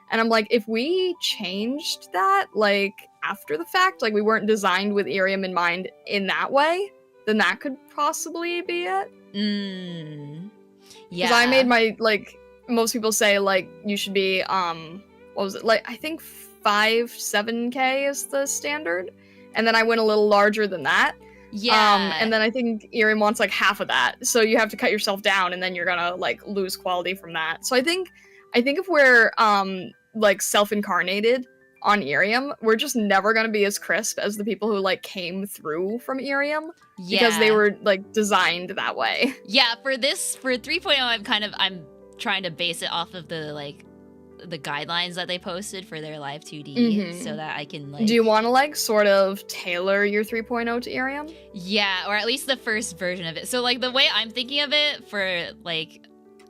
And I'm like, if we changed that, like, after the fact, like, we weren't designed with IRIAM in mind in that way, then that could possibly be it. Yeah. Because I made my, like, most people say, like, you should be, what was it? Like, I think 7K is the standard. And then I went a little larger than that. Yeah. And then I think IRIAM wants, like, half of that. So you have to cut yourself down, and then you're gonna, like, lose quality from that. So I think if we're like self-incarnated, on IRIAM, we're just never gonna be as crisp as the people who like came through from IRIAM because they were like designed that way. Yeah, for 3.0, I'm trying to base it off of the guidelines that they posted for their live 2D so that I can like. Do you want to like sort of tailor your 3.0 to IRIAM? Yeah, or at least the first version of it. So like the way I'm thinking of it for like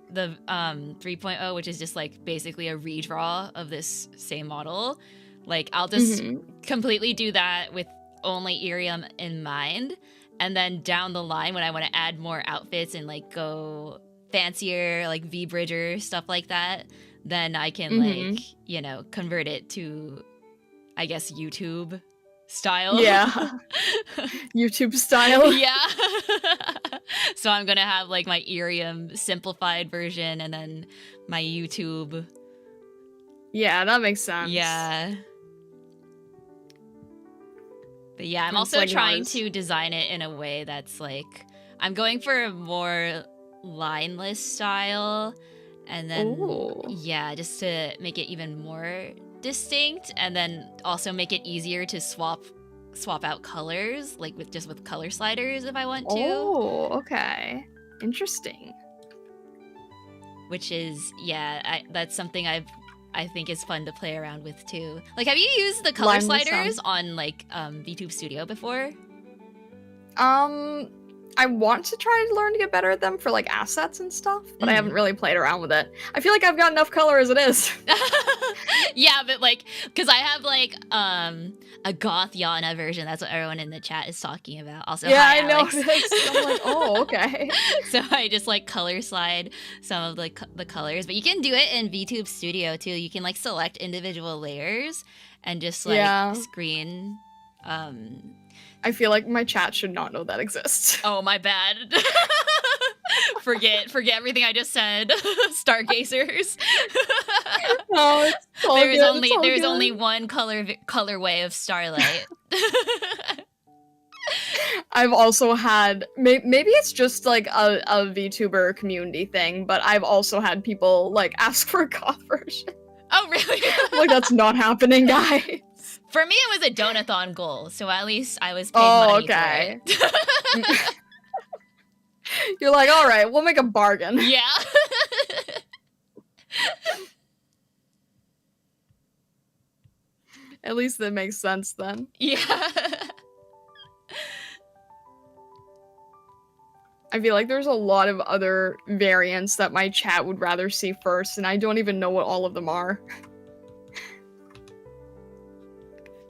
the 3.0, which is just like basically a redraw of this same model, like I'll just completely do that with only IRIAM in mind, and then down the line when I want to add more outfits and like go fancier, like V-Bridger stuff like that, then I can like, you know, convert it to, I guess, YouTube style. Yeah. YouTube style. Yeah. So I'm gonna have like my IRIAM simplified version and then my YouTube. Yeah, that makes sense. Yeah. But yeah, I'm It's also like trying yours. to design it in a way that's like, I'm going for a more lineless style, and then Ooh. yeah, just to make it even more distinct, and then also make it easier to swap out colors, like with color sliders if I want to. Oh, okay. Interesting. Which is that's something I think is fun to play around with too. Like, have you used the color Lineless sliders on like VTube Studio before? I want to try to learn to get better at them for like assets and stuff, but I haven't really played around with it. I feel like I've got enough color as it is. Yeah, but like, because I have like a goth Yana version. That's what everyone in the chat is talking about. Also, Yeah, hi, I know. Alex. I'm like, oh, okay. So I just like color slide some of the colors, but you can do it in VTube Studio too. You can like select individual layers and just like screen. I feel like my chat should not know that exists. Oh, my bad. Forget everything I just said. Stargazers. No, it's all There's good, there's only one colorway of Starlight. I've also had maybe it's just like a VTuber community thing, but I've also had people like ask for a goth version. Oh, really? Like, that's not happening, guys. For me, it was a donathon goal, so at least I was paid money okay. for it. You're like, all right, we'll make a bargain. Yeah. At least that makes sense then. Yeah. I feel like there's a lot of other variants that my chat would rather see first, and I don't even know what all of them are.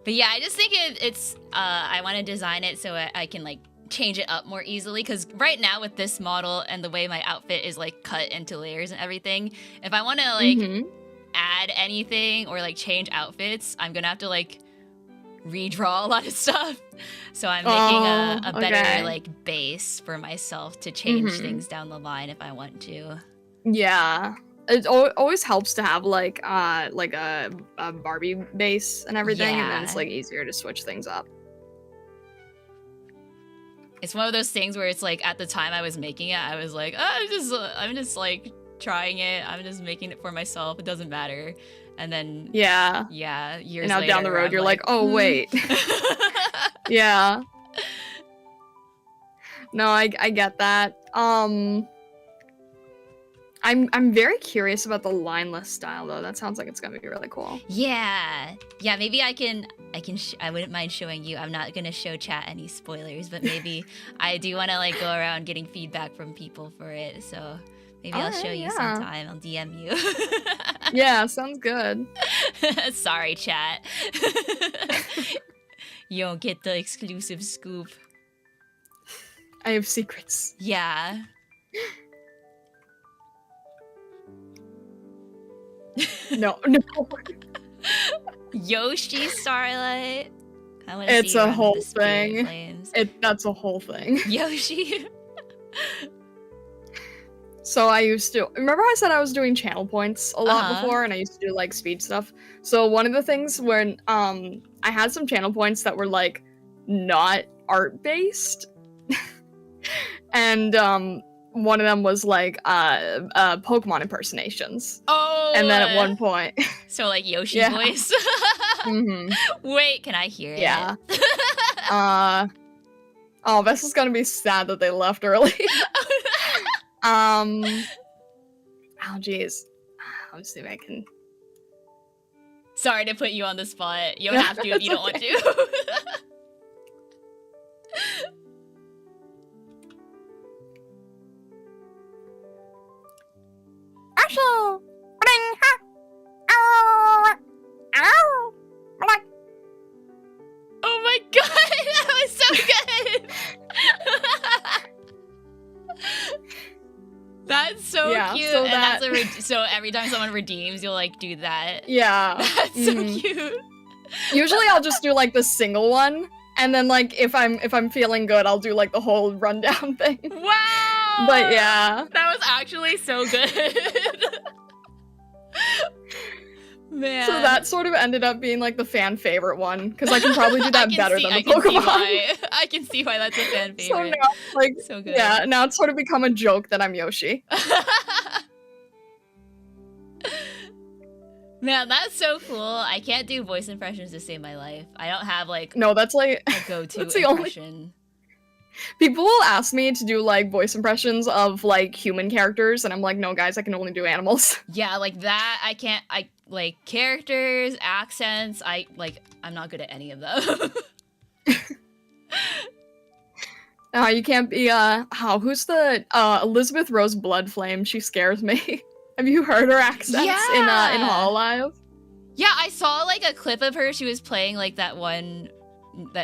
But yeah, I just think it's I want to design it so I can like change it up more easily, because right now with this model and the way my outfit is like cut into layers and everything, if I want to like add anything or like change outfits, I'm gonna have to like redraw a lot of stuff. So I'm making a better like base for myself to change things down the line if I want to. Yeah. It always helps to have like a Barbie base and everything, and then it's like easier to switch things up. It's one of those things where it's like at the time I was making it, I was like, oh, I'm just like trying it. I'm just making it for myself. It doesn't matter. And then years and now later, down the road I'm you're like, oh wait. Yeah. No, I get that. I'm very curious about the lineless style though. That sounds like it's gonna be really cool. Yeah, maybe I wouldn't mind showing you. I'm not gonna show chat any spoilers, but maybe I do want to like go around getting feedback from people for it. So maybe I'll show you sometime. I'll DM you. Yeah, sounds good. Sorry, chat. You don't get the exclusive scoop. I have secrets. Yeah. No. Yoshi Starlight. It's a whole thing. That's a whole thing. Yoshi. So I used to remember I said I was doing channel points a lot before, and I used to do like speed stuff. So one of the things when I had some channel points that were like not art based, and one of them was like Pokemon impersonations. Oh, and then at one point, so like Yoshi voice. Mhm. Wait, can I hear Yeah. it? Oh, this is gonna be sad that they left early. Oh, jeez. Let's see if I can. Sorry to put you on the spot. You don't have to if you don't want okay. to. Oh my god, that was so good! That's so Yeah, cute. so and that- that's so every time someone redeems, you'll like do that. Yeah. That's so Mhm. cute. Usually I'll just do like the single one, and then like if I'm feeling good, I'll do like the whole rundown thing. Wow! But yeah. That was actually so good. Man. So that sort of ended up being like the fan favorite one, because I can probably do that better than the I can see Pokemon. why. I can see why that's a fan So favorite. now, like, So good. yeah, now it's sort of become a joke that I'm Yoshi. Man, that's so cool. I can't do voice impressions to save my life. I don't have like No, that's like a go-to that's the only- impression. people will ask me to do like voice impressions of like human characters, and I'm like, no, guys, I can only do animals. Yeah, like that. I can't. I like characters, accents. I'm not good at any of them. You can't be who's the Elizabeth Rose Bloodflame? She scares me. Have you heard her accents in Yeah. Hololive? Yeah, I saw like a clip of her. She was playing like that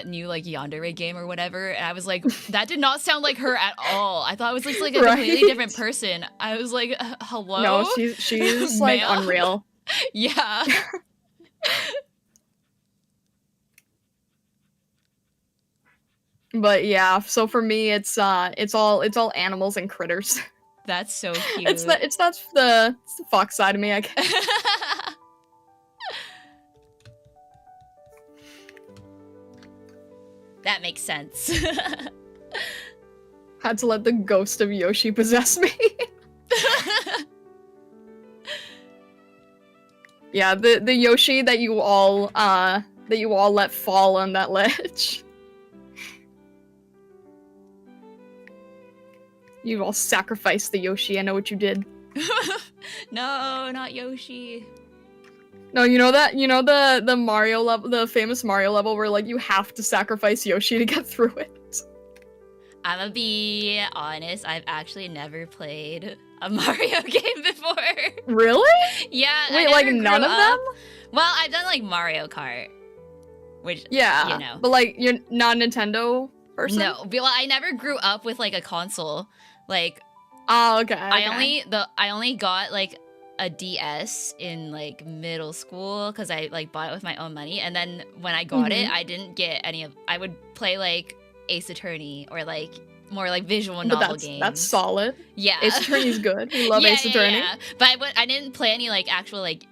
new like Yandere game or whatever, and I was like, that did not sound like her at all. I thought it was just like a completely Right? different person. I was like, hello? No, she's like Ma'am? unreal. Yeah. But yeah, so for me, it's all animals and critters. That's so cute. It's the fox side of me, I guess. That makes sense. Had to let the ghost of Yoshi possess me. Yeah, the Yoshi that you all let fall on that ledge. You all sacrificed the Yoshi. I know what you did. No, not Yoshi. No, you know the Mario level, the famous Mario level where like you have to sacrifice Yoshi to get through it. I'm gonna be honest, I've actually never played a Mario game before. Really? Yeah. I Wait, never like grew none of up- them? Well, I've done like Mario Kart, which Yeah, you know. but like you're not a Nintendo person. No, but, well, I never grew up with like a console. Like Oh, okay. I only got like a DS in like middle school because I like bought it with my own money, and then when I got it, I didn't get any of. I would play like Ace Attorney or like more like visual But novel that's games. that's solid. Yeah, Ace Attorney's good. We love Ace Attorney. Yeah. But I didn't play any like actual like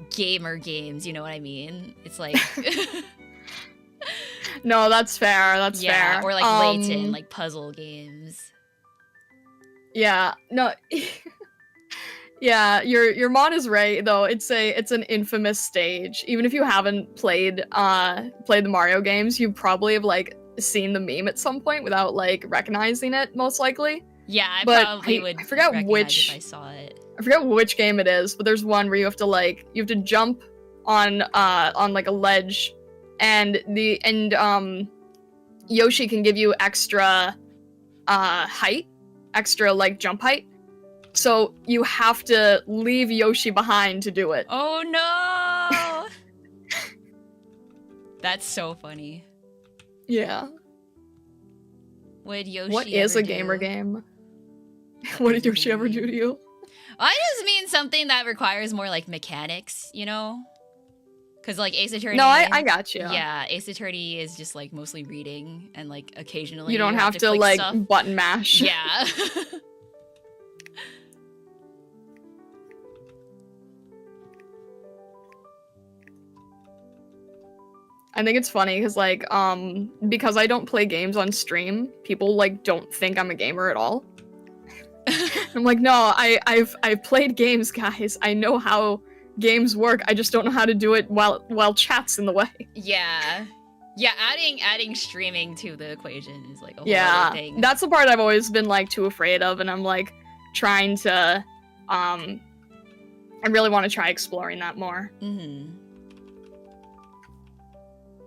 gamer games. You know what I mean? It's like No, that's fair. That's yeah, fair. or like Layton, like puzzle games. Yeah. No. Yeah, your mod is right though. It's an infamous stage. Even if you haven't played the Mario games, you probably have like seen the meme at some point without like recognizing it, most likely. Yeah, I But probably would. I forget recognize which if I saw it. I forget which game it is, but there's one where you have to jump on like a ledge, and Yoshi can give you extra height, extra like jump height. So you have to leave Yoshi behind to do it. Oh no! That's so funny. Yeah. Would Yoshi What is ever a gamer do? game? What did Yoshi ever do to you? I just mean something that requires more like mechanics, you know? Because like Ace Attorney. No, I got you. Yeah, Ace Attorney is just like mostly reading, and like occasionally You don't have to click like stuff. button mash. Yeah. I think it's funny because like because I don't play games on stream, people like don't think I'm a gamer at all. I'm like, no, I've played games, guys. I know how games work. I just don't know how to do it while chat's in the way. Yeah. Yeah, adding streaming to the equation is like a whole Yeah, other thing. that's the part I've always been like too afraid of, and I'm like trying to I really want to try exploring that more. Mm-hmm.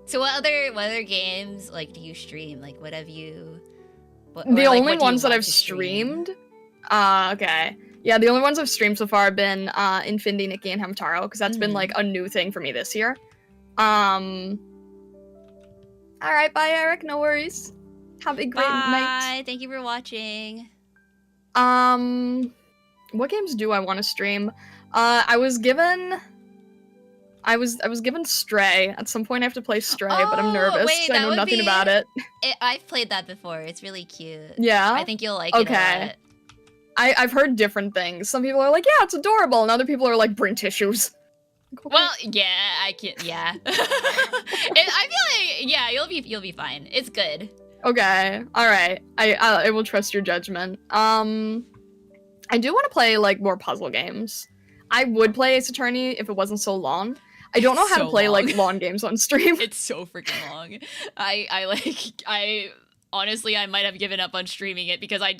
So what other games like do you stream? Like what have you? The only ones that I've streamed. Okay. Yeah, the only ones I've streamed so far have been Infinity, Nikki, and Hamtaro, because that's been like a new thing for me this year. Alright, bye Eric, no worries. Have a great night. Bye. Thank you for watching. What games do I want to stream? I was given Stray. At some point I have to play Stray, but I'm nervous. Wait, I know nothing about it. I've played that before. It's really cute. Yeah? I think you'll like it a lot. I've heard different things. Some people are like, yeah, it's adorable, and other people are like, bring tissues. Okay. Well, yeah, I can. Yeah, I feel like you'll be fine. It's good. Okay, all right. I will trust your judgment. I do want to play like more puzzle games. I would play Ace Attorney if it wasn't so long. I don't know how to play like long games on stream. It's so freaking long. I honestly, I might have given up on streaming it because I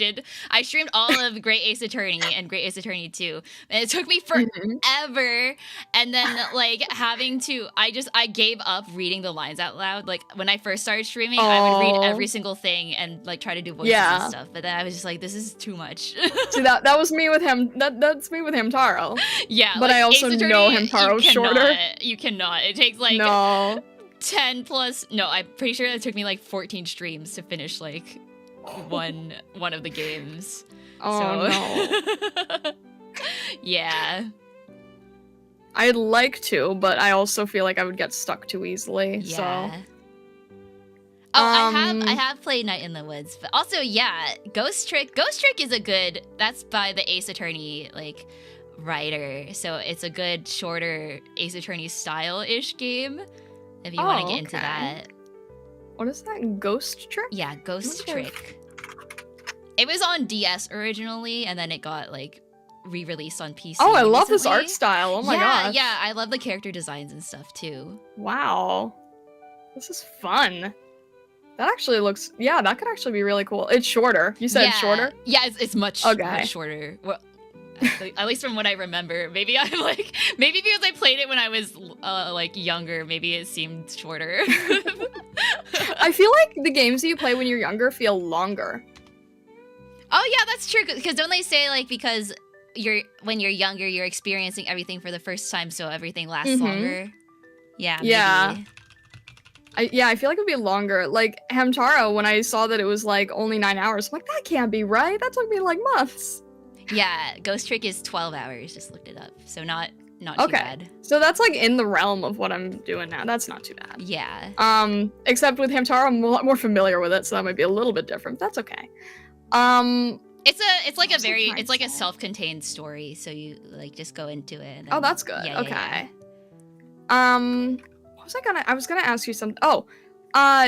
streamed all of Great Ace Attorney and Great Ace Attorney 2. And it took me forever. And then like I gave up reading the lines out loud. Like when I first started streaming, I would read every single thing and like try to do voices and stuff. But then I was just like, this is too much. See, that was me with him. That's me with Hamtaro. Yeah. But I also know Hamtaro's shorter. You cannot. It takes like no. 10 plus. No, I'm pretty sure it took me like 14 streams to finish like one of the games. No. Yeah. I'd like to, but I also feel like I would get stuck too easily. Yeah. So. I have played Night in the Woods, but also Ghost Trick. Ghost Trick is that's by the Ace Attorney like writer, so it's a good shorter Ace Attorney style-ish game. If you want to get into that. What is that? Ghost Trick? Yeah, Ghost Trick. It was on DS originally, and then it got like re-released on PC. Oh, I love this recently. art style. Oh my gosh. Yeah, I love the character designs and stuff too. Wow. This is fun. That actually looks, that could actually be really cool. It's shorter. You said it's shorter? Yeah, it's much shorter. Well, at least from what I remember. Maybe I'm like, maybe because I played it when I was like younger, maybe it seemed shorter. I feel like the games that you play when you're younger feel longer. Oh yeah, that's true. Because don't they say like because when you're younger, you're experiencing everything for the first time, so everything lasts longer. Yeah. Maybe. Yeah. I feel like it would be longer. Like Hamtaro, when I saw that it was like only 9 hours, I'm like, that can't be right. That took me like months. Yeah, Ghost Trick is 12 hours. Just looked it up, so not too bad. So that's like in the realm of what I'm doing now. That's not too bad. Yeah. Except with Hamtaro, I'm a lot more familiar with it, so that might be a little bit different. That's okay. It's like a self-contained story, so you like just go into it. And then, that's good. Yeah, okay. What was I was gonna ask you something.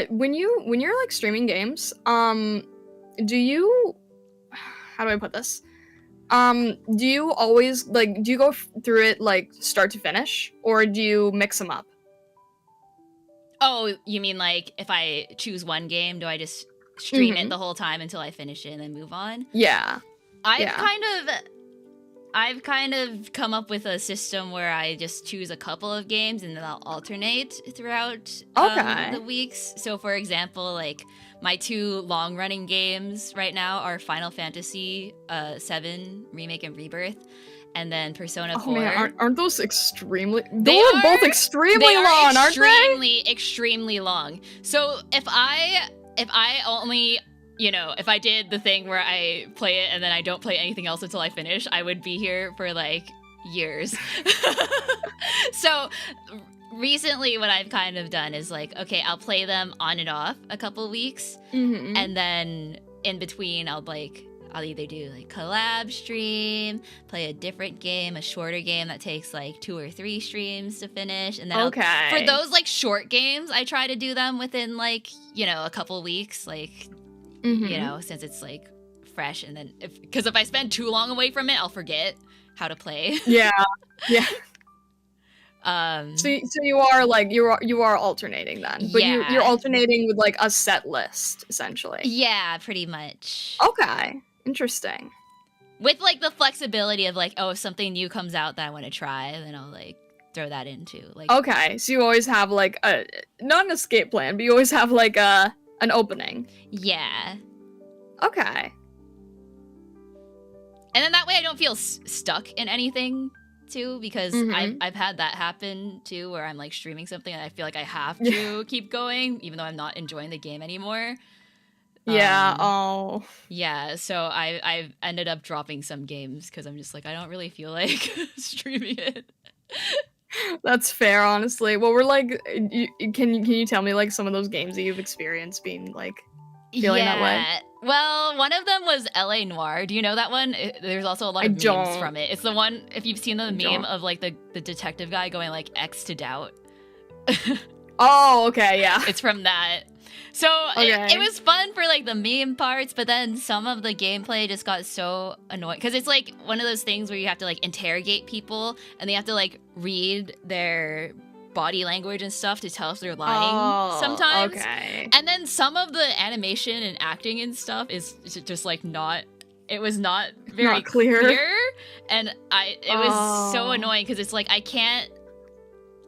When you're like streaming games, do you, how do I put this? Do you always do you go through it like start to finish, or do you mix them up? Oh, you mean like if I choose one game, do I just stream it the whole time until I finish it and then move on? Yeah. I've kind of come up with a system where I just choose a couple of games and then I'll alternate throughout the weeks. So for example, like my 2 long-running games right now are Final Fantasy 7 Remake and Rebirth, and then Persona 4. Man, aren't those extremely? They are both extremely long, aren't they? Extremely long. So if I only, if I did the thing where I play it and then I don't play anything else until I finish, I would be here for like years. So recently what I've kind of done is like, okay, I'll play them on and off a couple weeks, and then in between I'll either do like collab stream, play a different game, a shorter game that takes like 2 or 3 streams to finish, and then for those like short games, I try to do them within like a couple weeks, like since it's like fresh, and then if I spend too long away from it, I'll forget how to play. Yeah. So you are like you are alternating then, but Yeah. you're alternating with like a set list essentially. Yeah, pretty much. Okay, interesting. With like the flexibility of like, oh, if something new comes out that I want to try, then I'll like throw that into like. Okay, so you always have like a not an escape plan, but you always have like an opening. Yeah. Okay. And then that way I don't feel stuck in anything too, because I've had that happen too, where I'm like streaming something and I feel like I have to keep going, even though I'm not enjoying the game anymore. Yeah. Yeah. So I've ended up dropping some games because I'm just like I don't really feel like streaming it. That's fair, honestly. Well, we're like, can you tell me like some of those games that you've experienced being like feeling that way? Well, one of them was LA Noire. Do you know that one? There's also a lot of memes from it. It's the one, if you've seen the meme of like the detective guy going like X to doubt. Oh, okay, yeah. It's from that. So it was fun for like the meme parts, but then some of the gameplay just got so annoying because it's like one of those things where you have to like interrogate people and they have to like read their body language and stuff to tell if they're lying sometimes. Okay. And then some of the animation and acting and stuff is just like not. It was not very clear, and it was so annoying because it's like I can't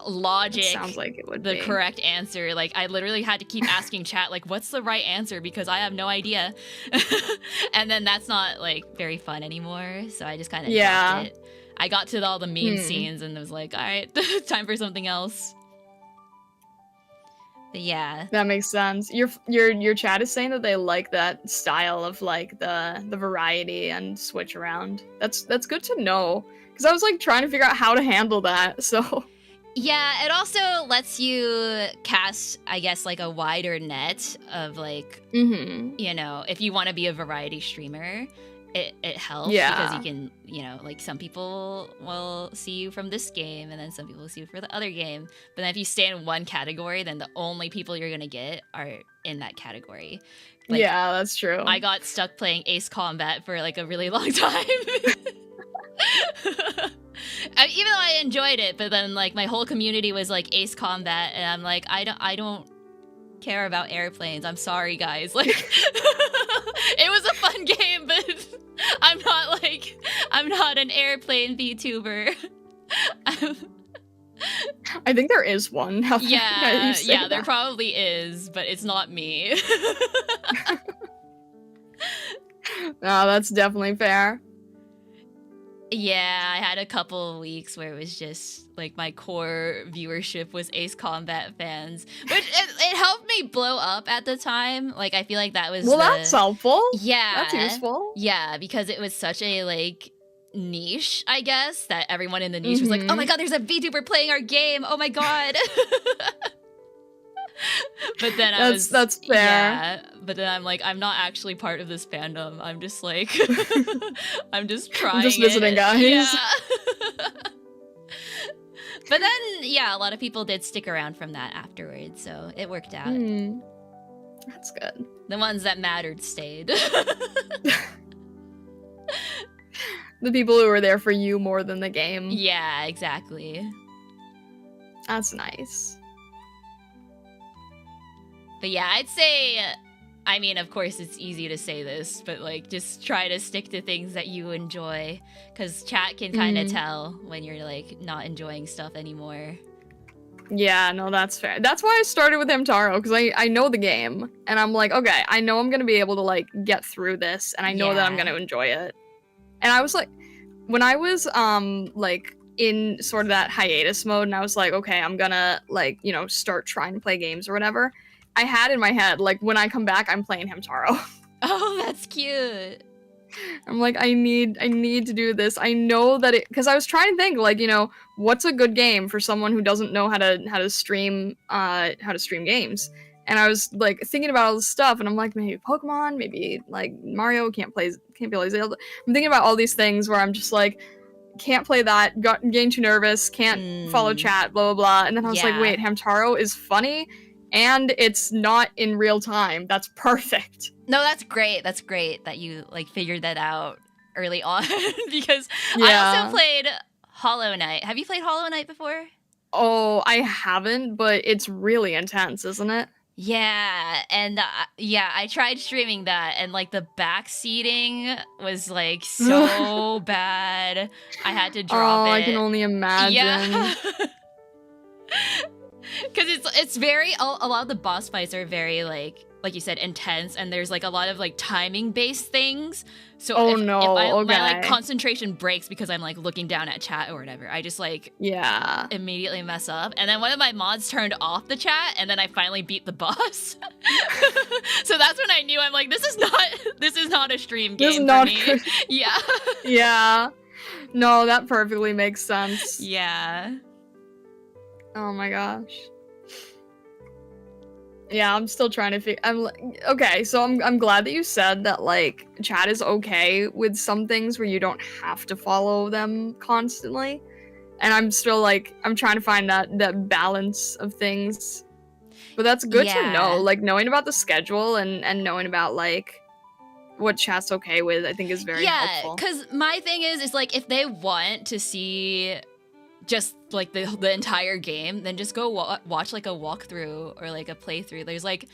logic sounds like it would the be correct answer. Like I literally had to keep asking chat like what's the right answer because I have no idea. And then that's not like very fun anymore, so I just kind of dropped it. I got to all the meme scenes and was like, all right, time for something else. But yeah, that makes sense. Your chat is saying that they like that style of like the variety and switch around. That's good to know because I was like trying to figure out how to handle that. So yeah, it also lets you cast, I guess, like a wider net of like, you know, if you want to be a variety streamer, it helps because you can, you know, like some people will see you from this game and then some people will see you for the other game. But then if you stay in one category, then the only people you're going to get are in that category. Like, yeah, that's true. I got stuck playing Ace Combat for like a really long time. Even though I enjoyed it, but then like my whole community was like Ace Combat, and I'm like, I don't care about airplanes. I'm sorry, guys. Like, it was a fun game, but I'm not an airplane VTuber. I think there is one. Yeah, there probably is, but it's not me. No, that's definitely fair. Yeah, I had a couple of weeks where it was just like my core viewership was Ace Combat fans, which it helped me blow up at the time. Like I feel like that was that's helpful. Yeah, that's useful. Yeah, because it was such a like niche, I guess, that everyone in the niche was like, "Oh my god, there's a VTuber playing our game! Oh my god!" But then that's fair. Yeah, but then I'm like, I'm not actually part of this fandom. I'm just like, I'm just trying. I'm just visiting, guys. Yeah. But then, yeah, a lot of people did stick around from that afterwards, so it worked out. That's good. The ones that mattered stayed. The people who were there for you more than the game. Yeah, exactly. That's nice. But yeah, I'd say, I mean, of course it's easy to say this, but like just try to stick to things that you enjoy, because chat can kind of tell when you're like not enjoying stuff anymore. Yeah, no, that's fair. That's why I started with Hamtaro, because I know the game, and I'm like, okay, I know I'm going to be able to like get through this, and I know that I'm going to enjoy it. And I was like, when I was like in sort of that hiatus mode, and I was like, okay, I'm gonna like, you know, start trying to play games or whatever, I had in my head, like, when I come back, I'm playing Hamtaro. Oh, that's cute. I'm like, I need to do this. I know that it, because I was trying to think, like, you know, what's a good game for someone who doesn't know how to stream games. And I was like thinking about all this stuff, and I'm like, maybe Pokemon, maybe like Mario can't be like Zelda. I'm thinking about all these things where I'm just like, can't play that, getting too nervous, can't follow chat, blah blah blah. And then I was like, wait, Hamtaro is funny. And it's not in real time. That's perfect. No, that's great. That's great that you like figured that out early on because I also played Hollow Knight. Have you played Hollow Knight before? Oh, I haven't, but it's really intense, isn't it? Yeah, and yeah, I tried streaming that, and like the backseating was like so bad. I had to drop Oh, it. I can only imagine. Yeah. Because it's very a lot of the boss fights are very like you said intense, and there's like a lot of like timing based things. So Oh, if no, my like okay. concentration breaks because I'm like looking down at chat or whatever, I just like Yeah. immediately mess up. And then one of my mods turned off the chat, and then I finally beat the boss. So that's when I knew I'm like, this is not a stream This is game not for me. good. Yeah. Yeah. No, that perfectly makes sense. Yeah. Oh my gosh. Yeah, I'm still trying to figure. Okay, so I'm glad that you said that like chat is okay with some things where you don't have to follow them constantly, and I'm still like I'm trying to find that balance of things. But that's good to Yeah. know. Like knowing about the schedule and knowing about like what chat's okay with, I think is very helpful. because my thing is like if they want to see just like the entire game, then just go watch like a walkthrough or like a playthrough. There's like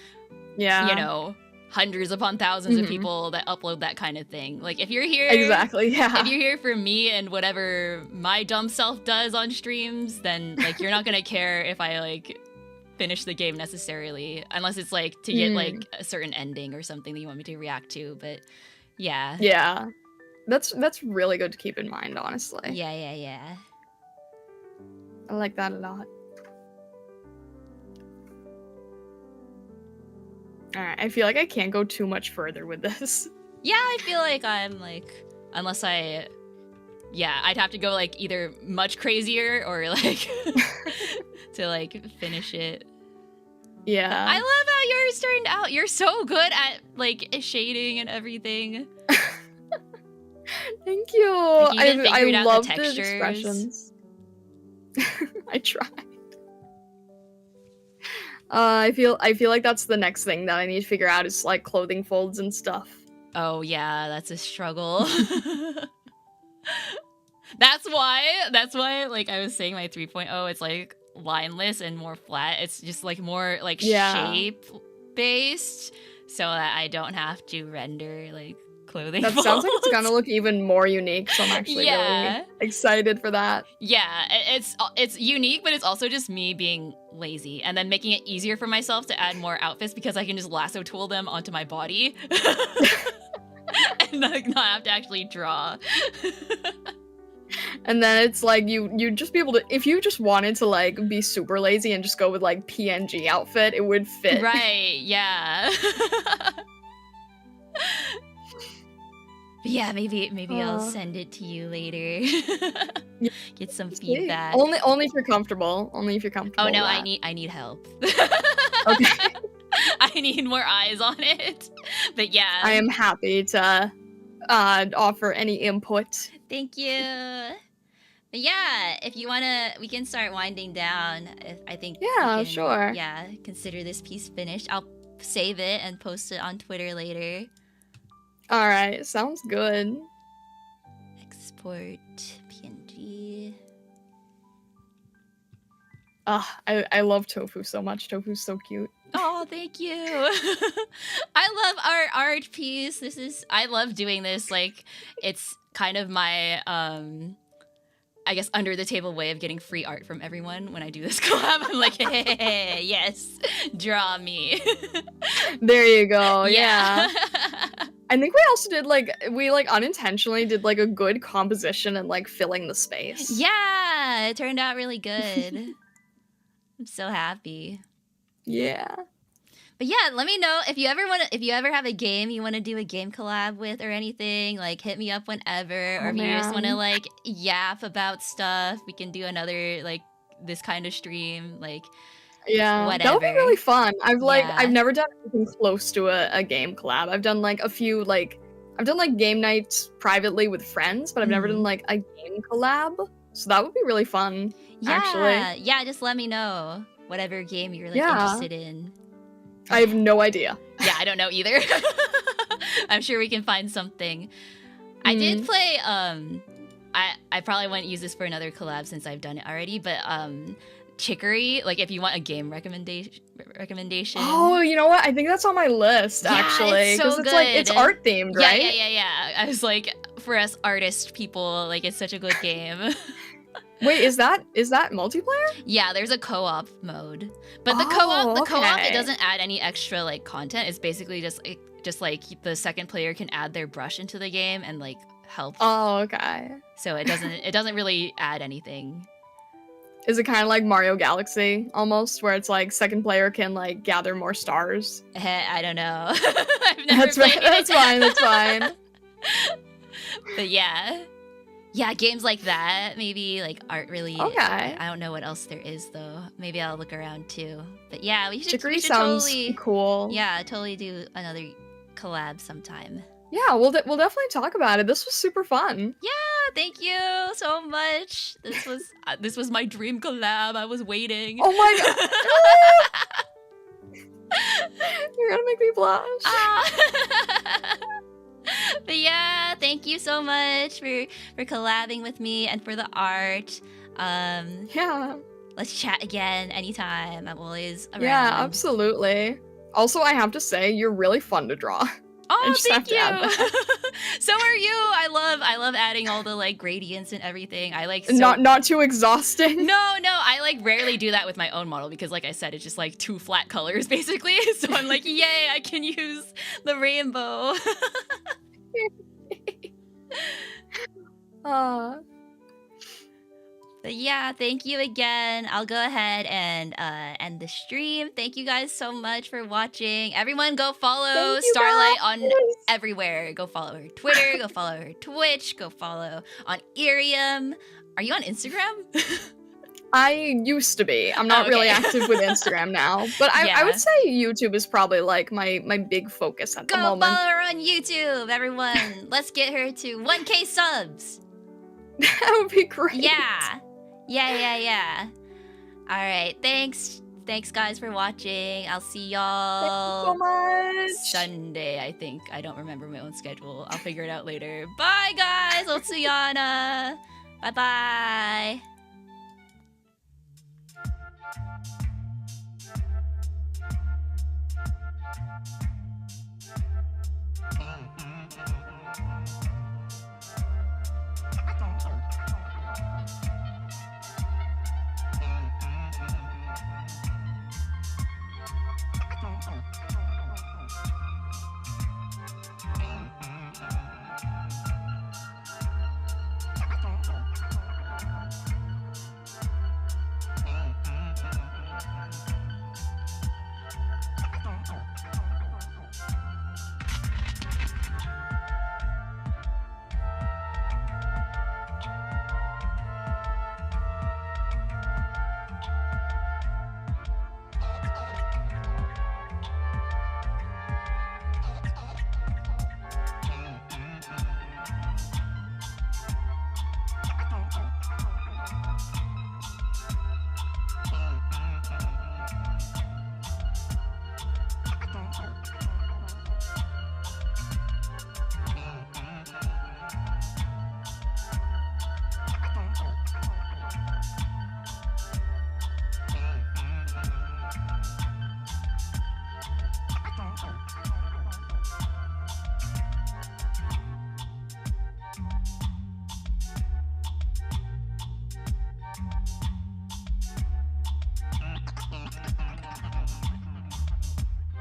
Yeah. you know hundreds upon thousands of Mhm. people that upload that kind of thing. Like if you're here Exactly. Yeah. if you're here for me and whatever my dumb self does on streams, then like you're not gonna care if I like finish the game necessarily, unless it's like to get like a certain ending or something that you want me to react to. But yeah. Yeah. That's really good to keep in mind, honestly. Yeah. I like that a lot. Alright, I feel like I can't go too much further with this. Yeah, I feel like I'm like, unless I'd have to go like either much crazier or like to like finish it. Yeah. I love how yours turned out. You're so good at like shading and everything. Thank you. Like, you even I figured out the love the textures. expressions. I tried. I feel like that's the next thing that I need to figure out is like clothing folds and stuff. Oh yeah, that's a struggle. That's why like I was saying my 3.0, it's like lineless and more flat. It's just like more like Yeah. shape based, so that I don't have to render like clothing. That sounds like it's folds. gonna look even more unique, so I'm actually Yeah. really excited for that. Yeah, it's unique, but it's also just me being lazy and then making it easier for myself to add more outfits because I can just lasso tool them onto my body and like not have to actually draw. And then it's like you'd just be able to, if you just wanted to like be super lazy and just go with like PNG outfit, it would fit. Right, yeah. But yeah, maybe I'll send it to you later. Get some feedback. Only if you're comfortable. Only if you're comfortable. Oh no, with I need help. Okay. I need more eyes on it. But yeah. I am happy to offer any input. Thank you. But yeah, if you wanna, we can start winding down. I think. we Yeah, can, sure. Yeah, consider this piece finished. I'll save it and post it on Twitter later. All right, sounds good. Export PNG. I love Tofu so much. Tofu's so cute. Oh, thank you. I love our art piece. I love doing this. Like, it's kind of my I guess under the table way of getting free art from everyone when I do this collab. I'm like, hey, yes, draw me. There you go. Yeah. I think we also did we unintentionally did like a good composition and like filling the space. Yeah, it turned out really good. I'm so happy. Yeah. But yeah, let me know if you ever have a game you want to do a game collab with or anything. Like, hit me up whenever, or if you just want to like yap about stuff, we can do another like this kind of stream. Like, Yeah, whatever. that would be really fun. Yeah. I've never done anything close to a game collab. I've done like a few I've done like game nights privately with friends, but I've never done like a game collab. So that would be really fun. Actually, Yeah, just let me know whatever game you're like Yeah. interested in. I have no idea. Yeah, I don't know either. I'm sure we can find something. I did play I probably won't use this for another collab since I've done it already, but Chicory. Like if you want a game recommendation. Oh, you know what? I think that's on my list Yeah, actually. it's so it's like it's good. art themed, Yeah, right? yeah. I was like, for us artist people, like it's such a good game. Wait, is that multiplayer? Yeah, there's a co-op mode, but the Oh, co-op, it okay. doesn't add any extra like content. It's basically just like the second player can add their brush into the game and like help. Oh, okay. So it doesn't really add anything. Is it kind of like Mario Galaxy almost, where it's like second player can like gather more stars? I don't know. I've never That's played right. it. That's fine. That's fine. But yeah, games like that maybe like aren't really. Okay. I don't know what else there is though. Maybe I'll look around too. But yeah, we should Chicory sounds totally cool. Yeah, totally do another collab sometime. Yeah, we'll definitely talk about it. This was super fun. Yeah, thank you so much. This was my dream collab. I was waiting. Oh my god. You're gonna make me blush. Ah. But yeah, thank you so much for collabing with me and for the art. Yeah. Let's chat again anytime. I'm always around. Yeah, absolutely. Also, I have to say, you're really fun to draw. Oh, just have thank to add you. So are you. I love adding all the like gradients and everything. I like Not too exhausting. No, I like rarely do that with my own model because like I said, it's just like two flat colors basically. So I'm like, yay, I can use the rainbow. But yeah, thank you again. I'll go ahead and end the stream. Thank you guys so much for watching. Everyone go follow Thank you, Starlight guys. on everywhere. Go follow her Twitter, go follow her Twitch, go follow on IRIAM. Are you on Instagram? I used to be. I'm not really okay. active with Instagram now. But I Yeah. would say YouTube is probably like my big focus at the Go moment. follow her on YouTube, everyone. Let's get her to 1K subs. That would be great. Yeah. All right. Thanks guys for watching. I'll see y'all Thank you so much. Sunday, I think. I don't remember my own schedule. I'll figure it out later. Bye guys. I'll see Yana. Bye-bye. Mm-hmm.